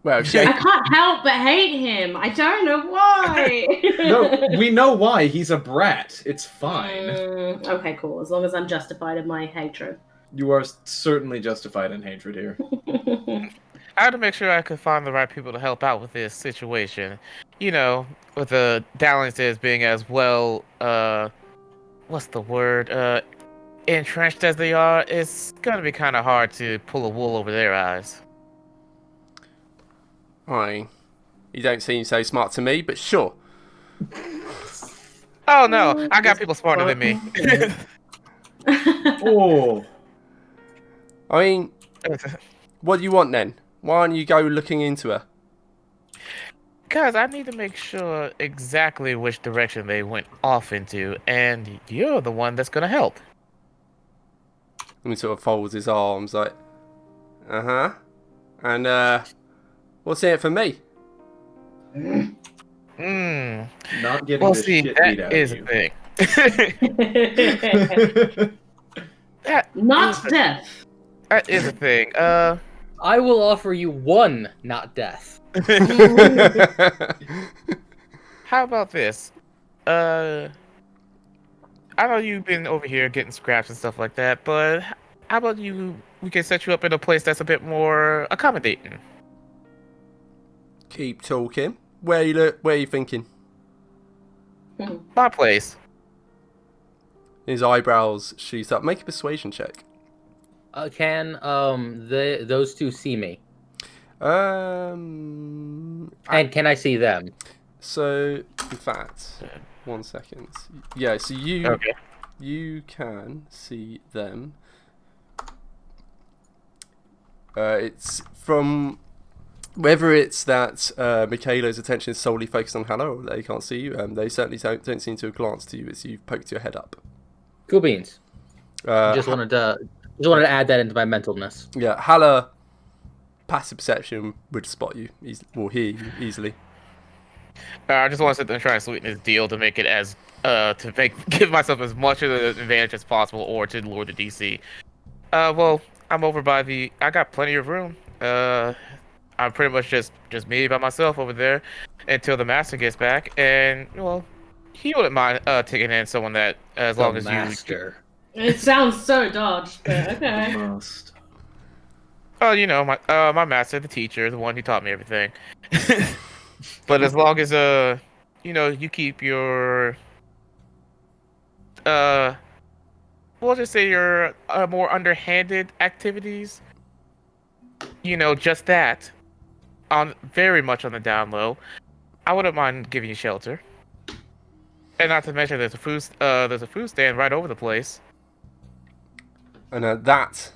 B: Well,
C: I can't help but hate him. I don't know why.
E: No, we know why. He's a brat. It's fine.
C: Okay, cool. As long as I'm justified in my hatred.
E: You are certainly justified in hatred here.
D: I had to make sure I could find the right people to help out with this situation. You know, with the Dallinses being as well, what's the word? Entrenched as they are, it's gonna be kind of hard to pull a wool over their eyes.
B: Aye. You don't seem so smart to me, but sure.
D: Oh no, I got people smarter than me.
E: Oh.
B: I mean, what do you want then? Why don't you go looking into her?
D: Guys, I need to make sure exactly which direction they went off into, and you're the one that's gonna help.
B: And he sort of folds his arms like, uh-huh. And, what's in it for me?
D: Hmm.
E: Not getting
D: Well,
E: the
D: see,
E: shit beat
D: that
E: out
D: is
E: of
D: a
E: you.
D: thing.
C: Not death.
D: That is a thing.
A: I will offer you one, not death.
D: How about this? I know you've been over here getting scraps and stuff like that, but how about we can set you up in a place that's a bit more accommodating?
B: Keep talking. Where are you thinking?
D: My place.
B: His eyebrows shoot up. Make a persuasion check.
A: Can those two see me?
B: And
A: And can I see them?
B: so, in fact, 1 second. Yeah, so
D: Okay.
B: you can see them. It's from whether it's that Michaela's attention is solely focused on Hannah or they can't see you. They certainly don't seem to have glanced to you as you've poked your head up.
A: Cool beans.
B: Uh,
A: Just wanted to add that into my mentalness.
B: Yeah, Hala, passive perception would spot you, or hear you easily.
D: I just want to sit there and try and sweeten this deal to make it as give myself as much of an advantage as possible, or to lure the DC. Well, I'm over by I got plenty of room. I'm pretty much just me by myself over there until the master gets back, and well, he wouldn't mind taking in someone that as long as
A: master.
C: It sounds so dodged, but okay.
E: Must.
D: Oh, you know, my master, the teacher, the one who taught me everything. But as long as you know, you keep your we'll just say your more underhanded activities, you know, just that, on very much on the down low, I wouldn't mind giving you shelter. And not to mention, there's a food stand right over the place.
B: And that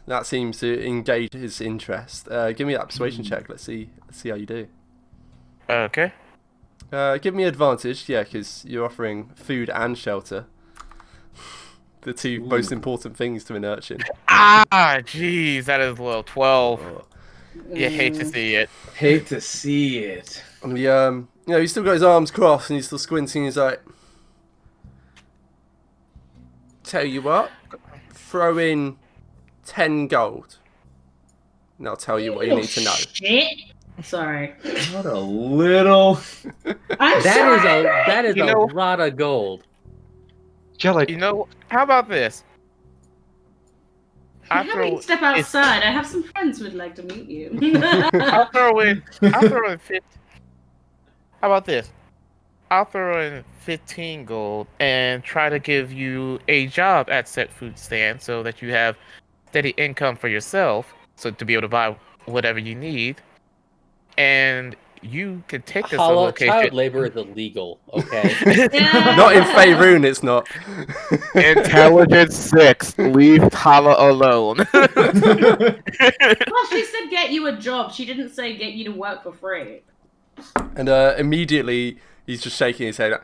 B: That seems to engage his interest. Give me that persuasion check. Let's see how you do.
D: Okay.
B: Give me advantage, yeah, because you're offering food and shelter. The two most important things to an urchin.
D: Jeez, that is low. 12.
B: Oh.
D: You hate to see it.
E: Hate to see it.
B: And he's still got his arms crossed and he's still squinting. He's like, tell you what, throw in 10 gold. And I'll tell you what you need to know.
C: Shit. Sorry.
E: What a little.
A: That is a lot of gold.
F: Yeah, like,
D: How about this?
C: How about you step outside? I have some friends who would like to meet you.
D: I'll throw in 50. How about this? I'll throw in 15 gold and try to give you a job at said food stand so that you have steady income for yourself, so to be able to buy whatever you need. And you can take us to a location.
A: Child labor is illegal, okay?
B: Not in Faerun, it's not.
D: Intelligence 6. Leave Hala alone.
C: Well, she said get you a job. She didn't say get you to work for free.
B: And immediately he's just shaking his head.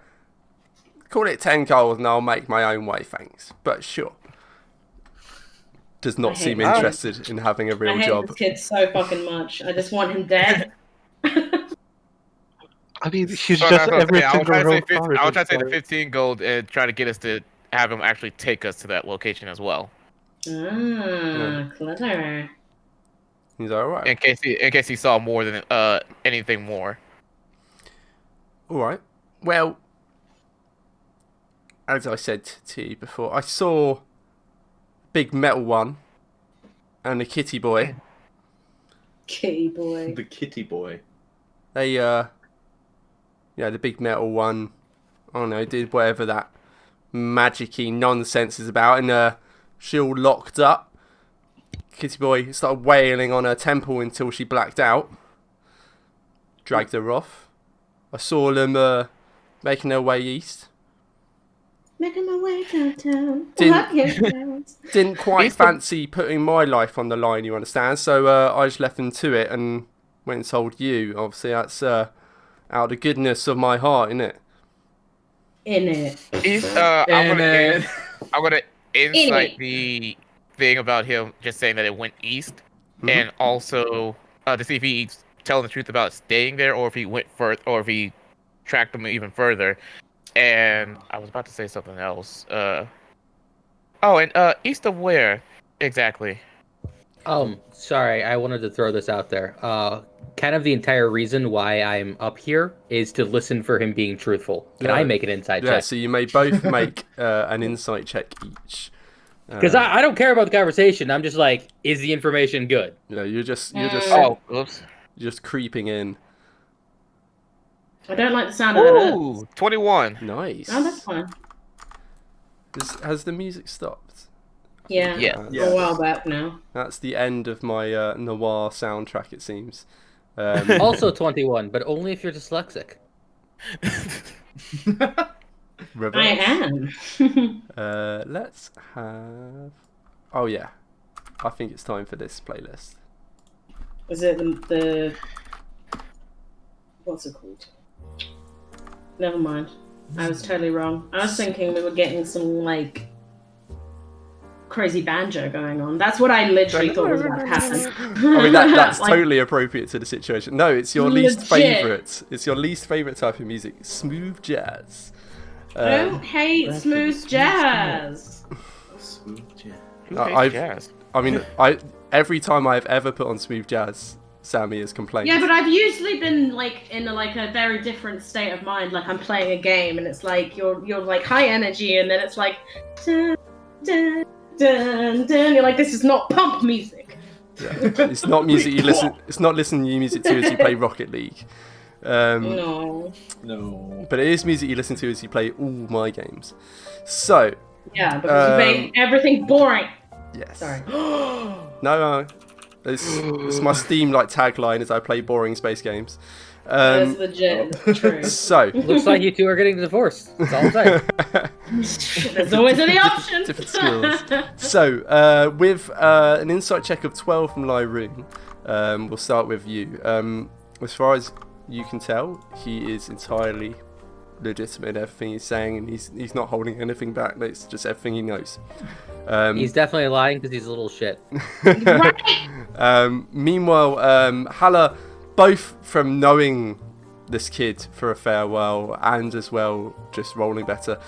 B: Call it 10 gold and I'll make my own way, thanks. But sure. Does not seem interested in having a real job.
C: I hate this kid so fucking much. I just want him dead.
F: I mean, he's just every single road.
D: I'll try to say the 15 gold and try to get us to have him actually take us to that location as well.
C: Clever.
B: He's like, alright.
D: In case he saw more than anything more.
B: Alright. Well, as I said to you before, I saw big metal one and a kitty boy.
C: Kitty boy.
E: The kitty boy.
B: They, the big metal one, I don't know, did whatever that magic-y nonsense is about, and she all locked up. Kitty boy started wailing on her temple until she blacked out. Dragged her off. I saw them making their way east.
C: Making my way downtown.
B: Didn't quite fancy putting my life on the line, you understand, so I just left them to it and went and told you. Obviously, that's out of the goodness of my heart, innit?
D: I'm gonna insight the thing about him just saying that it went east, and also to see if he's telling the truth about staying there, or if he went further, or if he tracked them even further. And I was about to say something else. East of where exactly?
A: Sorry, I wanted to throw this out there. Kind of the entire reason why I'm up here is to listen for him being truthful. Can I make an insight check?
B: Yeah, so you may both make an insight check each.
A: Because I don't care about the conversation. I'm just like, is the information good?
B: You're just
D: oops.
B: just creeping in.
C: I don't like the sound of that.
D: Ooh, 21.
B: Nice.
C: Oh, that's fine.
B: Has the music stopped?
C: Yeah.
B: Yeah.
C: A while back now.
B: That's the end of my noir soundtrack, it seems.
A: Also 21, but only if you're dyslexic.
B: Reverse.
C: I am.
B: Let's have... Oh, yeah. I think it's time for this playlist.
C: Is it the... What's it called? Never mind. I was totally wrong. I was thinking we were getting some, like, crazy banjo going on. That's what I literally thought was about to happen.
B: I mean, that's
C: Like,
B: totally appropriate to the situation. No, it's your least favourite. It's your least favourite type of music. Smooth jazz.
C: I don't hate smooth jazz.
E: Smooth jazz.
B: I mean, every time I've ever put on smooth jazz, Sammy has complained.
C: Yeah, but I've usually been like in a very different state of mind. Like I'm playing a game, and it's like you're like high energy, and then it's like dun, dun, dun, dun. You're like, this is not pump music.
B: Yeah. It's not music you listen. It's not listening to music to as you play Rocket League.
C: No.
B: But it is music you listen to as you play all my games. So.
C: Yeah, because you make everything boring.
B: Yes.
C: Sorry.
B: No. It's my Steam like tagline as I play boring space games.
C: That's legit true.
B: So,
A: Looks like you two are getting divorced. That's all I'm saying.
C: There's always any option.
B: different skills. So, with an insight check of 12 from Lyroon, we'll start with you. As far as you can tell, he is entirely legitimate in everything he's saying, and he's not holding anything back. It's just everything he knows.
A: He's definitely lying because he's a little shit.
B: Meanwhile, Hala, both from knowing this kid for a fair while and as well just rolling better,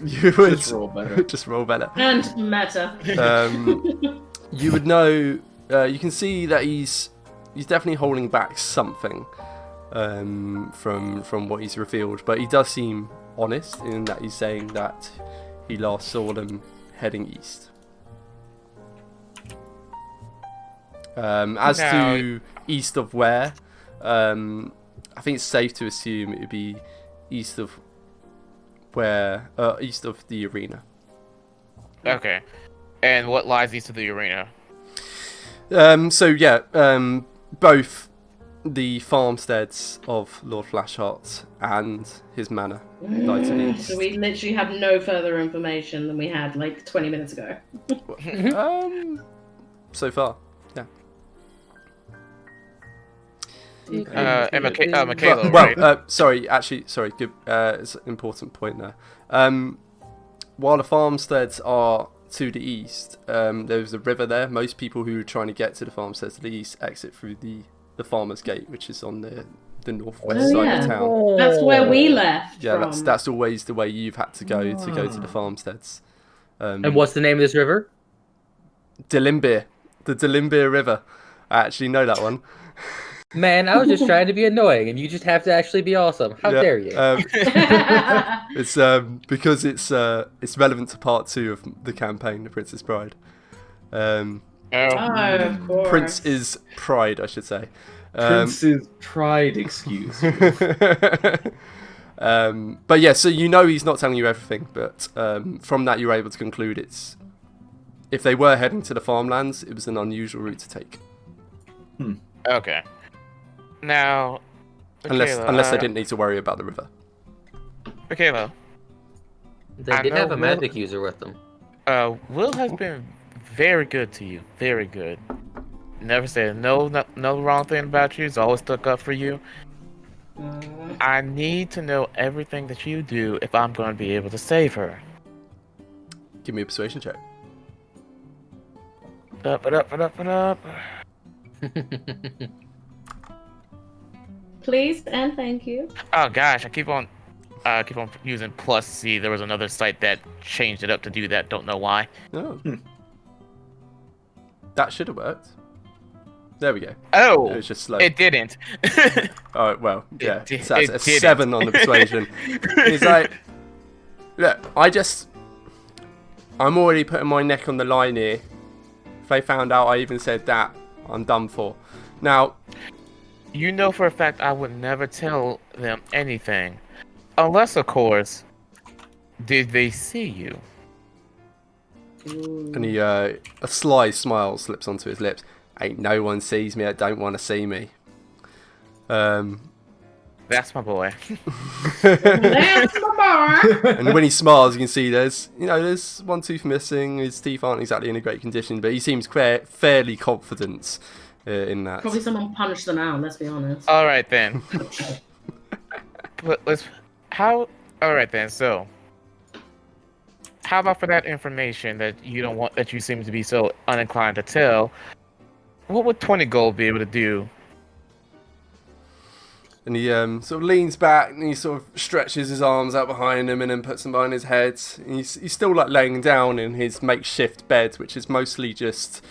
B: you would
E: Just roll better.
B: just roll better.
C: And meta.
B: You would know. You can see that he's definitely holding back something from what he's revealed, but he does seem honest in that he's saying that he last saw them heading east. As to east of where, I think it's safe to assume it would be east of east of the arena.
D: Okay. And what lies east of the arena?
B: Both the farmsteads of Lord Flashheart and his manor lie to the east.
C: So we literally have no further information than we had like 20 minutes ago.
B: So far, yeah.
D: And Michaela, right?
B: Sorry. Good. It's an important point there. While the farmsteads are to the east, there's a river there. Most people who are trying to get to the farmsteads to the east exit through the Farmer's Gate, which is on the northwest side of town.
C: That's where we left.
B: Yeah,
C: from.
B: that's always the way you've had to go to the farmsteads.
A: And what's the name of this river?
B: Delimbir, the Delimbir River. I actually know that one.
A: Man, I was just trying to be annoying, and you just have to actually be awesome. How dare you?
B: It's because it's relevant to part 2 of the campaign, The Princess Bride.
C: Oh, of course.
B: Prince is Pride, I should say.
E: Prince's pride, excuse me.
B: But yeah, so you know he's not telling you everything, but from that you're able to conclude if they were heading to the farmlands, it was an unusual route to take.
D: Okay. Now,
B: Unless they didn't need to worry about the river.
D: Michaela,
A: They
D: I
A: did have
D: know
A: a magic user with them.
D: Will has been very good to you. Very good. Never said no wrong thing about you. He's always stuck up for you. I need to know everything that you do if I'm going to be able to save her.
B: Give me a persuasion check.
D: Up.
C: Please and thank you.
D: Oh gosh, I keep on using plus C. There was another site that changed it up to do that. Don't know why.
B: Oh. That should have worked. There we go.
D: Oh,
B: It was just slow.
D: it didn't.
B: Oh, well, yeah.
D: It
B: So that's a
D: didn't.
B: 7 on the persuasion. He's like, look, I'm already putting my neck on the line here. If they found out I even said that, I'm done for. Now,
D: You know for a fact I would never tell them anything. Unless, of course, did they see you?
B: and a sly smile slips onto his lips. Ain't no one sees me that don't want to see me.
D: That's my boy.
C: That's my bar.
B: And when he smiles, you can see there's one tooth missing. His teeth aren't exactly in a great condition, but he seems fairly confident in that.
C: Probably someone punched them out. Let's be honest.
D: All right then. All right then. So, how about for that information that you don't want, that you seem to be so uninclined to tell? What would 20 gold be able to do?
B: And he sort of leans back and he sort of stretches his arms out behind him and then puts them behind his head. And he's still like laying down in his makeshift bed, which is mostly just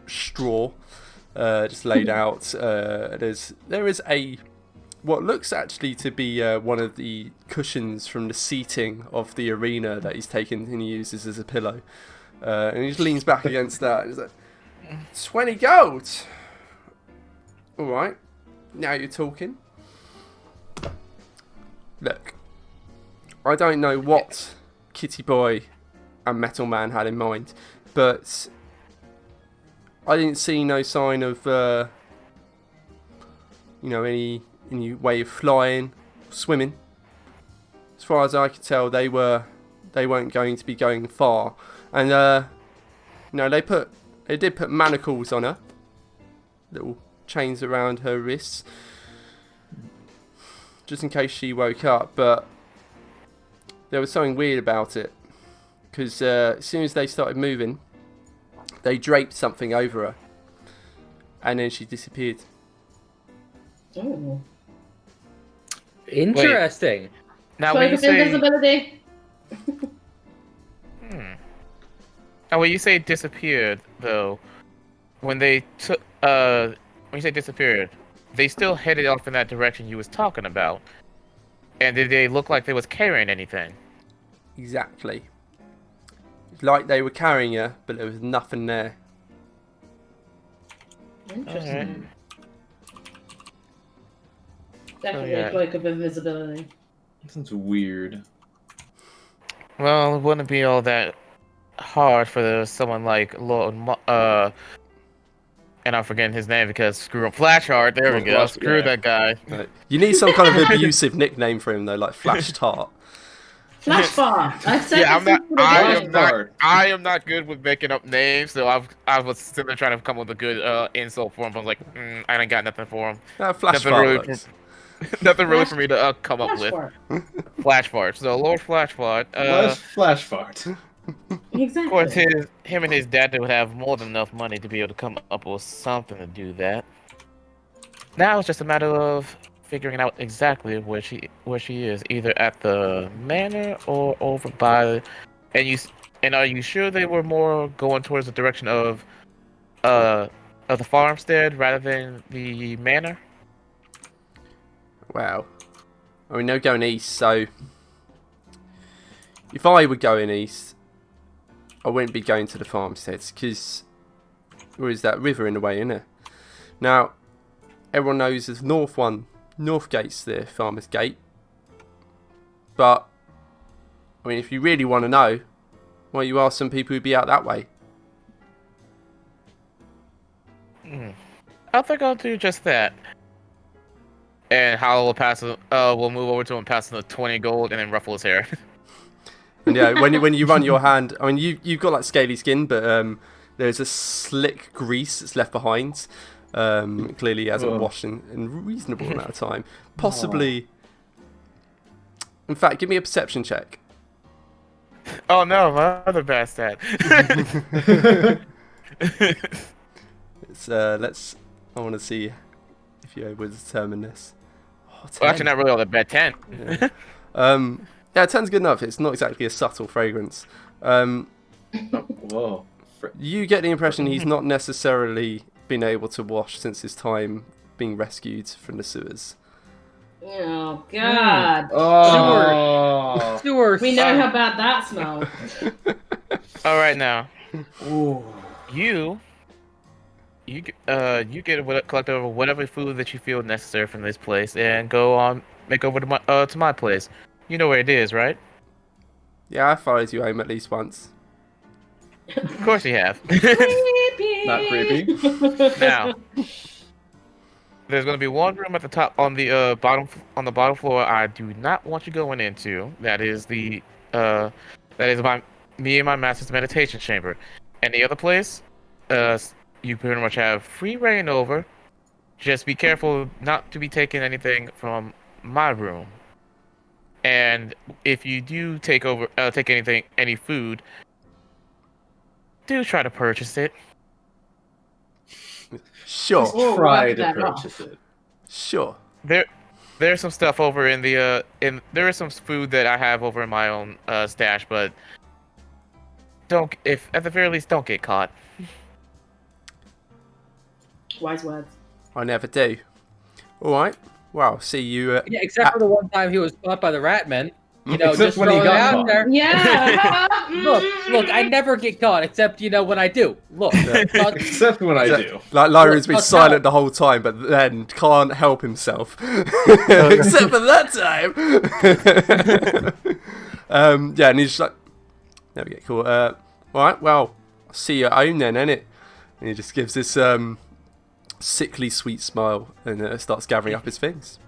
B: straw, just laid out. There is what looks actually to be one of the cushions from the seating of the arena that he's taken and he uses as a pillow. And he just leans back against that. And he's like, 20 gold. All right. Now you're talking. Look, I don't know what Kitty Boy and Metal Man had in mind, but I didn't see no sign of any way of flying, swimming. As far as I could tell, they weren't going to be going far, and they did put manacles on her, little chains around her wrists, just in case she woke up. But there was something weird about it, because as soon as they started moving, they draped something over her, and then she disappeared.
C: Oh.
A: Interesting.
D: Now,
C: Cloak
D: when you
C: of
D: say
C: invisibility.
D: now, when you say disappeared, though, when they took when you say disappeared, they still headed off in that direction you was talking about. And did they look like they was carrying anything?
B: Exactly. It's like they were carrying her, but there was nothing there.
C: Interesting. Definitely
D: yeah.
C: a cloak of invisibility.
E: Sounds weird.
D: Well, it wouldn't be all that hard for someone like and I'm forgetting his name because screw him, Flashheart. There we go. Screw that guy.
B: You need some kind of abusive nickname for him though, like Flash Tart.
C: Flashbar. I said
D: Yeah,
C: this
D: I am not good with making up names, so I was sitting there trying to come up with a good insult for him. But I was like, I ain't got nothing for him.
B: Flash
D: Nothing
B: Tart
D: really,
B: works.
D: nothing really for me to come up with.
C: Flashbar.
D: Flash fart. So Lord Flash fart.
E: Flash fart.
C: Exactly.
D: Of course, him and his dad would have more than enough money to be able to come up with something to do that. Now it's just a matter of figuring out exactly where she is, either at the manor or over by. And are you sure they were more going towards the direction of the farmstead rather than the manor?
B: Wow. I mean, they're going east, so if I were going east, I wouldn't be going to the farmsteads, because there is that river in the way, isn't there? Now, everyone knows there's North Gate's the Farmer's Gate. But, I mean, if you really want to know, why don't you ask some people who'd be out that way?
D: I think I'll do just that. And Hal will we'll move over to him, pass him the 20 gold, and then ruffle his hair.
B: And yeah, when you run your hand, I mean, you've got like scaly skin, but there's a slick grease that's left behind. Clearly, he hasn't washed in a reasonable amount of time. Possibly. In fact, give me a perception check.
D: Oh no, my other bad stat.
B: I want to see if you're able to determine this. Oh,
D: Well, actually, not really all that bad. 10.
B: Yeah. Yeah, 10's good enough. It's not exactly a subtle fragrance.
E: Whoa.
B: You get the impression he's not necessarily been able to wash since his time being rescued from the sewers.
C: Oh God.
E: Oh.
A: Sewers.
C: We know how bad that smells.
D: All right, now
E: Ooh.
D: you get collect over whatever food that you feel necessary from this place, and go on make over to my place. You know where it is, right?
B: Yeah, I followed you home at least once.
D: Of course you have.
C: Creepy.
E: Not creepy.
D: Now, there's going to be one room at the top on the bottom floor. I do not want you going into. That is me and my master's meditation chamber. And the other place, you pretty much have free reign over. Just be careful not to be taking anything from my room. And if you do take any food, do try to purchase it.
B: Sure.
C: Oh,
E: Try
C: wipe
E: to
C: that
E: purchase
C: off.
E: it.
B: Sure.
D: There's some stuff over in the there is some food that I have over in my own stash, but at the very least, don't get caught.
C: Wise words.
B: I never do. Alright. Well, see you.
A: Yeah, except for the one time he was caught by the rat men. You know,
E: Except
A: just
E: when he
A: throwing it
E: got
A: out
E: caught.
A: there.
C: Yeah.
A: Look, I never get caught, except, when I do. Look.
E: Except when I do.
B: Like Lyra's been
A: Look,
B: silent the whole time, but then can't help himself. Except for that time. Yeah, and he's just like, there we go, cool. Alright, well, I'll see you at home then, innit? And he just gives this sickly sweet smile and starts gathering up his things.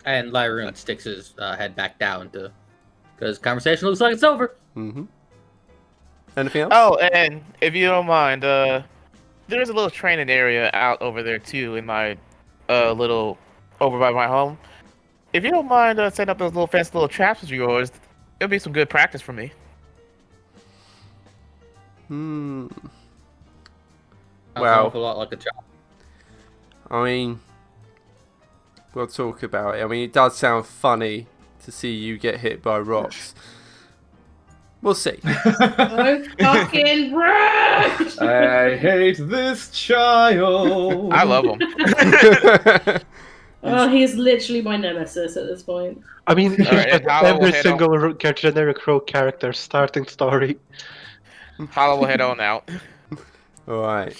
A: And Lyroon sticks his head back down because conversation looks like it's over.
B: Mm-hmm. Anything else?
D: Oh, and if you don't mind, there's a little training area out over there too in my little over by my home. If you don't mind setting up those little fancy little traps of yours, it'll be some good practice for me.
A: Sounds an
B: Wow.
A: awful lot like a job.
B: I mean, we'll talk about it. I mean, it does sound funny to see you get hit by rocks. We'll see.
C: Oh, fucking right!
E: I hate this child.
D: I love them.
C: Oh, he's literally my nemesis at this point.
F: I mean, he's
D: Alright,
F: just
D: Hollow will
F: every
D: head
F: single generic rogue character starting story.
D: Hollow will head on out.
B: All right.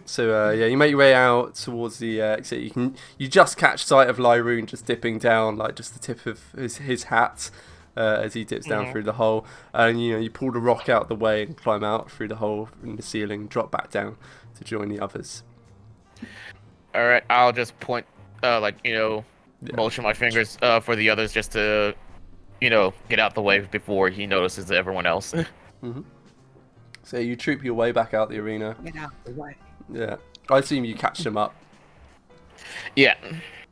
B: So yeah, you make your way out towards the exit. You just catch sight of Lyroon just dipping down, like just the tip of his hat as he dips down through the hole, and you pull the rock out the way and climb out through the hole in the ceiling, drop back down to join the others.
D: All right, I'll just point, motion my fingers for the others just to, get out the way before he notices everyone else.
B: Mm-hmm. So you troop your way back out the arena.
A: Get out the way.
B: Yeah, I assume you catch them up.
D: Yeah.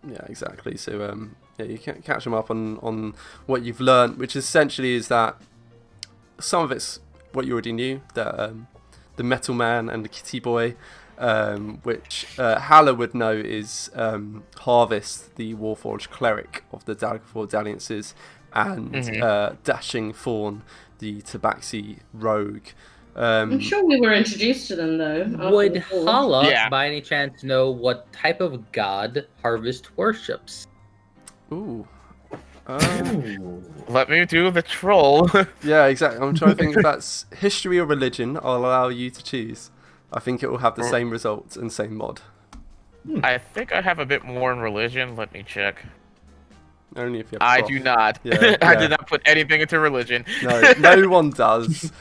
B: Yeah, exactly. So yeah, you can catch them up on what you've learned, which essentially is that some of it's what you already knew, that the Metal Man and the Kitty Boy, which Haller would know is Harvest, the Warforged cleric of the Daggerfall Dalliances, and Dashing Fawn, the Tabaxi rogue.
C: I'm sure we were introduced to them though. after
A: Would
C: the fall.
A: Hala, by any chance, know what type of god Harvest worships?
B: Ooh.
E: Ooh.
D: Let me do the troll.
B: Yeah, exactly. I'm trying to think if that's history or religion. I'll allow you to choose. I think it will have the same results and same mod.
D: I think I have a bit more in religion. Let me check.
B: Only if you have
D: I
B: prof.
D: do not.
B: Yeah,
D: I
B: yeah.
D: did not put anything into religion.
B: No one does.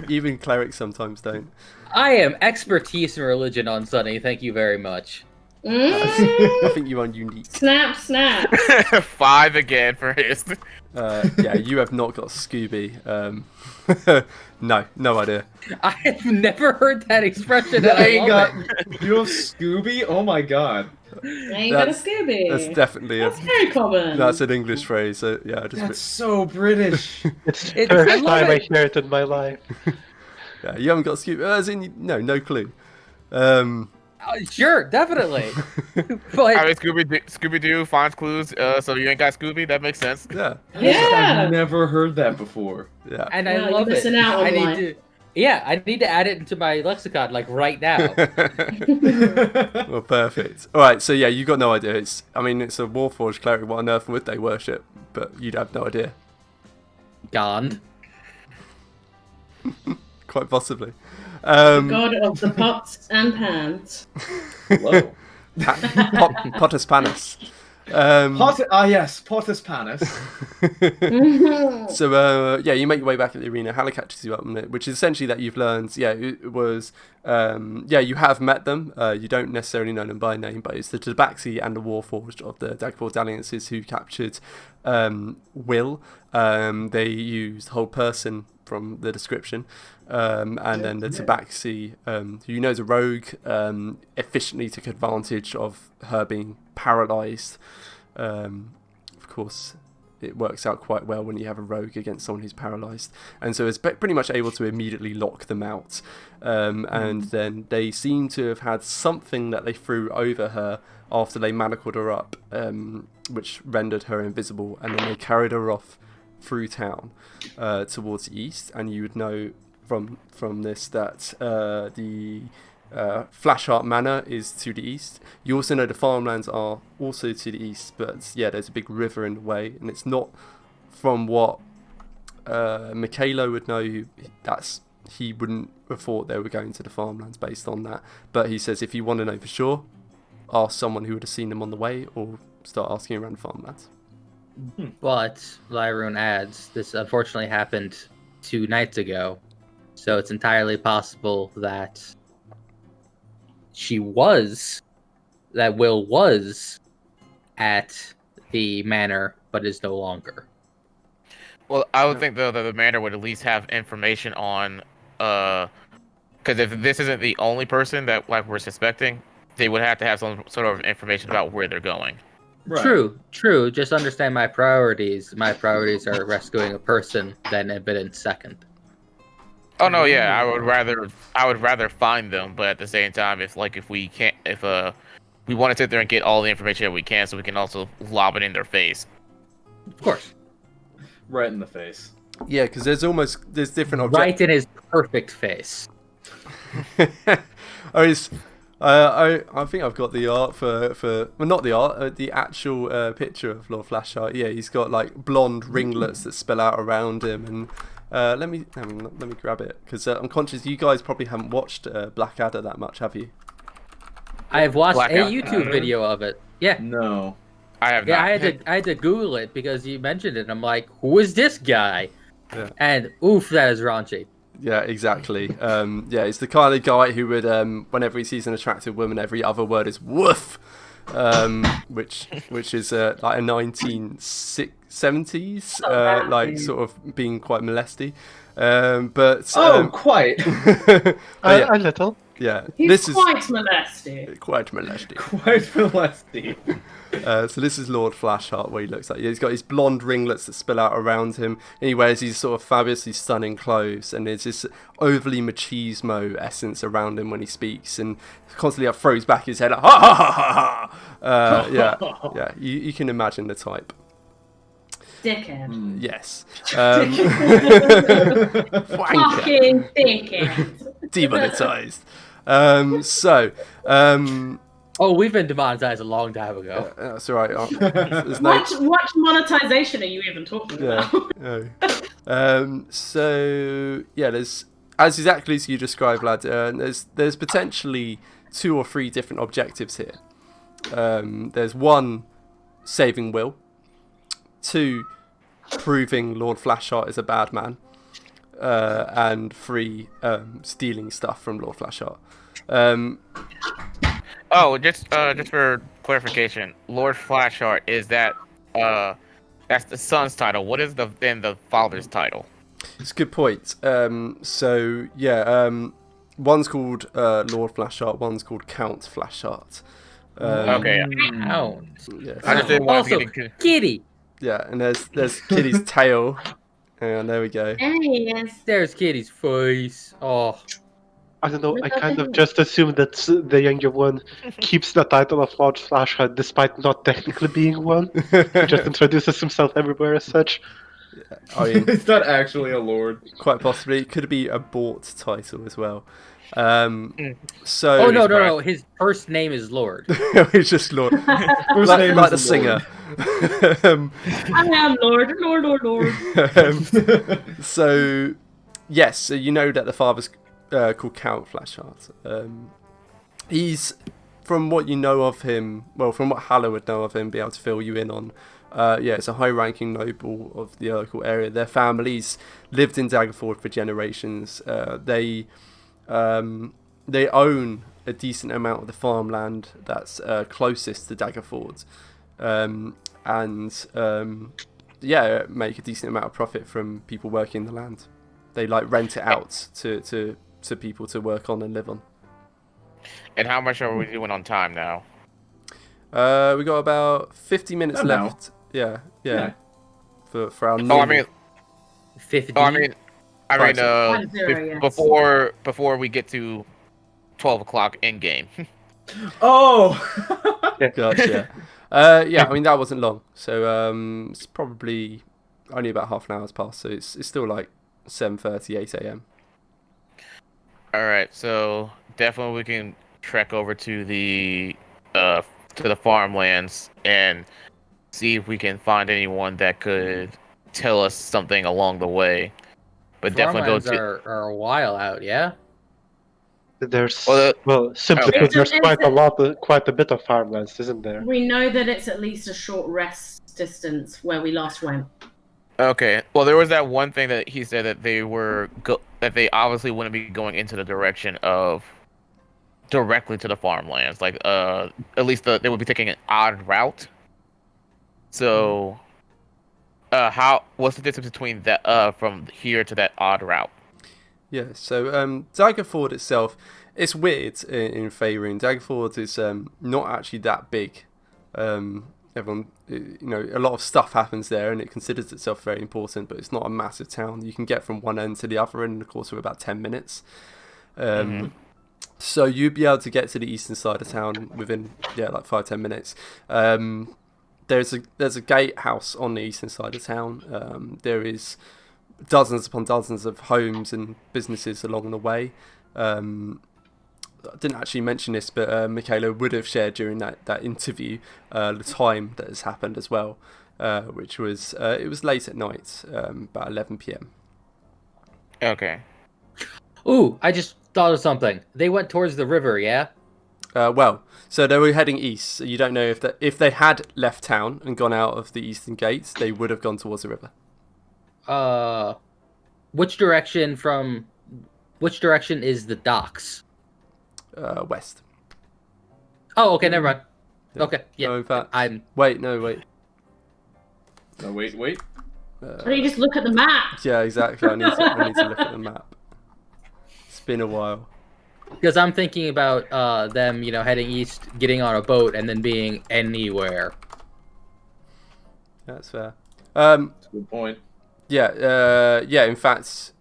B: Even clerics sometimes don't.
A: I am expertise in religion on Sunny. Thank you very much.
B: I think you are unique.
C: Snap, snap.
D: 5 again for his.
B: Yeah, you have not got Scooby. No idea.
A: I have never heard that expression. And I love it.
E: You have Scooby? Oh my god.
C: Now you got a
B: That's-
C: Scooby.
B: That's definitely
C: That's very common.
B: that's an English phrase. So yeah,
E: That's so British.
F: It's the
A: I
F: first
A: love
F: time I
A: it.
F: hear it in my life.
B: yeah, you haven't got Scooby. As in, no clue.
A: Sure, definitely.
D: I
A: But
D: mean, Scooby Doo finds clues, so you ain't got Scooby. That makes sense.
B: Yeah,
C: Yeah.
E: I've never heard that before.
B: yeah.
A: and
C: Yeah,
A: I
C: you're
A: love it.
C: missing out on
A: I need
C: life.
A: to. Yeah, I need to add it into my lexicon like right now.
B: Well, perfect. All right, so yeah, you got no idea. It's a Warforged cleric. What on earth would they worship? But you'd have no idea.
A: Gond.
B: Quite possibly.
C: God of the pots and pans.
E: Hello.
B: Potus Panus.
E: Yes, Potus Panis.
B: So yeah, you make your way back at the arena. Haller catches you up on it, which is essentially that you've learned. Yeah, it was. Yeah, you have met them. You don't necessarily know them by name, but it's the Tabaxi and the Warforged of the Daggerfall Dalliances who captured Will. They used whole person from the description, and then the Tabaxi, who you know is a rogue, efficiently took advantage of her being paralysed. Of course, it works out quite well when you have a rogue against someone who's paralysed, and so it's pretty much able to immediately lock them out. And then they seem to have had something that they threw over her after they manacled her up, which rendered her invisible, and then they carried her off through town towards the east. And you would know from this that the Flashheart Manor is to the east. You also know the farmlands are also to the east, but yeah, there's a big river in the way, and it's not from what Mikhailo would know. He wouldn't have thought they were going to the farmlands based on that, but he says if you want to know for sure, ask someone who would have seen them on the way, or start asking around the farmlands.
A: But Lyroon adds, this unfortunately happened 2 nights ago, so it's entirely possible that she was that Will was at the manor, but is no longer.
D: Well, I would think though that the manor would at least have information on, because if this isn't the only person that like we're suspecting, they would have to have some sort of information about where they're going.
E: Right.
A: True. Just understand my priorities. My priorities are rescuing a person than evidence second.
D: Oh no, yeah, I would rather find them, but at the same time, if we can't, if we want to sit there and get all the information that we can, so we can also lob it in their face.
A: Of course.
E: Right in the face.
B: Yeah, because there's different objects.
A: Right in his perfect face.
B: I think I've got the art for well, not the art, the actual picture of Lord Flashheart. Yeah, he's got like blonde ringlets that spill out around him, and let me grab it because I'm conscious you guys probably haven't watched Blackadder that much, have you?
A: I've watched
D: Blackout.
A: a YouTube video of it. Yeah.
E: No.
D: I have
A: Yeah,
D: not.
A: I had to Google it because you mentioned it. And I'm like, who is this guy?
B: Yeah.
A: And oof, that is raunchy.
B: Yeah, exactly. Yeah, he's the kind of guy who would, whenever he sees an attractive woman, every other word is woof, which is like a 1970s, like sort of being quite molesty.
E: Quite.
B: Yeah,
F: A little.
B: yeah,
C: He's
B: this
C: quite
B: is
C: molested.
B: quite molesty.
E: Quite molesty.
B: So this is Lord Flashheart, what he looks like. He's got his blonde ringlets that spill out around him, and he wears these sort of fabulously stunning clothes, and there's this overly machismo essence around him when he speaks, and constantly throws back his head like, ha ha ha ha ha. Yeah, you can imagine the type.
C: Dickhead.
B: Yes.
C: Fucking dickhead.
B: Demonetized.
A: Oh, we've been demonetized a long time ago.
B: That's all right. There's no...
C: What monetization are you even talking about?
B: So yeah, there's as exactly as you described, lad. There's potentially 2 or 3 different objectives here. There's 1, saving Will. 2, proving Lord Flashheart is a bad man. And 3, stealing stuff from Lord Flashheart.
D: Oh, just for clarification, Lord Flashheart is that that's the son's title. What is then the father's title?
B: It's a good point. So yeah, one's called Lord Flashheart, one's called Count Flashheart.
D: Okay.
A: Ouch.
B: Yes.
D: I just didn't want
A: Also,
D: to get
A: Kitty.
B: Yeah, and there's Kitty's tail. And there we go.
C: Yes.
A: There's Kitty's face. Oh.
F: I don't know, I kind of just assumed that the younger one keeps the title of Lord Flashheart despite not technically being one. He just introduces himself everywhere as such.
B: I mean,
E: It's not actually a lord.
B: quite possibly. It could be a bought title as well. So
A: Oh no! His first name is Lord.
B: He's just Lord,
E: First
B: like,
E: name
B: like the
E: is
B: singer.
C: I am Lord.
B: So yes, so you know that the father's called Count Flashheart. He's, from what you know of him, well, from what Hallow would know of him, be able to fill you in on. Yeah, it's a high-ranking noble of the local area. Their families lived in Daggerford for generations. They own a decent amount of the farmland that's closest to Daggerford, yeah, make a decent amount of profit from people working the land. They like rent it out to people to work on and live on.
D: And how much are we doing on time now?
B: We got about 50 minutes left. Yeah. For our.
D: Oh, I mean,
A: 50.
D: Before we get to 12 o'clock in game.
E: Oh!
B: Gotcha. Yeah, I mean that wasn't long, so it's probably only about half an hour's passed, so it's still like 7:30, 8 a.m.
D: All right, so definitely we can trek over to the farmlands and see if we can find anyone that could tell us something along the way. But definitely
A: are a while out, yeah.
F: There's
D: simply
F: put, there's quite a bit of farmlands, isn't there?
C: We know that it's at least a short rest distance where we last went.
D: Okay. Well, there was that one thing that he said that they obviously wouldn't be going into the direction of directly to the farmlands. Like at least they would be taking an odd route. So what's the distance between that from here to that odd route?
B: Yeah, so Daggerford itself, it's weird in Faerun. Daggerford is not actually that big. Everyone, a lot of stuff happens there, and it considers itself very important, but it's not a massive town. You can get from one end to the other in the course of about 10 minutes. So you'd be able to get to the eastern side of town within like 5-10 minutes. There's a gatehouse on the eastern side of town. There is dozens upon dozens of homes and businesses along the way. I didn't actually mention this, but Michaela would have shared during that interview the time that has happened as well, which was it was late at night, about 11 p.m.
D: Okay.
A: Ooh, I just thought of something. They went towards the river, yeah?
B: So they were heading east. So you don't know if they had left town and gone out of the eastern gates, they would have gone towards the river.
A: Which direction is the docks?
B: West.
A: Oh, okay, never mind.
B: Yeah.
A: Okay, yeah.
B: No, in fact,
A: wait.
E: No, wait.
C: Why don't you just look at the map?
B: Yeah, exactly. I need to look at the map. It's been a while.
A: Because I'm thinking about them, heading east, getting on a boat, and then being anywhere.
B: That's fair.
E: That's a good point.
B: Yeah. In fact,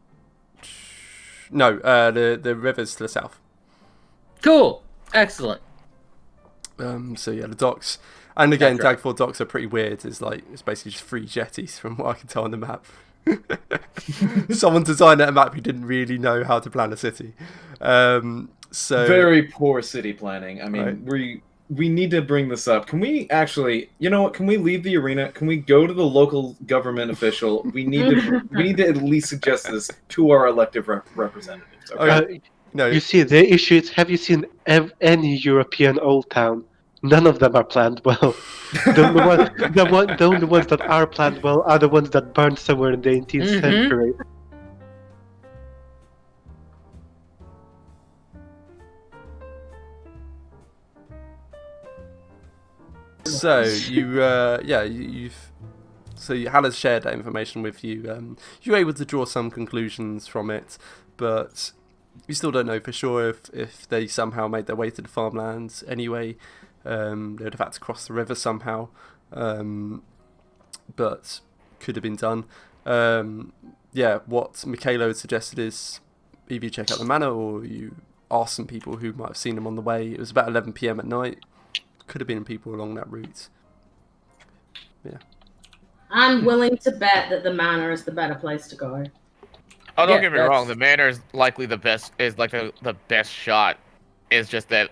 B: no. The river's to the south.
A: Cool. Excellent.
B: So yeah, the docks, and again,
A: That's right.
B: Daggerford docks are pretty weird. It's basically just 3 jetties from what I can tell on the map. Someone designed that map who didn't really know how to plan a city. So
E: Very poor city planning. I mean,
B: Right.
E: we need to bring this up. Can we actually, you know what? Can we leave the arena? Can we go to the local government official? We need to at least suggest this to our elective representatives. Okay.
B: no,
F: You see, the issue is, have you seen any European old town? None of them are planned well. The only ones that are planned well are the ones that burned somewhere in the 18th century.
B: So Hannah's shared that information with you. You're able to draw some conclusions from it, but you still don't know for sure if they somehow made their way to the farmlands anyway. They would have had to cross the river somehow, but could have been done. What Michaela suggested is either you check out the manor or you ask some people who might have seen them on the way. It was about 11 p.m. at night. Could have been people along that route. Yeah.
C: I'm willing to bet that the manor is the better place to go.
D: Oh, don't
A: Yeah,
D: get me
A: that's-
D: wrong. The manor is likely the best. Is like the best shot. It's just that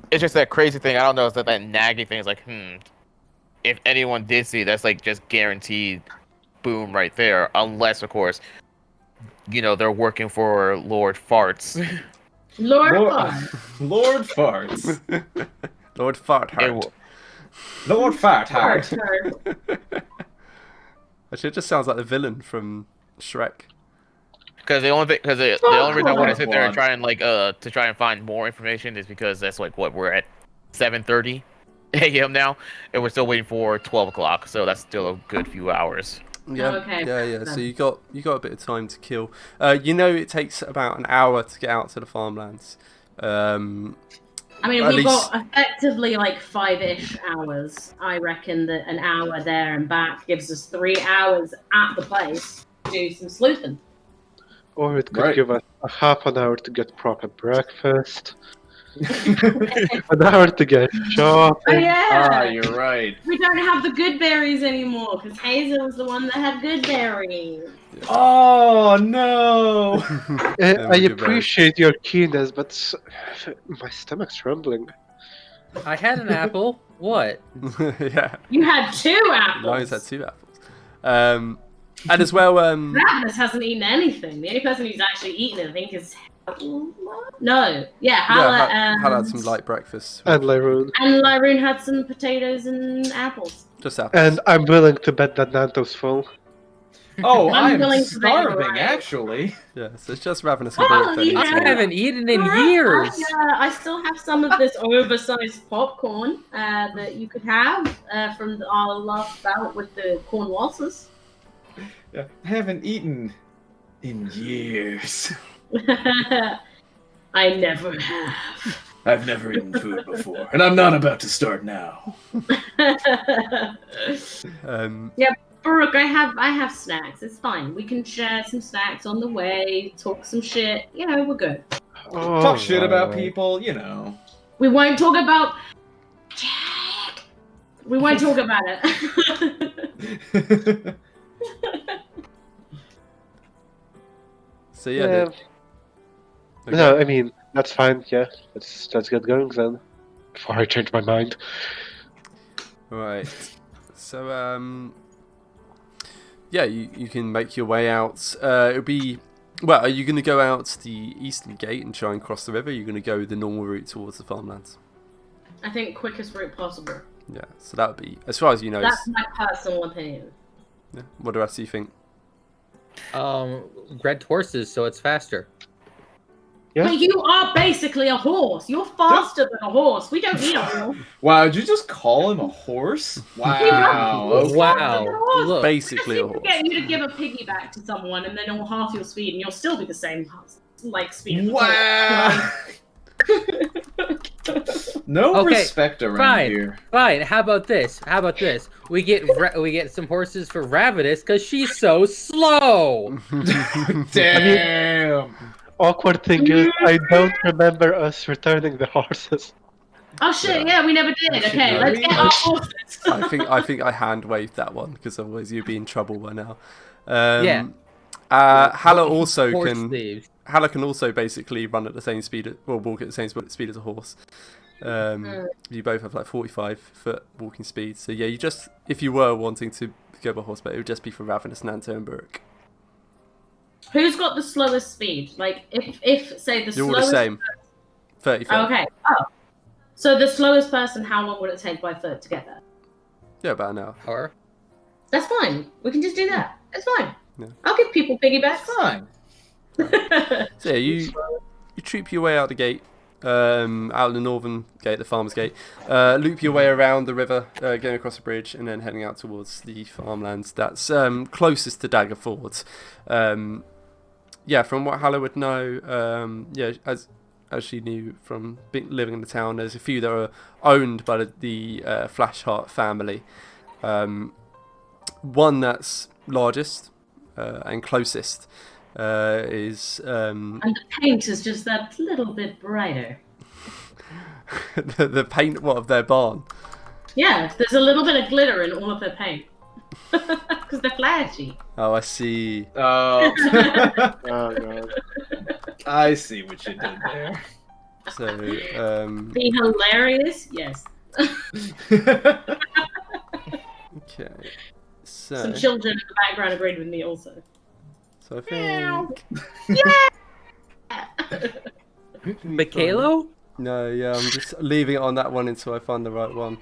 D: it's just that crazy thing. I don't know. It's that nagging thing. Is like, if anyone did see, that's like just guaranteed boom right there. Unless, of course, they're working for Lord Farts.
C: Lord,
E: Lord Farts.
B: Lord Fartheart.
E: Lord Fartheart.
B: Actually, it just sounds like the villain from Shrek.
D: Because the only reason I want to sit there and try and to try and find more information is because that's like what we're at 7:30 a.m. now, and we're still waiting for 12 o'clock. So that's still a good few hours.
B: Yeah,
C: Okay.
B: yeah. So you got a bit of time to kill. It takes about an hour to get out to the farmlands.
C: I mean,
B: At
C: we've
B: least-
C: got effectively like 5-ish hours. I reckon that an hour there and back gives us 3 hours at the place to do some sleuthing.
F: Or it could
E: Right.
F: give us a half an hour to get proper breakfast, an hour to get
C: Oh
F: shopping.
C: yeah!
E: You're right.
C: We don't have the good berries anymore because Hazel was the one that had good berries.
E: Oh no!
F: I appreciate your keenness, but my stomach's rumbling.
A: I had an apple. What?
B: Yeah.
C: You had 2 apples.
B: Lions had 2 apples. And as well,
C: Ravenous hasn't eaten anything. The only person who's actually eaten it, I think, is no. Yeah, Hala
B: had had some light breakfast.
F: And Lyroon.
C: and Lyroon had some potatoes and apples.
B: Just apples.
F: And I'm willing to bet that Nanto's full.
E: Oh,
C: I'm
E: I'm
C: willing to make it
E: starving,
C: right.
E: actually.
B: Yeah, so it's just Ravenous and
C: Oh,
B: Burke that
C: you
B: needs
A: I
C: know.
B: to
A: haven't eaten in
C: Alright,
A: years.
C: I still have some of this oversized popcorn that you could have from our last bout with the corn waltzes.
E: Yeah, I haven't eaten in years.
C: I never have.
E: I've never eaten food before, and I'm not about to start now.
C: Yeah, Baruch, I have snacks. It's fine. We can share some snacks on the way, talk some shit. You know, we're good.
E: Talk shit about
F: Alright.
E: people, you know.
C: We won't talk about Jack. We won't talk about it.
B: So
F: Yeah. No, I mean that's fine. Yeah, let's get going then. Before I change my mind.
B: Right. So yeah, you can make your way out. It'll be well. Are you going to go out the eastern gate and try and cross the river? Or are you going to go the normal route towards the farmlands?
C: I think quickest route possible.
B: Yeah. So that would be, as far as you know.
C: That's my personal opinion.
B: Yeah. What do the rest of you think?
A: Red horses, so it's faster.
F: Yeah.
C: But you are basically a horse. You're faster than a horse. We don't need a horse.
E: Wow, did you just call him a horse? Wow.
C: He's
E: Okay.
A: Wow.
C: faster than a horse.
A: Look.
B: Basically a
C: I just
B: horse.
C: need to get you to give a piggyback to someone, and then it'll half your speed, and you'll still be the same like speed. As a horse.
E: Wow. No
A: Okay,
E: respect around
A: fine.
E: here.
A: Fine. How about this? We get some horses for Ravenous because she's so slow.
E: Damn.
F: Awkward thing is, I don't remember us returning the horses.
C: Oh shit! Yeah, we never did. Okay, let's get our horses.
B: I think I hand waved that one because otherwise you'd be in trouble by now.
A: Yeah.
B: Hala also
A: Horse
B: can.
A: thieves.
B: Hala can also basically run at the same speed, or walk at the same speed as a horse. You both have like 45-foot walking speed. So yeah, if you were wanting to go by horseback, it would just be for Ravenous, Nanto, and Burke.
C: Who's got the slowest speed? Like, if say the
B: You're all
C: slowest.
B: the same. 30 foot.
C: Okay. Oh. So the slowest person, how long would it take by foot to get there?
B: Yeah, about an hour.
A: Or
C: That's fine. We can just do that. It's fine.
B: Yeah.
C: I'll give people piggybacks.
E: Fine.
B: So yeah, you troop your way out the gate, out the northern gate, the farmer's gate, loop your way around the river, going across the bridge, and then heading out towards the farmlands that's closest to Dagger Ford. Yeah, from what Hala would know, yeah, as she knew from living in the town, there's a few that are owned by the Flashheart family. One that's largest and closest is
C: And the paint is just that little bit brighter.
B: the paint of their barn.
C: Yeah, there's a little bit of glitter in all of their paint. Because they're flashy.
B: Oh, I see.
E: Oh.
F: Oh god.
E: I see what you did there.
B: So,
C: Be hilarious? Yes.
B: okay. So,
C: Some children in the background agreed with me also.
B: so I think.
A: Michaelo?
B: No, yeah, I'm just leaving it on that one until I find the right one.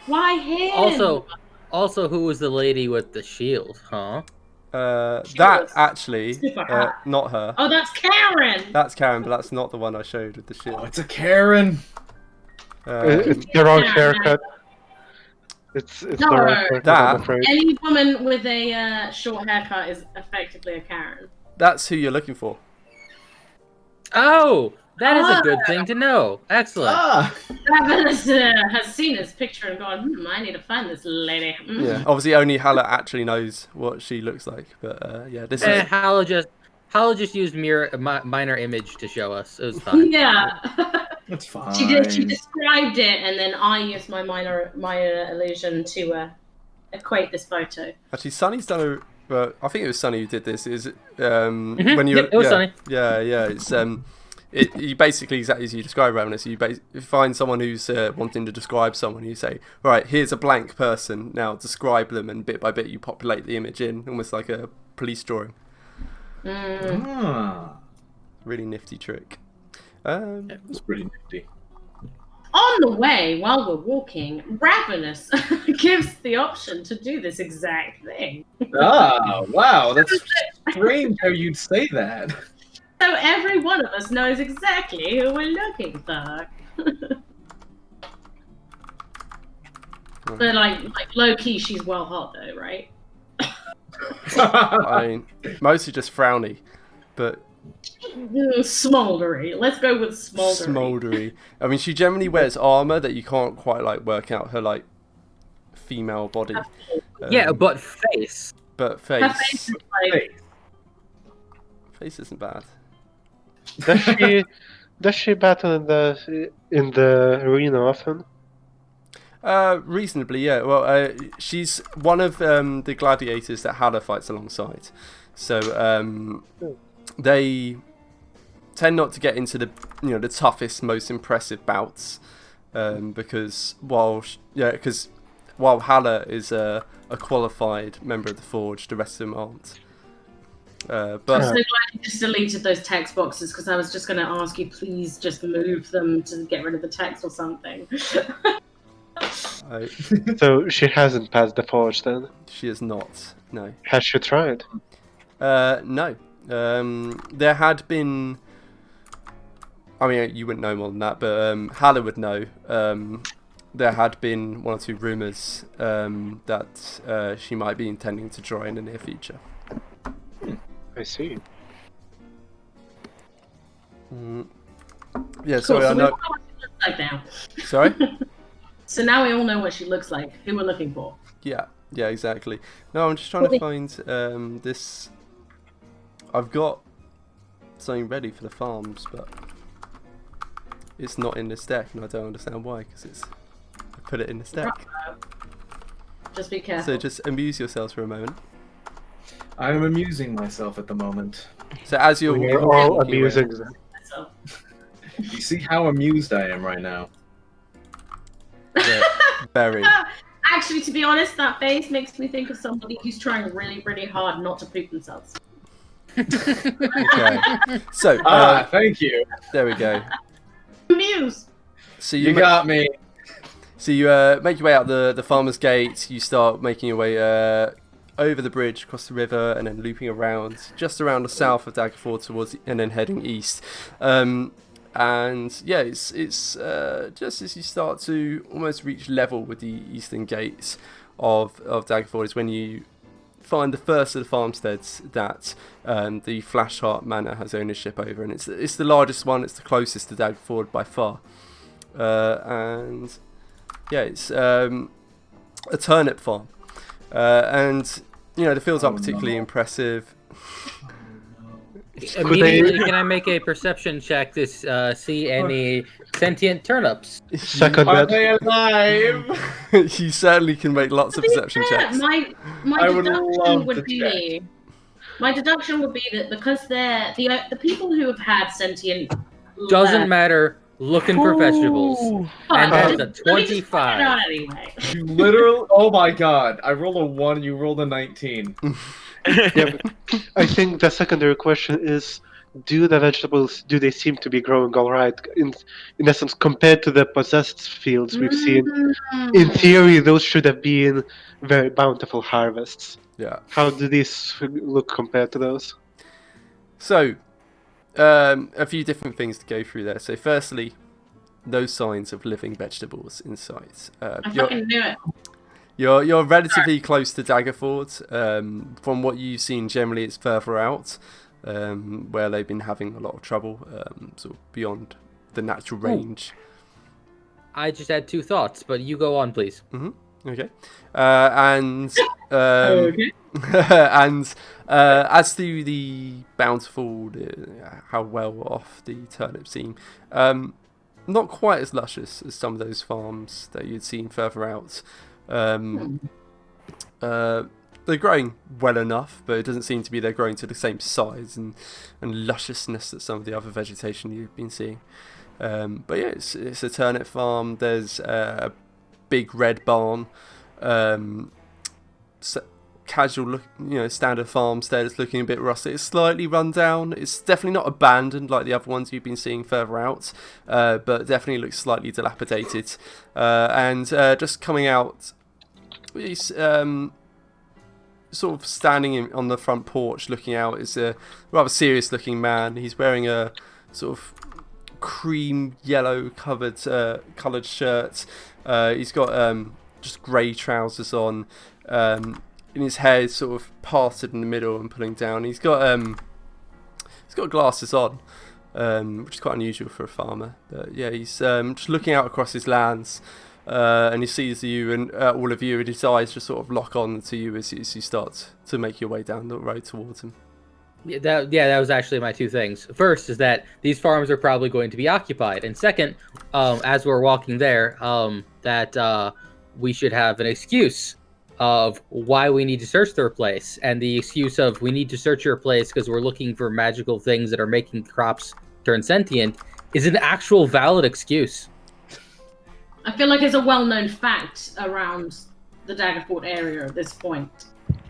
C: Why him?
A: Also, who was the lady with the shield? Huh?
B: That
C: was
B: actually,
C: super hot.
B: not her.
C: Oh, that's Karen!
B: That's Karen, but that's not the one I showed with the
E: Oh,
B: shield.
E: it's a Karen.
F: It's the wrong haircut. It's the
C: No,
F: wrong haircut,
B: that-
F: I'm afraid.
C: Any woman with a short haircut is effectively a Karen.
B: That's who you're looking for.
A: Oh, that is a good thing to know. Excellent.
E: Ah.
C: Ravenous has seen his picture and gone, I need to find this lady.
B: Yeah, obviously only Hala actually knows what she looks like, but yeah, this
A: And
B: is.
A: Hala just used minor image to show us. It was fine.
C: Yeah.
E: That's fine.
C: She described it, and then I used my minor illusion to equate this photo.
B: Actually, Sunny's done a. Well, I think it was Sunny who did this. Is when you?
A: Yep, it was
B: yeah,
A: Sunny.
B: Yeah, yeah. It's you basically exactly as you describe Ravenous. You find someone who's wanting to describe someone. You say, right, here's a blank person. Now describe them, and bit by bit you populate the image in, almost like a police drawing.
E: Ah,
B: Really nifty trick.
E: that's pretty nifty.
C: On on the way, while we're walking, Ravenous gives the option to do this exact thing.
E: Ah, wow, that's strange how you'd say that.
C: So every one of us knows exactly who we're looking for. But like low key, she's well hot though, right?
B: I mean, mostly just frowny, but
C: Smoldery. Let's go with smoldery.
B: smoldery. I mean, she generally wears armor that you can't quite like work out her like female body.
A: Yeah, but face.
B: But
C: Her
B: face,
C: face is like
B: face isn't bad.
F: Does she battle in the arena often?
B: Reasonably, yeah. Well, she's one of the gladiators that Halla fights alongside. So they tend not to get into the the toughest, most impressive bouts because while Halla is a qualified member of the Forge, the rest of them aren't.
C: I'm
B: But
C: so glad you just deleted those text boxes because I was just going to ask you, please just move them to get rid of the text or something.
F: So she hasn't passed the forge then?
B: she is not. No.
F: Has she tried?
B: No. There had been. I mean, you wouldn't know more than that, but Halla would know. There had been one or two rumours that she might be intending to join in the near future.
F: I see.
B: Yeah,
C: Cool,
B: sorry,
C: so
B: I
C: we
B: know.
C: all know what she looks like now.
B: Sorry?
C: So now we all know what she looks like, who we're looking for.
B: Yeah, exactly. No, I'm just trying to find this. I've got something ready for the farms, but it's not in this deck, and I don't understand why, because I put it in this deck.
C: Just be careful.
B: So just amuse yourselves for a moment.
E: I'm amusing myself at the moment.
B: So as you're
F: We're
B: walking
F: all
B: away-
F: amusing them.
C: So.
E: You see how amused I am right now.
B: Yeah, very.
C: Actually, to be honest, that face makes me think of somebody who's trying really, really hard not to poop themselves.
B: Okay. So
E: Thank you.
B: there we go.
C: Muse.
B: So
E: You got me.
B: So you make your way out the farmer's gate. You start making your way over the bridge, across the river, and then looping around, just around the south of Daggerford and then heading east. And yeah, it's just as you start to almost reach level with the eastern gates of Daggerford is when you find the first of the farmsteads that the Flashheart Manor has ownership over, and it's the largest one. It's the closest to Daggerford by far, and yeah, it's a turnip farm, and the fields aren't particularly impressive.
A: Immediately, can I make a perception check to see any sentient turnips?
F: Second
E: Are
F: that.
E: they alive?
B: You certainly can make lots of perception checks.
C: My
E: I would
C: deduction
E: love
C: would
E: to
C: be. My deduction would be that because they're the people who have had sentient
A: Doesn't matter. Looking for vegetables. And that is a
C: Let me just find it
A: 25.
C: out anyway.
E: You literally. Oh my god. I rolled a 1, you rolled a 19.
F: Yeah, but I think the secondary question is: do the vegetables they seem to be growing all right? In essence, compared to the possessed fields we've seen, in theory, those should have been very bountiful harvests.
B: Yeah.
F: How do these look compared to those?
B: So, a few different things to go through there. So, firstly, no signs of living vegetables in sight.
C: I fucking knew it.
B: You're relatively close to Daggerford. From what you've seen, generally it's further out, where they've been having a lot of trouble, sort of beyond the natural range.
A: I just had two thoughts, but you go on, please.
B: Okay. And
C: Okay.
B: and as to the bountiful, how well off the turnips seem, not quite as luscious as some of those farms that you'd seen further out. They're growing well enough, but it doesn't seem to be they're growing to the same size and lusciousness that some of the other vegetation you've been seeing. But yeah, it's a turnip farm. There's a big red barn casual look, standard farmstead. It's looking a bit rusty. It's slightly run down. It's definitely not abandoned like the other ones you've been seeing further out, but definitely looks slightly dilapidated. And just coming out, he's sort of standing on the front porch looking out is a rather serious looking man. He's wearing a sort of cream yellow coloured shirt. He's got just grey trousers on. And his hair is sort of parted in the middle and pulling down. He's got glasses on, which is quite unusual for a farmer. But yeah, he's just looking out across his lands, and he sees you and all of you, and his eyes just sort of lock on to you as you start to make your way down the road towards him.
A: Yeah, that was actually my two things. First is that these farms are probably going to be occupied, and second, as we're walking there, that we should have an excuse of why we need to search their place, and the excuse of we need to search your place because we're looking for magical things that are making crops turn sentient is an actual valid excuse.
C: I feel like it's a well-known fact around the Daggerford area at this point.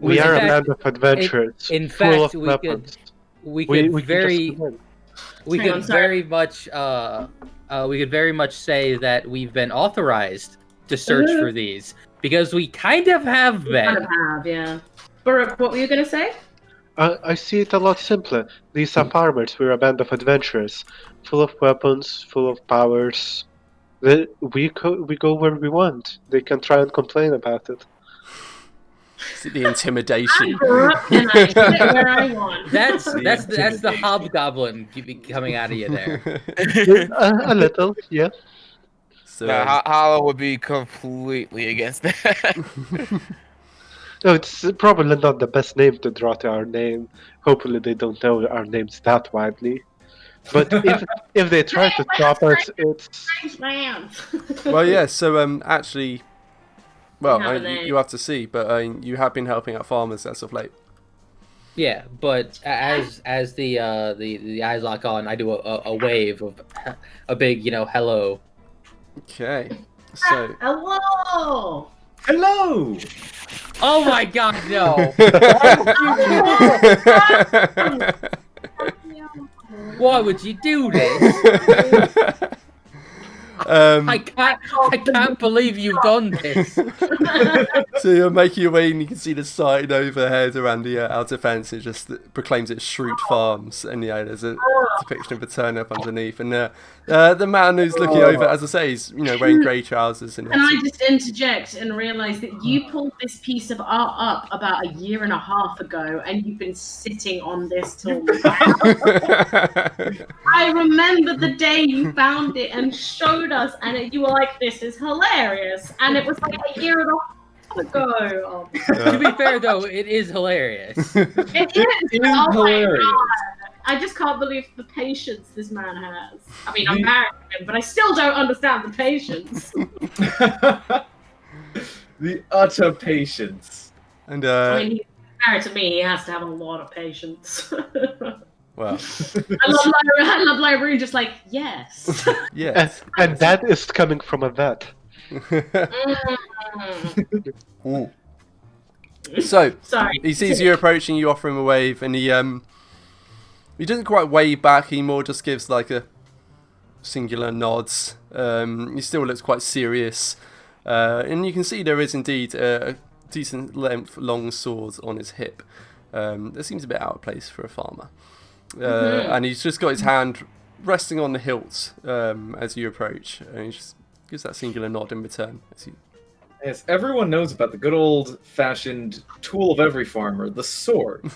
F: We are a land of adventurers.
A: In
F: full
A: fact,
F: of
A: we
F: weapons.
A: could very much say that we've been authorized to search for these because we kind of have
C: We
A: been.
C: kind of have, yeah. Baruch, what were you going to say?
F: I see it a lot simpler. These are farmers. We're a band of adventurers, full of weapons, full of powers. We go where we want. They can try and complain about it.
B: Is it the intimidation?
C: I'm corrupt and I sit where I want.
A: That's the hobgoblin coming out of you there.
F: A little, yeah.
B: So,
D: Hollow would be completely against that.
F: No, it's probably not the best name to draw to our name. Hopefully they don't know our names that widely. But if they try to stop us, it's...
C: Strange lands.
B: well, yeah. So actually, well,
C: We have a name.
B: you have to see, but you have been helping out farmers as of late.
A: Yeah, but as the eyes lock on, I do a wave of a big hello.
B: Okay. So
C: Hello!
E: Hello!
A: Oh my God, no! Why would you do this? I can't believe you've done this.
B: So you're making your way and you can see the sign overhead around the outer fence. It just proclaims it's Shrude Farms, and there's a depiction of a turnip underneath. And the man who's looking over, as I say, is wearing grey trousers. And
C: Can I just interject and realise that you pulled this piece of art up about a year and a half ago, and you've been sitting on this till now? I remember the day you found it and showed us, and you were like, "This is hilarious," and it was like a year and a half ago.
A: To be fair, though, it is hilarious.
C: It is.
E: It is
C: Oh my
E: hilarious.
C: God. I just can't believe the patience this man has. I mean, I'm married to him, but I still don't understand the patience.
E: The utter patience.
B: And
C: I mean, he's married to me. He has to have a lot of patience.
B: well,
C: I love Lyra just like, yes.
B: yes.
F: And that is coming from a vet.
C: Mm.
B: So
C: Sorry.
B: he sees you approaching, you offer him a wave, and he doesn't quite wave back. He more just gives like a singular nods. He still looks quite serious, and you can see there is indeed a decent length long sword on his hip. That seems a bit out of place for a farmer. And he's just got his hand resting on the hilt as you approach, and he just gives that singular nod in return.
E: Yes, everyone knows about the good old-fashioned tool of every farmer, the sword.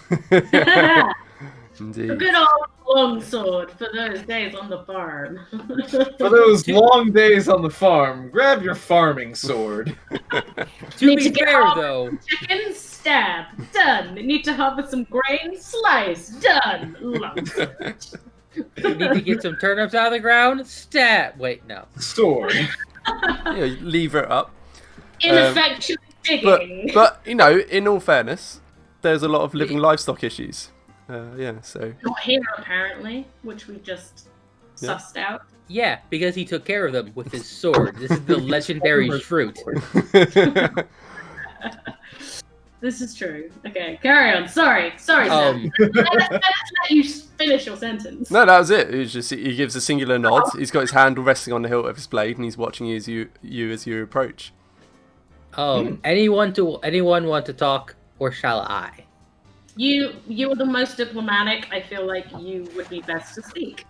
B: Indeed.
C: A good old long sword for those days on the farm.
E: For those long days on the farm, grab your farming sword.
A: To
C: Need
A: be
C: to get
A: fair,
C: off.
A: though,
C: Chicken, stab, done. Need to harvest some grain, slice, done. Long sword.
A: you need to get some turnips out of the ground. Stat. Wait, no.
E: Sword.
B: You lever it up.
C: Ineffectual digging.
B: But in all fairness, there's a lot of living livestock issues. So
C: Not here, apparently, which we just sussed out.
A: Yeah, because he took care of them with his sword. This is the legendary Shrude.
C: This is true. Okay, carry on. Sorry, Sam. Let's let you finish your sentence.
B: No, that was it. It was just he gives a singular nod. He's got his hand resting on the hilt of his blade, and he's watching you as you approach.
A: Anyone want to talk, or shall I?
C: You are the most diplomatic. I feel like you would be best to speak.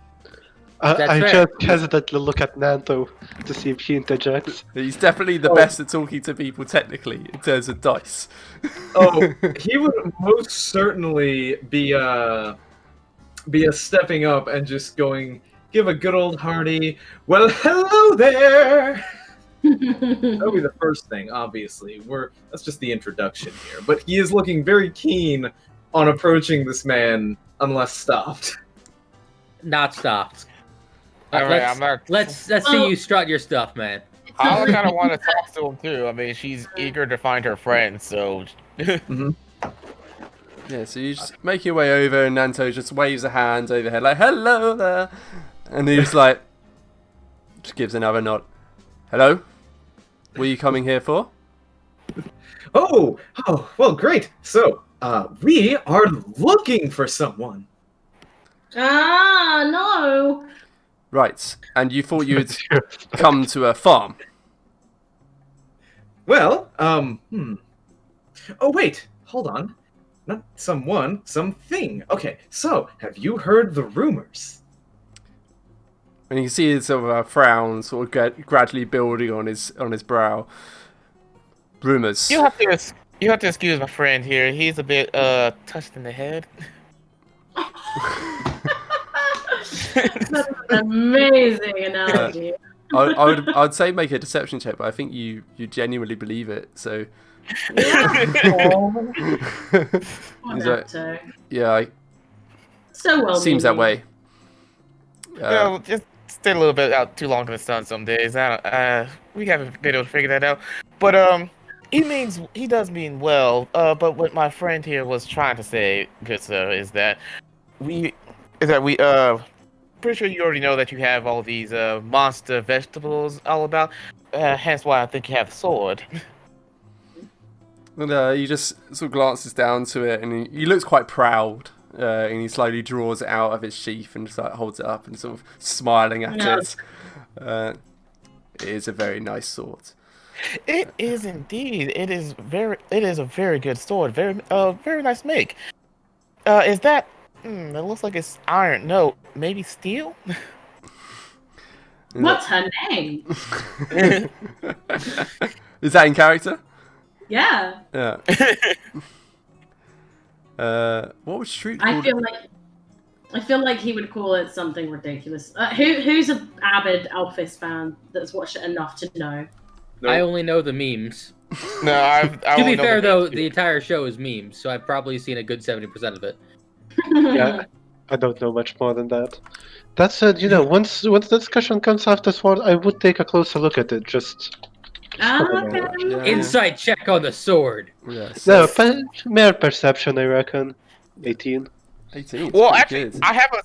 F: I
A: fair.
F: just hesitantly look at Nanto to see if he interjects.
B: He's definitely the best at talking to people technically in terms of dice.
E: Oh, he would most certainly be stepping up and just give a good old hearty, well, hello there. That'll be the first thing, obviously. That's just the introduction here. But he is looking very keen on approaching this man unless stopped.
A: Not stopped.
D: Alright, I'm not.
A: Let's see you strut your stuff, man.
D: I kind of want to talk to him too. I mean, she's eager to find her friend, so.
B: Yeah, so you just make your way over, and Nanto just waves a hand overhead like, hello there. And he's like, just gives another nod. Hello? What are you coming here for?
E: Oh, well, great. So, we are looking for someone.
C: Ah, no.
B: Right, and you thought you'd come to a farm.
E: Well, Oh, wait, hold on. Not someone, something. Okay, so, have you heard the rumors?
B: And you can see his sort of a frown sort of gradually building on his brow. Rumors.
D: You have to excuse my friend here. He's a bit touched in the head.
C: That's an amazing analogy.
B: I'd say make a deception check, but I think you genuinely believe it. So. He's like, yeah,
C: so well.
B: Seems that way.
D: Just stay a little bit out too long in the sun some days. We haven't been able to figure that out. But he does mean well. But what my friend here was trying to say, good sir, is that we pretty sure you already know that you have all these monster vegetables all about. Hence why I think you have the sword.
B: And he just sort of glances down to it, and he looks quite proud. And he slowly draws it out of its sheath and just like holds it up and sort of smiling at it. It is a very nice sword.
D: It is indeed. It is a very good sword. Very nice make. Is that? It looks like it's iron. No, maybe steel.
C: What's her name?
B: Is that in character?
C: Yeah.
B: Yeah. What was Shrude called?
C: I feel like he would call it something ridiculous. Who's an avid Alphys fan that's watched it enough to know?
E: No.
A: I only know the memes.
D: No, I
A: To be fair, though, the entire show is memes, so I've probably seen a good 70% of it.
F: Yeah, I don't know much more than that. That said, once the discussion comes afterward, I would take a closer look at it.
C: Okay.
B: Yeah.
A: Insight check on the sword.
B: Yes.
F: No, mere perception, I reckon. 18.
B: 18.
D: Well,
B: Pretty
D: actually,
B: good.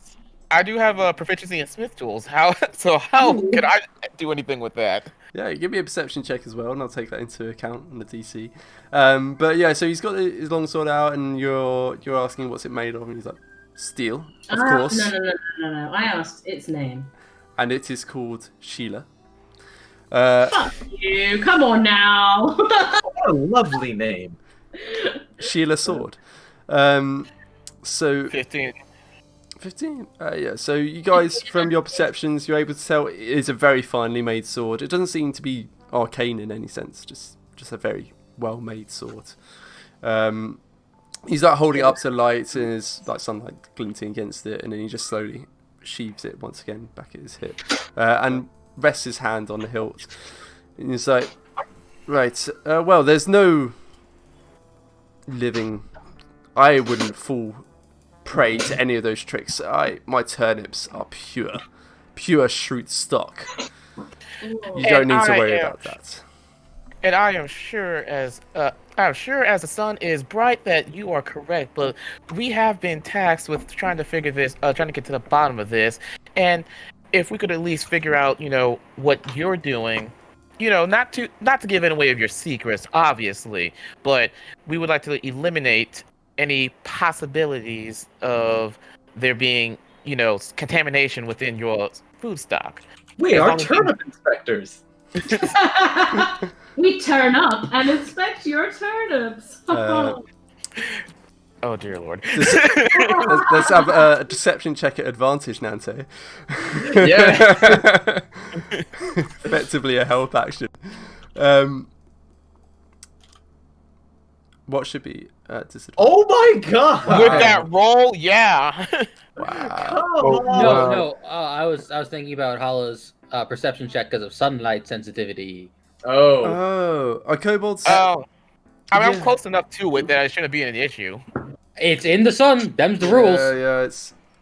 D: I do have a proficiency in smith tools. How can I do anything with that?
B: Yeah, give me a perception check as well, and I'll take that into account in the DC. But yeah, so he's got his long sword out, and you're asking what's it made of, and he's like, steel, of course.
C: No. I asked its name.
B: And it is called Sheila.
C: Fuck you! Come on now.
E: What a lovely name.
B: Sheila sword. So
D: 15.
B: 15. Yeah. So you guys, from your perceptions, you're able to tell it is a very finely made sword. It doesn't seem to be arcane in any sense. Just a very well made sword. He's like holding it up to light, and there's like sunlight glinting against it, and then he just slowly sheaves it once again back at his hip, and rests his hand on the hilt. And he's like, right. Well, there's no living. I wouldn't fall prey to any of those tricks. My turnips are pure Shrude stock. You don't need to worry about that.
D: And I am sure as the sun is bright that you are correct. But we have been tasked with trying to figure this, trying to get to the bottom of this. And if we could at least figure out, what you're doing, not to give away of your secrets, obviously, but we would like to eliminate any possibilities of there being, contamination within your food stock.
E: We
D: As
E: are
D: long as you-
E: turnip inspectors.
C: We turn up and inspect your turnips.
D: Oh dear lord.
B: Let's have a deception check at advantage, Nanto.
E: Yeah.
B: Effectively a help action. What should be disadvantage?
E: Oh my god!
D: With that roll, yeah.
B: Wow.
E: Come on.
A: No. I was thinking about Hala's perception check because of sunlight sensitivity.
E: Oh.
B: Oh, are kobolds?
D: Oh, I mean,
B: Yeah.
D: I'm close enough to it that it shouldn't be an issue.
A: It's in the sun. Them's the rules.
B: Yeah,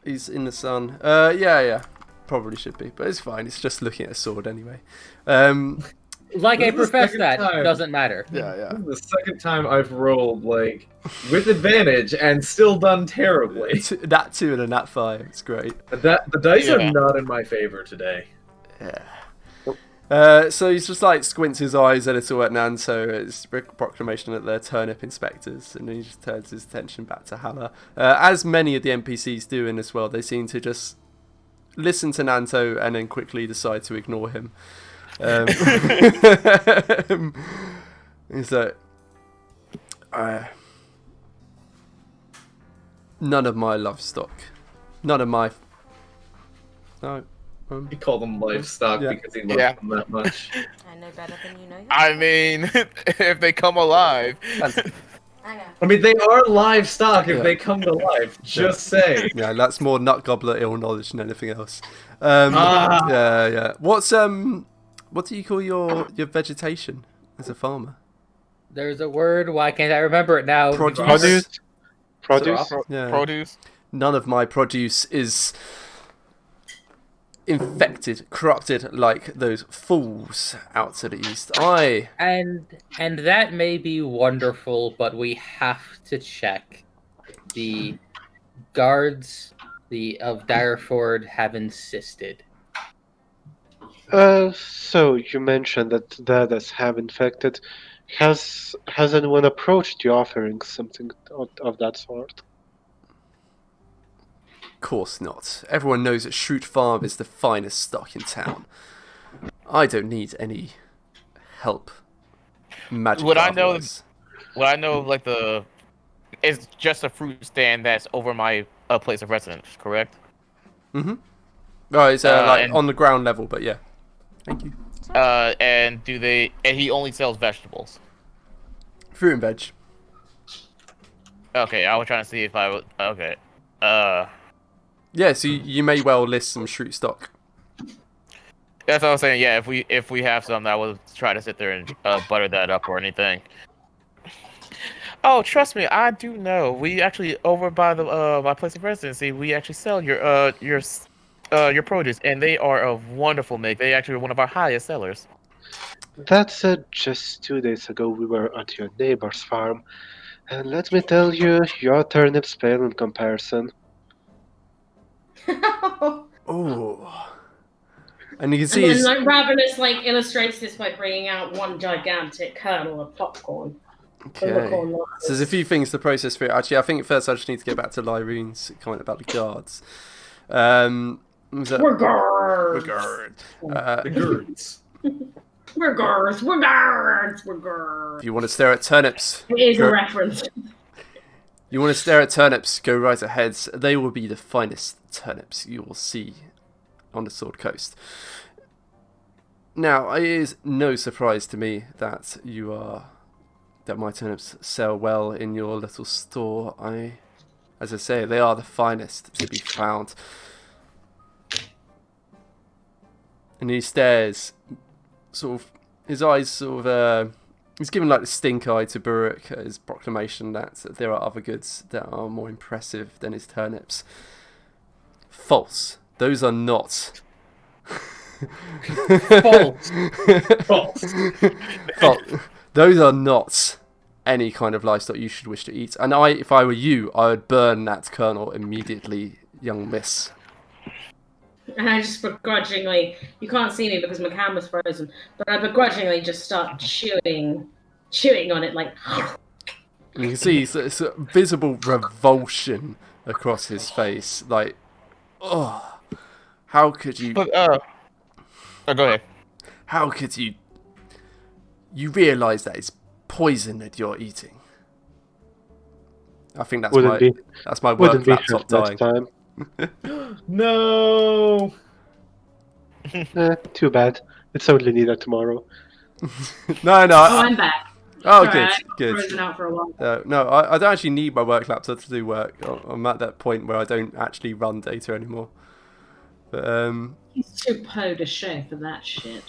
B: he's in the sun. Yeah, probably should be, but it's fine. It's just looking at a sword anyway.
A: Like
E: This
A: I
E: is the
A: profess
E: second
A: that
E: time.
A: doesn't matter.
B: Yeah.
E: This is the second time I've rolled with advantage and still done terribly.
B: That 2 and a nat 5. It's great.
E: The dice
D: Yeah.
E: are not in my favor today.
B: Yeah. So he's just like squints his eyes a little at Nanto. It's a proclamation at their turnip inspectors, and then he just turns his attention back to Hala. As many of the NPCs do in this world, they seem to just listen to Nanto and then quickly decide to ignore him. He's like, none of my livestock, none of my. No.
E: He called them livestock
B: Yeah.
E: because he loved
D: Yeah.
E: them that much.
G: I know better than you know.
D: I mean, if they come alive.
G: I know.
E: I mean, they are livestock if
B: Yeah.
E: they come to life. Just say.
B: Yeah, that's more nut gobbler ill knowledge than anything else.
E: Ah.
B: Yeah. What do you call your vegetation as a farmer?
A: There's a word. Why can't I remember it now?
B: Produce.
F: Produce.
B: Yeah.
D: Produce.
B: None of my produce is infected, corrupted like those fools out to the east.
A: And that may be wonderful, but we have to check. The guards of Direford have insisted.
F: So you mentioned that the others have infected. Has anyone approached you offering something of that sort?
B: Course not. Everyone knows that Shrude Farm is the finest stock in town. I don't need any help. Magic.
D: Would I know-
B: otherwise.
D: Well, I know, like, it's just a fruit stand that's over my place of residence, correct?
B: Oh, it's like
D: and-
B: on the ground level, but yeah. Thank you.
D: And he only sells vegetables.
B: Fruit and veg.
D: Okay, I was trying to see if I would. Okay.
B: Yeah, so you may well list some Shroot stock.
D: That's what I was saying. Yeah, if we have some, I will try to sit there and butter that up or anything. Oh, trust me, I do know. We actually over by the my place of residency, we actually sell your produce, and they are of wonderful make. They actually are one of our highest sellers.
F: That said, just 2 days ago we were at your neighbor's farm, and let me tell you, your turnips pale in comparison.
B: Oh. And you can
C: And
B: see
C: then,
B: his...
C: like, Ravenous, illustrates this by bringing out one gigantic kernel of popcorn.
B: Okay. So there's a few things to process through. Actually, I think first I just need to get back to Lyrene's comment about the guards. Was that...
C: We're guards.
E: The girds.
C: We're guards. We're guards. We're guards.
B: If you want to stare at turnips,
C: It is
B: go-
C: a reference.
B: you want to stare at turnips, go right ahead. They will be the finest turnips you will see on the Sword Coast. Now, it is no surprise to me that that my turnips sell well in your little store. As I say, they are the finest to be found. And he stares, sort of, his eyes sort of, he's giving like the stink eye to Buruk at his proclamation that there are other goods that are more impressive than his turnips. False. Those are not.
A: False.
E: False.
B: False. Those are not any kind of livestock you should wish to eat. And if I were you, I would burn that kernel immediately, young miss.
C: And I just begrudgingly, you can't see me because my camera's frozen, but I begrudgingly just start chewing on it like.
B: And you can see it's a visible revulsion across his face. Like, oh, how could you?
D: But oh, go ahead.
B: How could you? You realise that it's poison that you're eating. I think that's my work
F: Wouldn't be
B: laptop
F: first
B: dying.
F: time.
E: No.
F: Too bad. It's only needed tomorrow.
B: No.
C: Oh, I'm back.
B: Oh,
C: Sorry, I got
B: good.
C: frozen out for a while.
B: No, I don't actually need my work laptop to do work. I'm at that point where I don't actually run data anymore. But
C: He's too po de chef for that shit.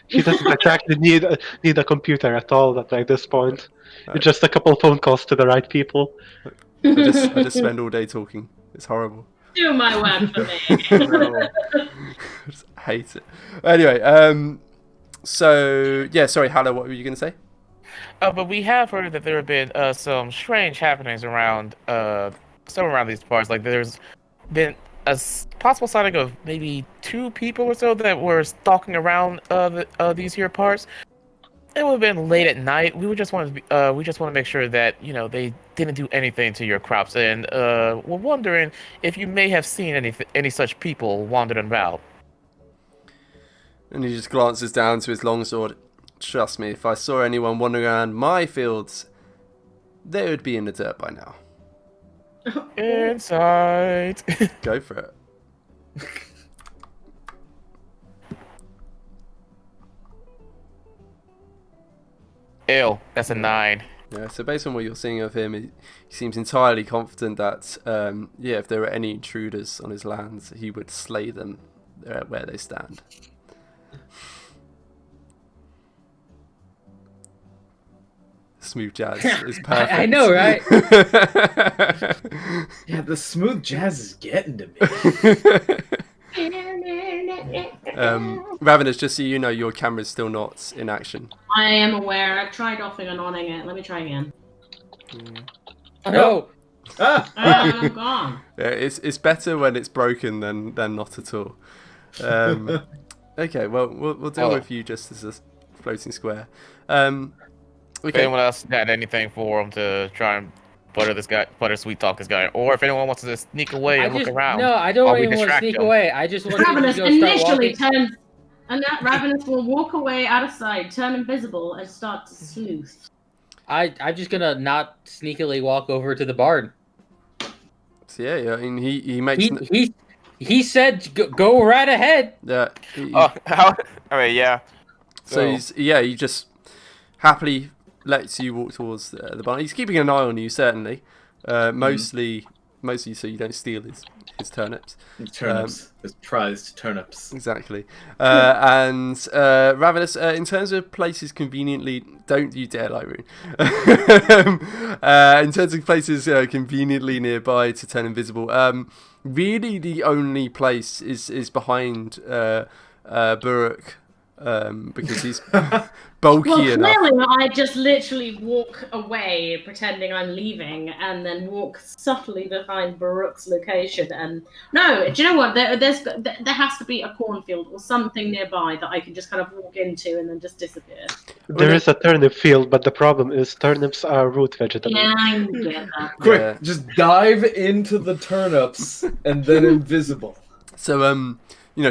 F: He doesn't exactly need a computer at all at this point. It's just a couple phone calls to the right people.
B: I just spend all day talking. It's horrible.
C: Do my work for me.
B: I just hate it. Anyway, so yeah, sorry, Hannah, what were you going to say?
D: But we have heard that there have been some strange happenings around these parts. Like there's been a possible sighting of maybe 2 people or so that were stalking around these here parts. It would have been late at night. We just want to make sure that they didn't do anything to your crops, and we're wondering if you may have seen any such people wandering about.
B: And he just glances down to his longsword. Trust me, if I saw anyone wandering around my fields, they would be in the dirt by now.
D: Inside.
B: Go for it.
D: Ew, that's a 9.
B: Yeah, so based on what you're seeing of him, he seems entirely confident that, if there were any intruders on his lands, he would slay them where they stand. Smooth jazz is perfect.
A: I know, right?
E: Yeah, the smooth jazz is getting to me.
B: Ravenous, just so you know, your camera's still not in action.
C: I am aware. I've tried offing and onning it. Let me try again.
A: No.
C: I'm gone.
B: Yeah, it's better when it's broken than not at all. Okay, well we'll deal with you just as a floating square.
D: If anyone else had anything for him to try and butter sweet talk this guy, or if anyone wants to sneak away and look around.
A: No, I don't
D: while we
A: even want to
D: distract
A: sneak
D: him.
A: away. I just want to
C: Ravenous
A: go start
C: initially
A: walking.
C: turns, and that Ravenous will walk away out of sight, turn invisible, and start to sleuth.
A: I'm just gonna not sneakily walk over to the barn.
B: So yeah, I mean he makes
A: He said go right ahead.
B: yeah.
D: Yeah.
B: So he just happily lets you walk towards the barn. He's keeping an eye on you, certainly. Mostly so you don't steal his turnips.
E: Turnips, his prized turnips.
B: Exactly. And Ravenous, in terms of places conveniently, don't you dare lie, Rune. In terms of places conveniently nearby to turn invisible, really the only place is behind Buruk. Because he's bulky
C: Well,
B: enough.
C: clearly I just literally walk away, pretending I'm leaving, and then walk subtly behind Baruch's location. And no, do you know what? There has to be a cornfield or something nearby that I can just kind of walk into and then just disappear.
F: There is a turnip field, but the problem is turnips are root vegetables.
C: Yeah, I get that.
E: Quick,
B: Yeah.
E: just dive into the turnips and then invisible.
B: So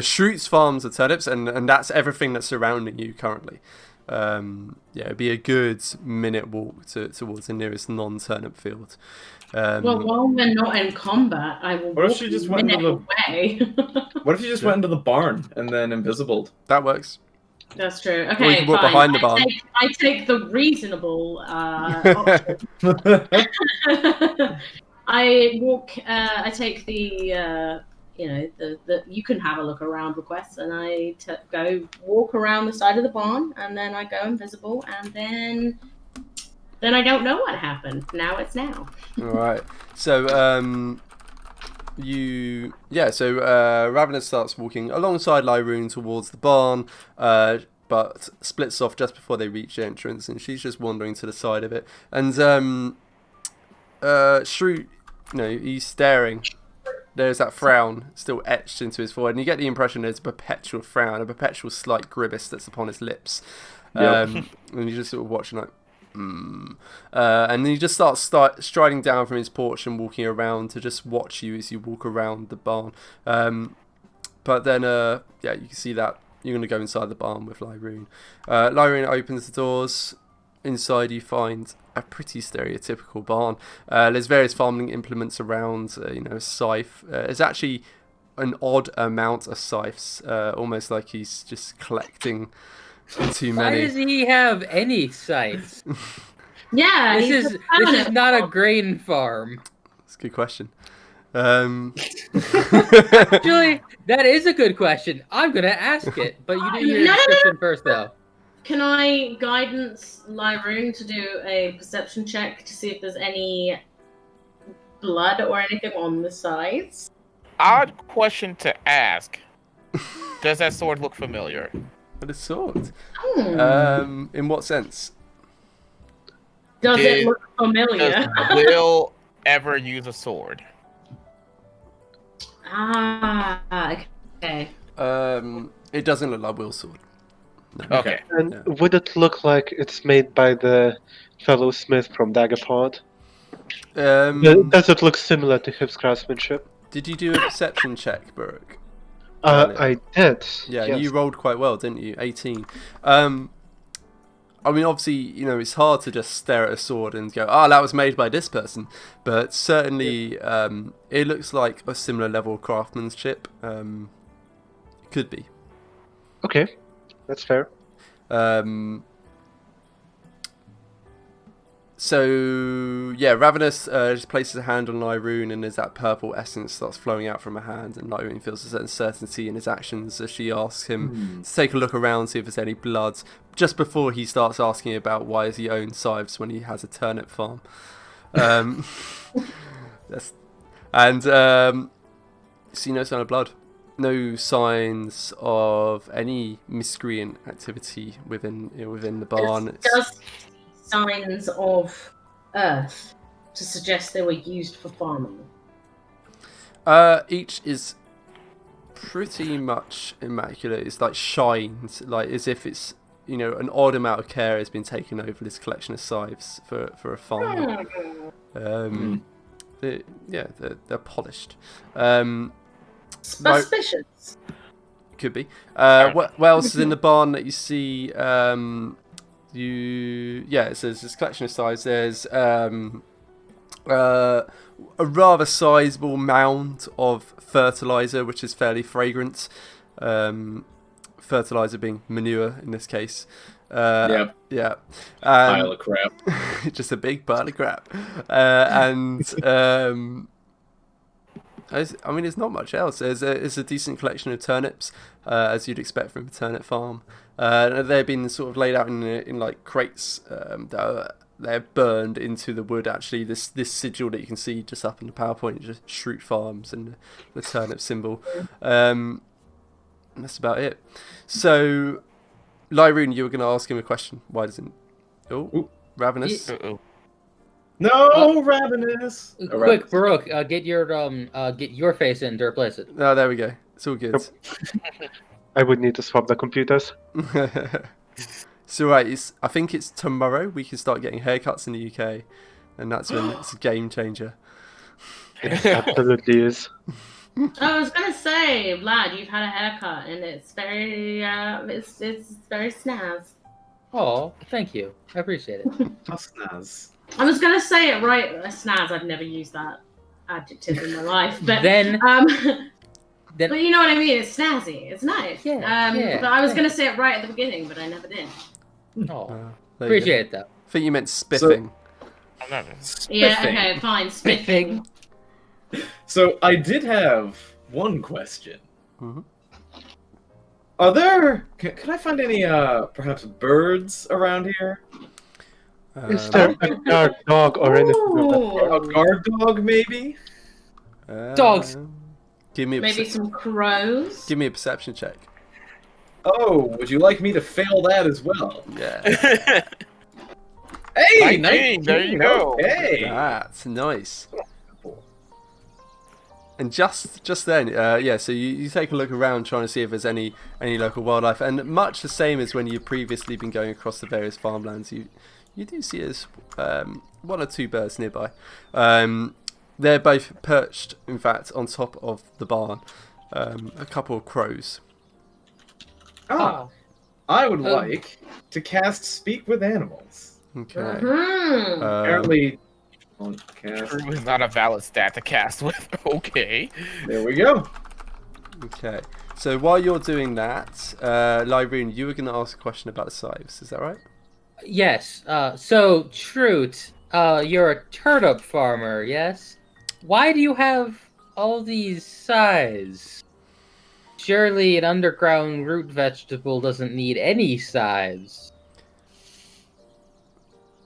B: Shrude's farms are turnips, and that's everything that's surrounding you currently. It'd be a good minute walk towards the nearest non-turnip field.
C: Well, while we're not in combat, I will
E: What if
C: walk
E: she just
C: a
E: went into
C: minute
E: the-
C: away.
E: What if you just went into the barn and then invisibled?
B: That works.
C: That's true.
B: Or you
C: Okay,
B: can walk
C: fine.
B: behind the barn.
C: I take the reasonable option. I walk. I take the you can have a look around request, and I go walk around the side of the barn, and then I go invisible, and then I don't know what happened. Now it's now.
B: All right. So Ravenous starts walking alongside Lyroon towards the barn, but splits off just before they reach the entrance, and she's just wandering to the side of it. And Shrew, he's staring there's that frown still etched into his forehead, and you get the impression there's a perpetual frown, a perpetual slight grimace that's upon his lips.
E: Yep.
B: And you just sort of watching like, and then he just start striding down from his porch and walking around to just watch you as you walk around the barn. But then, yeah, you can see that you're going to go inside the barn with Lyroon. Lyroon opens the doors. Inside you find a pretty stereotypical barn. There's various farming implements around, a scythe. There's actually an odd amount of scythes, almost like he's just collecting too many.
A: Why does he have any scythes?
C: Yeah,
A: This is not a grain farm.
B: That's a good question.
A: Actually, that is a good question. I'm gonna ask it, but you do your description first, though.
C: Can I guidance Lyroon to do a perception check to see if there's any blood or anything on the sides?
D: Odd question to ask. Does that sword look familiar?
B: But a sword.
C: Hmm.
B: In what sense?
C: Does it look familiar?
D: Does Will ever use a sword?
C: Okay.
B: It doesn't look like Will's sword. No.
D: Okay.
F: And
B: Yeah.
F: would it look like it's made by the fellow smith from Daggerpod? Does it look similar to his craftsmanship?
B: Did you do a perception check, Burke?
F: I did.
B: Yeah,
F: yes.
B: you rolled quite well, didn't you? 18. I mean, obviously, it's hard to just stare at a sword and go, that was made by this person. But certainly, it looks like a similar level of craftsmanship. Could be.
F: Okay, that's fair.
B: So, yeah, Ravenous just places a hand on Lyroon, and there's that purple essence starts flowing out from her hand, and Lyroon feels a certain certainty in his actions as she asks him to take a look around, see if there's any blood, just before he starts asking about why does he own scythes when he has a turnip farm. See no sign of blood. No signs of any miscreant activity within the barn.
C: Does signs of earth to suggest they were used for farming?
B: Each is pretty much immaculate. It's like shines, like as if it's an odd amount of care has been taken over this collection of scythes for a farmer. They're polished.
C: Suspicious.
B: Could be. What else is in the barn that you see? It says this collection of scythes. There's a rather sizable mound of fertilizer, which is fairly fragrant. Fertilizer being manure in this case. Yeah.
E: Pile of crap.
B: Just a big pile of crap. I mean, there's not much else. There's a decent collection of turnips, as you'd expect from a turnip farm. They've been sort of laid out in like crates they're burned into the wood. Actually, this sigil that you can see just up in the PowerPoint, just Shrude Farms and the turnip symbol. That's about it. So, Lyroon, you were going to ask him a question. Why doesn't? Oh, Ravenous.
E: No, Ravenous.
A: Quick, Baruch, get your face in to replace it.
B: Oh, there we go. It's all good.
F: I would need to swap the computers.
B: So right, I think it's tomorrow we can start getting haircuts in the UK, and that's when it's a game changer.
F: It absolutely is.
C: I was gonna say, Vlad, you've had a haircut, and it's very, it's very snaz.
A: Oh, thank you. I appreciate it.
E: How snaz.
C: I was gonna say it right, snaz. I've never used that adjective in my life, but
A: Then
C: but you know what I mean. It's snazzy. It's nice.
A: Yeah,
C: But I was gonna say it right at the beginning, but I never did.
A: Oh,
B: There you
A: appreciate it though.
B: go. I think you meant spiffing.
C: Yeah.
E: Spiffing.
C: Okay. Fine. Spiffing.
E: So I did have one question.
B: Mhm.
E: Are there? Can I find any perhaps birds around here?
F: Is there a guard dog or anything of that sort?
E: A guard dog, maybe?
A: Dogs.
B: Give me a
C: Maybe some crows.
B: Give me a perception check.
E: Oh, would you like me to fail that as well?
B: Yeah.
E: Hey,
D: 19, there you go.
E: Okay.
B: That's nice. And just then, so you take a look around trying to see if there's any local wildlife, and much the same as when you've previously been going across the various farmlands, you do see there's one or two birds nearby. They're both perched, in fact, on top of the barn. A couple of crows.
E: I would like to cast Speak with Animals.
B: Okay.
E: Apparently, cast.
D: True is not a valid stat to cast with. Okay.
E: There we go.
B: Okay. So while you're doing that, Lyroon, you were going to ask a question about the scythes. Is that right?
A: Yes. So, Shrude, you're a turnip farmer, yes? Why do you have all these scythes? Surely an underground root vegetable doesn't need any scythes.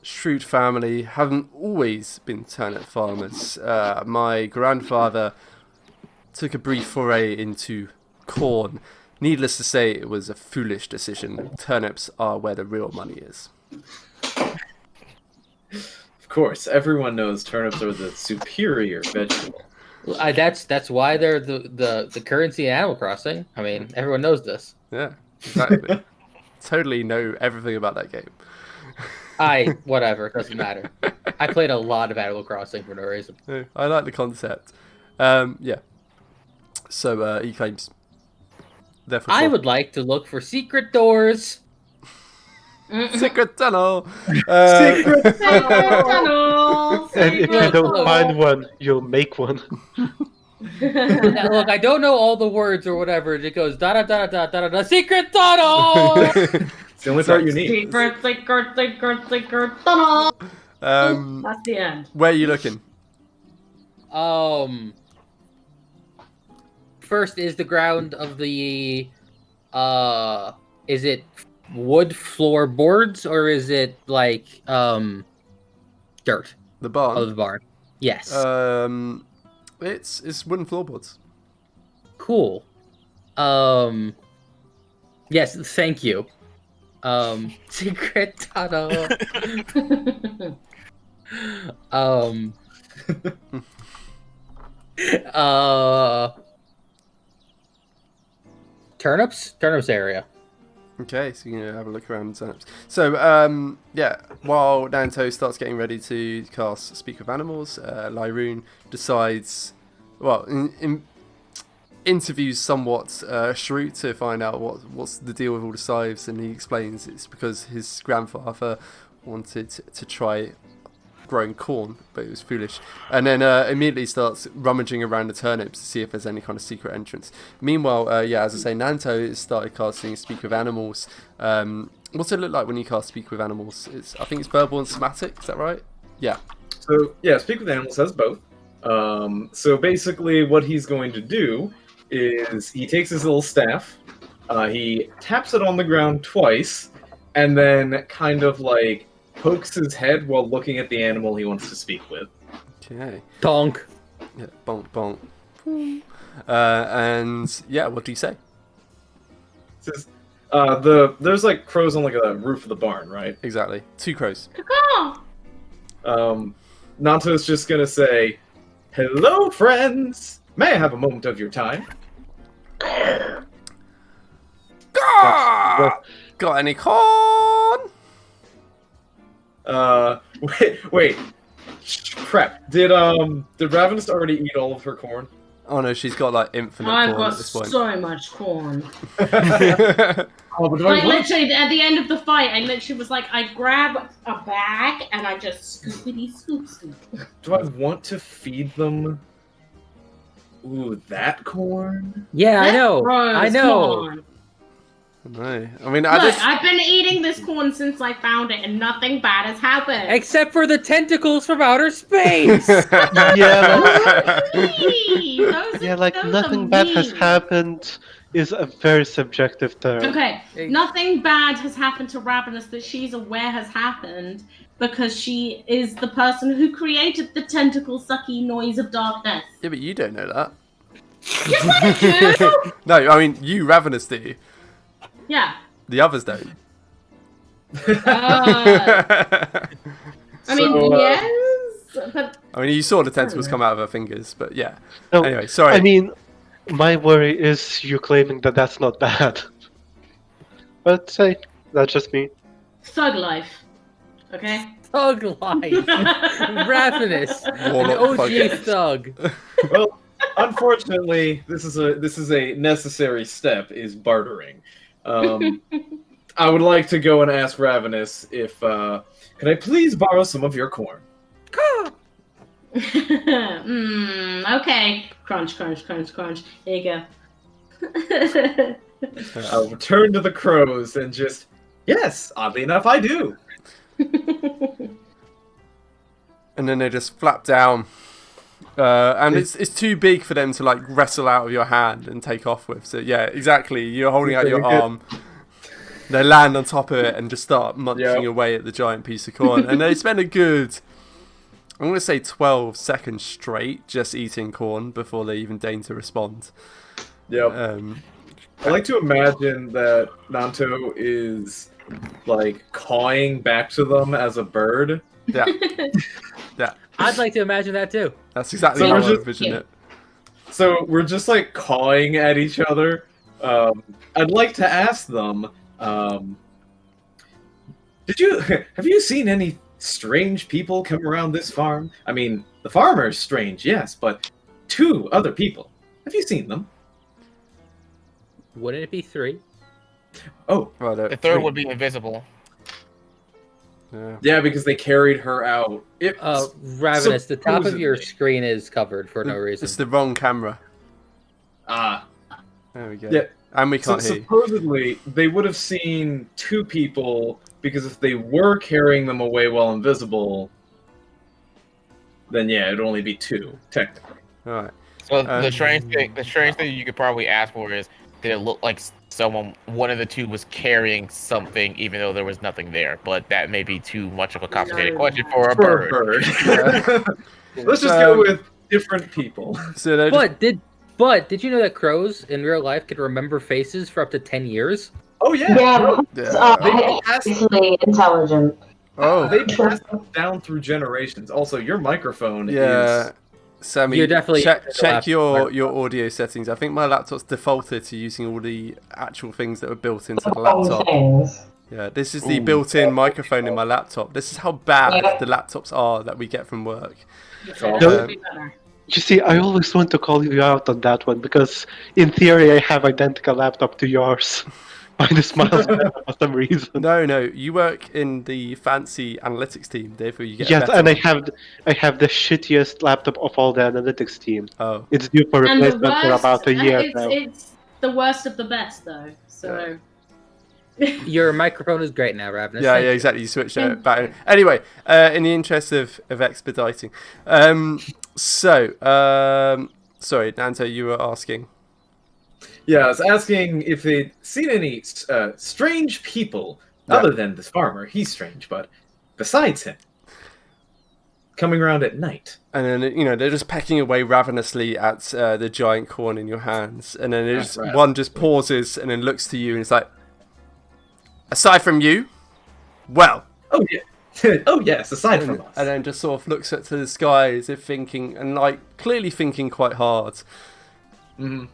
B: Shrude family haven't always been turnip farmers. My grandfather took a brief foray into corn. Needless to say, it was a foolish decision. Turnips are where the real money is.
E: Of course, everyone knows turnips are the superior vegetable.
A: That's why they're the currency in Animal Crossing. I mean, everyone knows this.
B: Yeah, exactly. Totally know everything about that game.
A: Whatever, it doesn't matter. I played a lot of Animal Crossing for no reason.
B: Yeah, I like the concept. Yeah. So he claims. Therefore,
A: I would like to look for secret doors.
B: secret tunnel.
E: Secret
C: tunnel.
F: And if you don't find one, you'll make one.
A: Now, look, I don't know all the words or whatever. It goes da da da da da da da. Secret tunnel.
E: It's the only part you need.
C: Secret tunnel. That's the end.
B: Where are you looking?
A: First is the ground of the is it wood floorboards or is it like dirt
B: The barn.
A: of the barn? Yes.
B: It's wooden floorboards.
A: Cool. Yes, thank you. Secret tunnel. Turnips area.
B: Okay, so you can have a look around the turnips. So, while Nanto starts getting ready to cast Speak with Animals, Lyroon decides, interviews somewhat Shrude to find out what's the deal with all the scythes, and he explains it's because his grandfather wanted to try growing corn, but it was foolish, and then immediately starts rummaging around the turnips to see if there's any kind of secret entrance. Meanwhile, as I say, Nanto started casting Speak with Animals. What's it look like when you cast Speak with Animals? I think it's verbal and somatic, is that right? Yeah.
E: So, yeah, Speak with Animals has both. So basically what he's going to do is he takes his little staff, he taps it on the ground twice, and then kind of like pokes his head while looking at the animal he wants to speak with.
B: Okay.
A: Donk.
B: Yeah, bonk, bonk. And yeah, what do you say?
E: It says, there's like crows on like a roof of the barn, right?
B: Exactly. 2 crows.
E: Nanto's just gonna say, "Hello, friends. May I have a moment of your time?"
B: Got any corn?
E: Wait. Crap. Did Ravenous already eat all of her corn?
B: Oh no, she's got like infinite
C: I've
B: corn
C: got
B: at this point.
C: so much corn.
E: Oh, but
C: Like literally at the end of the fight, I literally was like, I grab a bag and I just scoopity scoop.
E: do I want to feed them? Ooh, that corn?
A: Yeah, I know.
C: Gross,
A: I
C: come
A: know.
C: on.
B: No, I mean,
C: Look,
B: I just
C: I've been eating this corn since I found it, and nothing bad has happened.
A: Except for the tentacles from outer space.
F: Yeah,
C: Those are
F: nothing bad has
C: mean.
F: happened is a very subjective term.
C: Okay, nothing bad has happened to Ravenous that she's aware has happened because she is the person who created the tentacle sucky noise of darkness.
B: yeah, but you don't know that.
C: Yes, I do!
B: No, I mean you Ravenous do.
C: Yeah.
B: The others don't.
C: I mean,
E: So,
C: yes. But
B: I mean, you saw the tentacles come out of her fingers, but yeah.
F: No,
B: Anyway, sorry.
F: I mean, my worry is you claiming that that's not bad. But say, that's just me.
C: thug life. Okay?
A: Thug life. Ravenous. An
B: Warlock
A: OG
B: thug.
A: thug.
E: Well, unfortunately, this is a necessary step. Is bartering. I would like to go and ask Ravenous if can I please borrow some of your corn?
C: Okay. Crunch, crunch, crunch, crunch. Here you go.
E: I'll return to the crows and just yes. Oddly enough, I do.
B: And then they just flap down. And it's too big for them to like wrestle out of your hand and take off with. So yeah, exactly. You're holding out your arm. They land on top of it and just start munching away at the giant piece of corn. And they spend a good, I'm going to say 12 seconds straight just eating corn before they even deign to respond.
E: Yep. I like to imagine that Nanto is like cawing back to them as a bird.
B: Yeah. Yeah.
A: I'd like to imagine that too.
B: That's exactly
E: So
B: how
E: we're
B: I
E: just-
B: envision it.
E: So we're just like cawing at each other. I'd like to ask them, have you seen any strange people come around this farm? I mean, the farmer's strange, yes, but 2 other people. Have you seen them?
A: Wouldn't it be 3?
E: Oh,
B: Right,
D: The third would be invisible.
B: yeah.
E: yeah, because they carried her out.
A: Ravenous, the top of your
E: Supposedly.
A: screen is covered for no reason.
B: It's the wrong camera.
E: Ah,
B: There we go.
E: yeah.
B: And we
E: So
B: can't hear you.
E: supposedly they would have seen 2 people because if they were carrying them away while invisible, then yeah, it'd only be 2 technically.
B: All right.
D: So the strange thing you could probably ask for is, did it look like one of the 2 was carrying something, even though there was nothing there? But that may be too much of a complicated question for a bird.
E: Let's just go with different people.
B: So they just,
A: But did you know that crows in real life can remember faces for up to 10 years?
E: Oh yeah,
H: Yeah,
E: They passed,
H: highly intelligent.
E: they passed down through generations. Also, your microphone
B: yeah.
E: is
B: Sammy,
A: You're definitely
B: check your audio settings. I think my laptop's defaulted to using all the actual things that were built into the laptop.
H: Things.
B: Yeah, this is the built-in microphone in my laptop. This is how bad
H: Yeah.
B: the laptops are that we get from work.
F: No. You see, I always want to call you out on that one because, in theory, I have identical laptop to yours. Mine is miles better for some reason.
B: No, you work in the fancy analytics team, therefore you get.
F: Yes,
B: better.
F: and I have the shittiest laptop of all the analytics team.
B: Oh,
F: It's due for
C: And the
F: replacement for
C: worst,
F: about a year
C: it's,
F: now.
C: it's the worst of the best, though. So
A: Your microphone is great now, Ravenous.
B: yeah,
A: Thank you.
B: exactly. You switched it back. In. Anyway, in the interest of expediting, sorry, Nanto, you were asking.
E: yeah. I was asking if they'd seen any strange people other than this farmer. He's strange, but besides him, coming around at night.
B: And then they're just pecking away ravenously at the giant corn in your hands, and then one just pauses and then looks to you and it's like, aside from you, well.
E: Oh yeah. Oh yes. Aside from us.
B: And then just sort of looks up to the sky as if thinking, and like clearly thinking quite hard.
E: Mhm.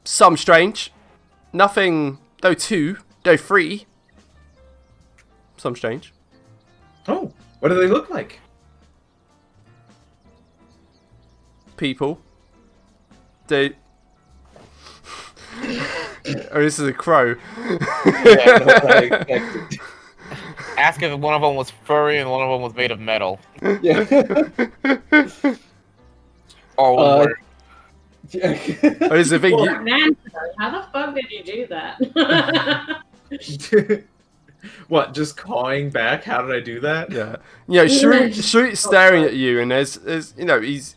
B: Some strange, nothing. No 2, no 3. Some strange.
E: Oh, what do they look like?
B: People. They. Oh, this is a crow.
D: Ask if one of them was furry and one of them was made of metal.
E: Yeah.
D: Or
E: Uh,
D: were-
E: Yeah.
B: Oh, this is the thing.
C: Nanto, how the fuck did you do that?
E: What? Just cawing back? How did I do that?
B: Yeah. Shrude's staring at you, and there's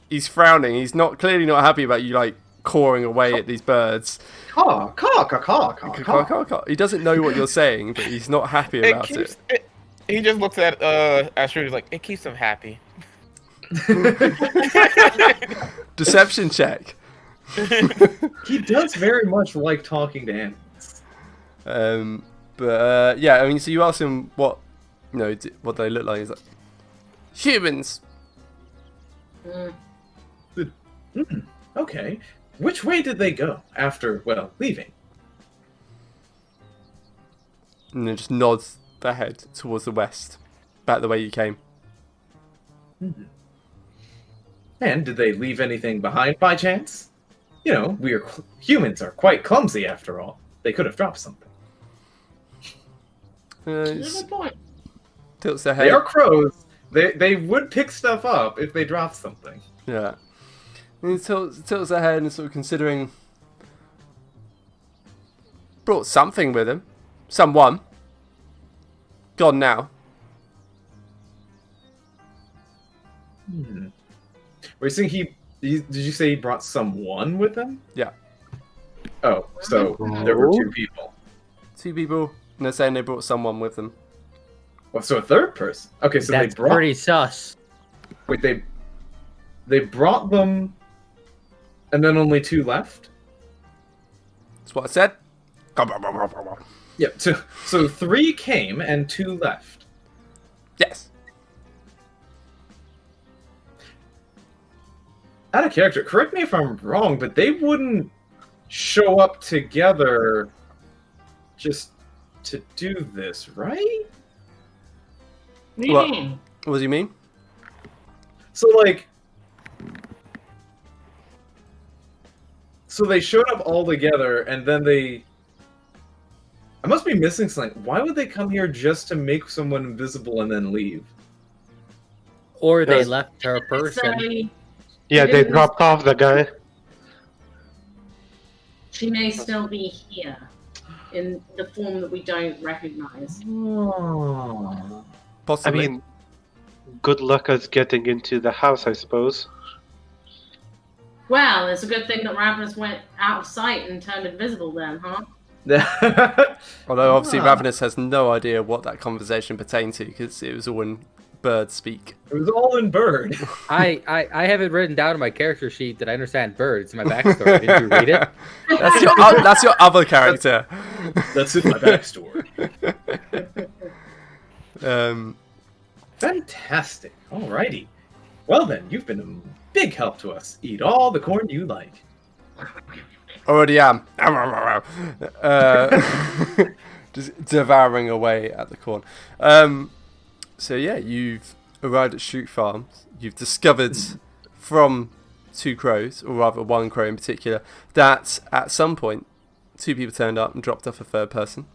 B: he's frowning. He's clearly not happy about you like cawing away at these birds.
E: Caw, caw, caw, caw, caw,
B: Caw,
E: caw.
B: caw, caw. He doesn't know what you're saying, but he's not happy
D: it
B: about
D: keeps,
B: it.
D: he just looks at Shrude, he's like, it keeps him happy.
B: Deception check.
E: He does very much like talking to animals.
B: Yeah, I mean, so you ask him what they look like. He's like, humans,
C: Mm.
E: Okay. Which way did they go after, well, leaving?
B: And then just nods their head towards the west, back the way you came.
E: And did they leave anything behind by chance? You know, humans are quite clumsy after all. They could have dropped something.
C: Good point.
B: Tilts their head.
E: They are crows. They would pick stuff up if they dropped something.
B: Yeah. And he tilts their head and sort of considering. Brought something with him. Someone. Gone now.
E: Were you saying did you say he brought someone with him?
B: Yeah.
E: Oh, so there were two people.
B: 2 people. And they're saying they brought someone with them.
E: Well, so a third person. Okay, so
A: That's
E: they brought.
A: pretty sus.
E: Wait, they brought them, and then only 2 left.
B: That's what I said.
E: Yeah. So 3 came and 2 left.
B: Yes.
E: Out of character. Correct me if I'm wrong, but they wouldn't show up together just to do this, right?
C: What do you
B: What?
C: mean?
B: What do you mean?
E: So they showed up all together, and then I must be missing something. Why would they come here just to make someone invisible and then leave?
A: Or they
F: Yes.
A: left her person.
C: So,
F: Yeah, they dropped off the guy.
C: she may still be here in the form that we don't recognize.
E: Oh.
F: I
B: Possibly.
F: mean, good luck us getting into the house, I suppose.
C: Well, it's a good thing that Ravenous went out of sight and turned invisible then, huh?
B: Although obviously
E: Ah.
B: Ravenous has no idea what that conversation pertained to because it was all in bird speak.
E: It was all in bird.
A: I have it written down on my character sheet that I understand birds. My backstory. Did you read it?
B: That's your other character.
E: That's in my backstory. Fantastic. Alrighty. Well then, you've been a big help to us. Eat all the corn you like.
B: Already am. Just devouring away at the corn. So yeah, you've arrived at Shrude Farms. You've discovered from 2 crows, or rather 1 crow in particular, that at some point 2 people turned up and dropped off a 3rd person.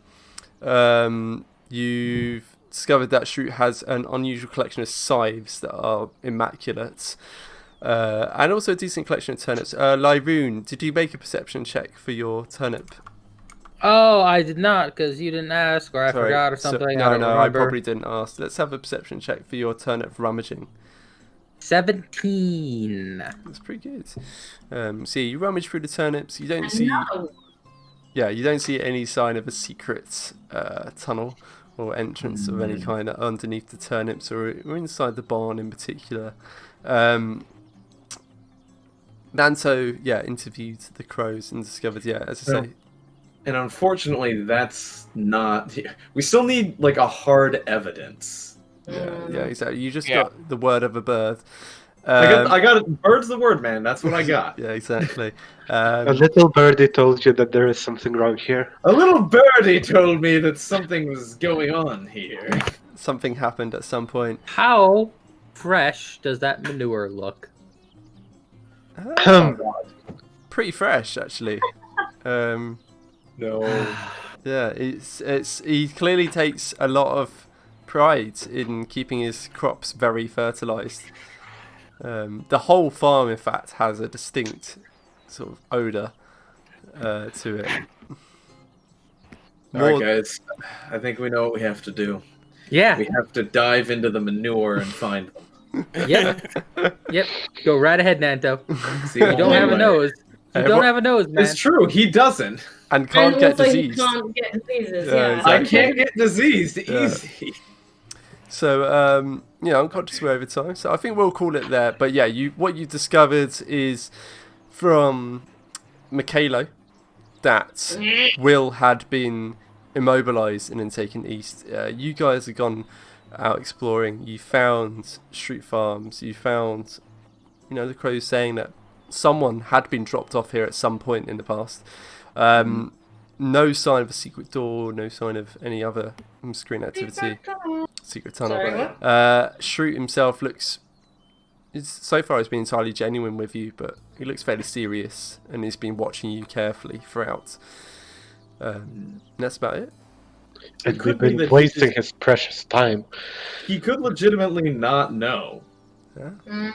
B: You've discovered that Shrude has an unusual collection of scythes that are immaculate. And also a decent collection of turnips. Lyroon, did you make a perception check for your turnip?
A: Oh, I did not because you didn't ask, or I
B: Sorry,
A: forgot, or
B: so-
A: something.
B: no,
A: I don't
B: I
A: remember.
B: probably didn't ask. Let's have a perception check for your turnip rummaging.
A: 17.
B: That's pretty good. See, you rummage through the turnips. You don't see,
C: No.
B: you don't see any sign of a secret tunnel or entrance of any kind underneath the turnips or inside the barn in particular. Nanto, interviewed the crows and discovered, as I say,
E: And unfortunately, that's not. We still need like a hard evidence.
B: yeah, exactly. You just
D: Yeah.
B: got the word of a bird.
E: I got it. Bird's the word, man. That's what I got.
B: Yeah, exactly.
F: A little birdie told you that there is something wrong here.
E: A little birdie told me that something was going on here.
B: Something happened at some point.
A: How fresh does that manure look?
B: Pretty fresh, actually.
E: No.
B: Yeah, it's he clearly takes a lot of pride in keeping his crops very fertilized. The whole farm, in fact, has a distinct sort of odor to it.
E: All right, guys. I think we know what we have to do.
A: Yeah.
E: We have to dive into the manure and find them.
A: Yep. Go right ahead, Nanto.
E: See
A: You
E: what
A: don't
E: we
A: have a
E: like.
A: nose. You don't have a nose, man.
E: It's true. He doesn't.
B: And can't
C: And
B: get
C: also
B: diseased.
C: you can't get diseases,
B: Yeah,
C: yeah.
B: exactly.
E: I can't get diseased
B: Yeah.
E: easy.
B: So, I'm conscious we're over time, so I think we'll call it there. But yeah, what you discovered is from Michaelo that Will had been immobilized and then taken east. You guys have gone out exploring. You found Shrude Farms. You found the crow's saying that someone had been dropped off here at some point in the past. No sign of a secret door, no sign of any other screen activity. Secret tunnel.
C: Sorry, what?
B: Shrude himself so far he's been entirely genuine with you, but he looks fairly serious and he's been watching you carefully throughout. That's about it.
F: And
E: could
F: we've
E: be
F: been
E: that he
F: wasting
E: just-
F: his precious time.
E: He could legitimately not know.
C: Mm.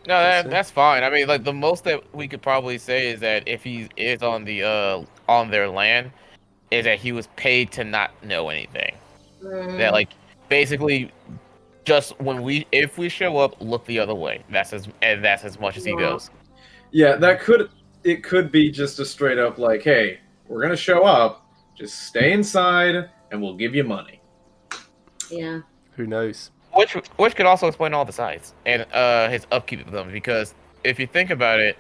D: No,
B: That's it.
D: that's fine. I mean, like the most that we could probably say is that if he is on their land, is that he was paid to not know anything. That like basically just if we show up, look the other way. That's as much as he goes.
E: Yeah, it could be just a straight up like, hey, we're gonna show up, just stay inside, and we'll give you money.
C: Yeah.
B: Who knows?
D: Which could also explain all the sites and his upkeep of them, because if you think about it,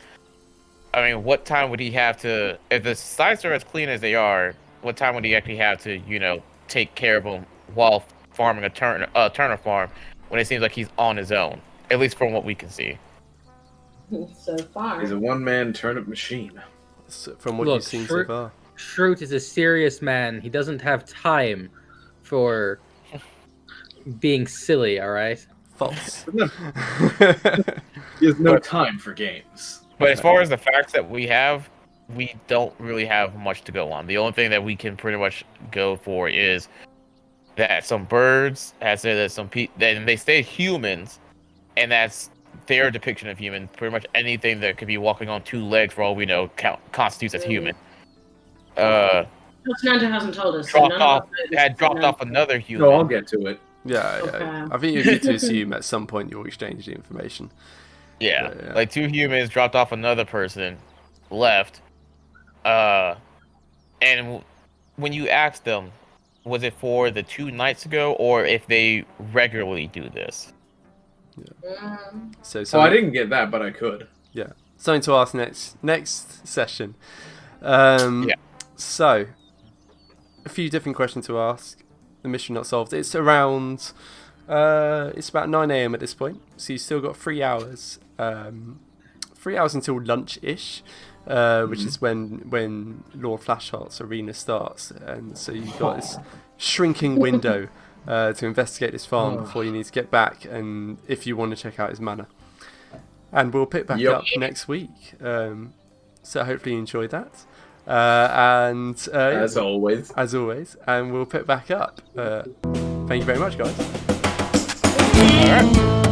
D: I mean, what time would he have to, if the sites are as clean as they are, what time would he actually have to, take care of them while farming a Turner farm when it seems like he's on his own, at least from what we can see.
C: So far.
E: He's a one-man turnip machine.
B: So, from what
A: Look,
B: you've seen so far.
A: Shrude is a serious man. He doesn't have time for being silly, all right?
B: False.
E: He has no time for games.
D: But as far as the facts that we have, we don't really have much to go on. The only thing that we can pretty much go for is that some birds have said that some people, that they say humans, and that's their depiction of human. Pretty much anything that could be walking on two legs, for all we know, constitutes as human.
C: Nanta hasn't told us. so none of us know this is
D: Dropped
C: Nanta.
D: off another human.
E: No, I'll get to it.
B: Yeah.
C: Okay.
B: I think you're good to assume at some point you'll exchange the information.
D: Yeah,
B: Yeah.
D: like two humans dropped off another person, left, and when you asked them, was it for the 2 nights ago, or if they regularly do this?
B: So
E: I didn't get that, but I could.
B: Yeah, something to ask next session. So, a few different questions to ask. The mission not solved. It's around. It's about 9 a.m. at this point, so you've still got 3 hours. 3 hours until lunch-ish, which is when Lord Flashheart's arena starts, and so you've got this shrinking window to investigate this farm before you need to get back, and if you want to check out his manor. And we'll pick back up next week. So hopefully you enjoyed that.
E: As always.
B: As always, and we'll pick back up. Thank you very much, guys.
D: All right.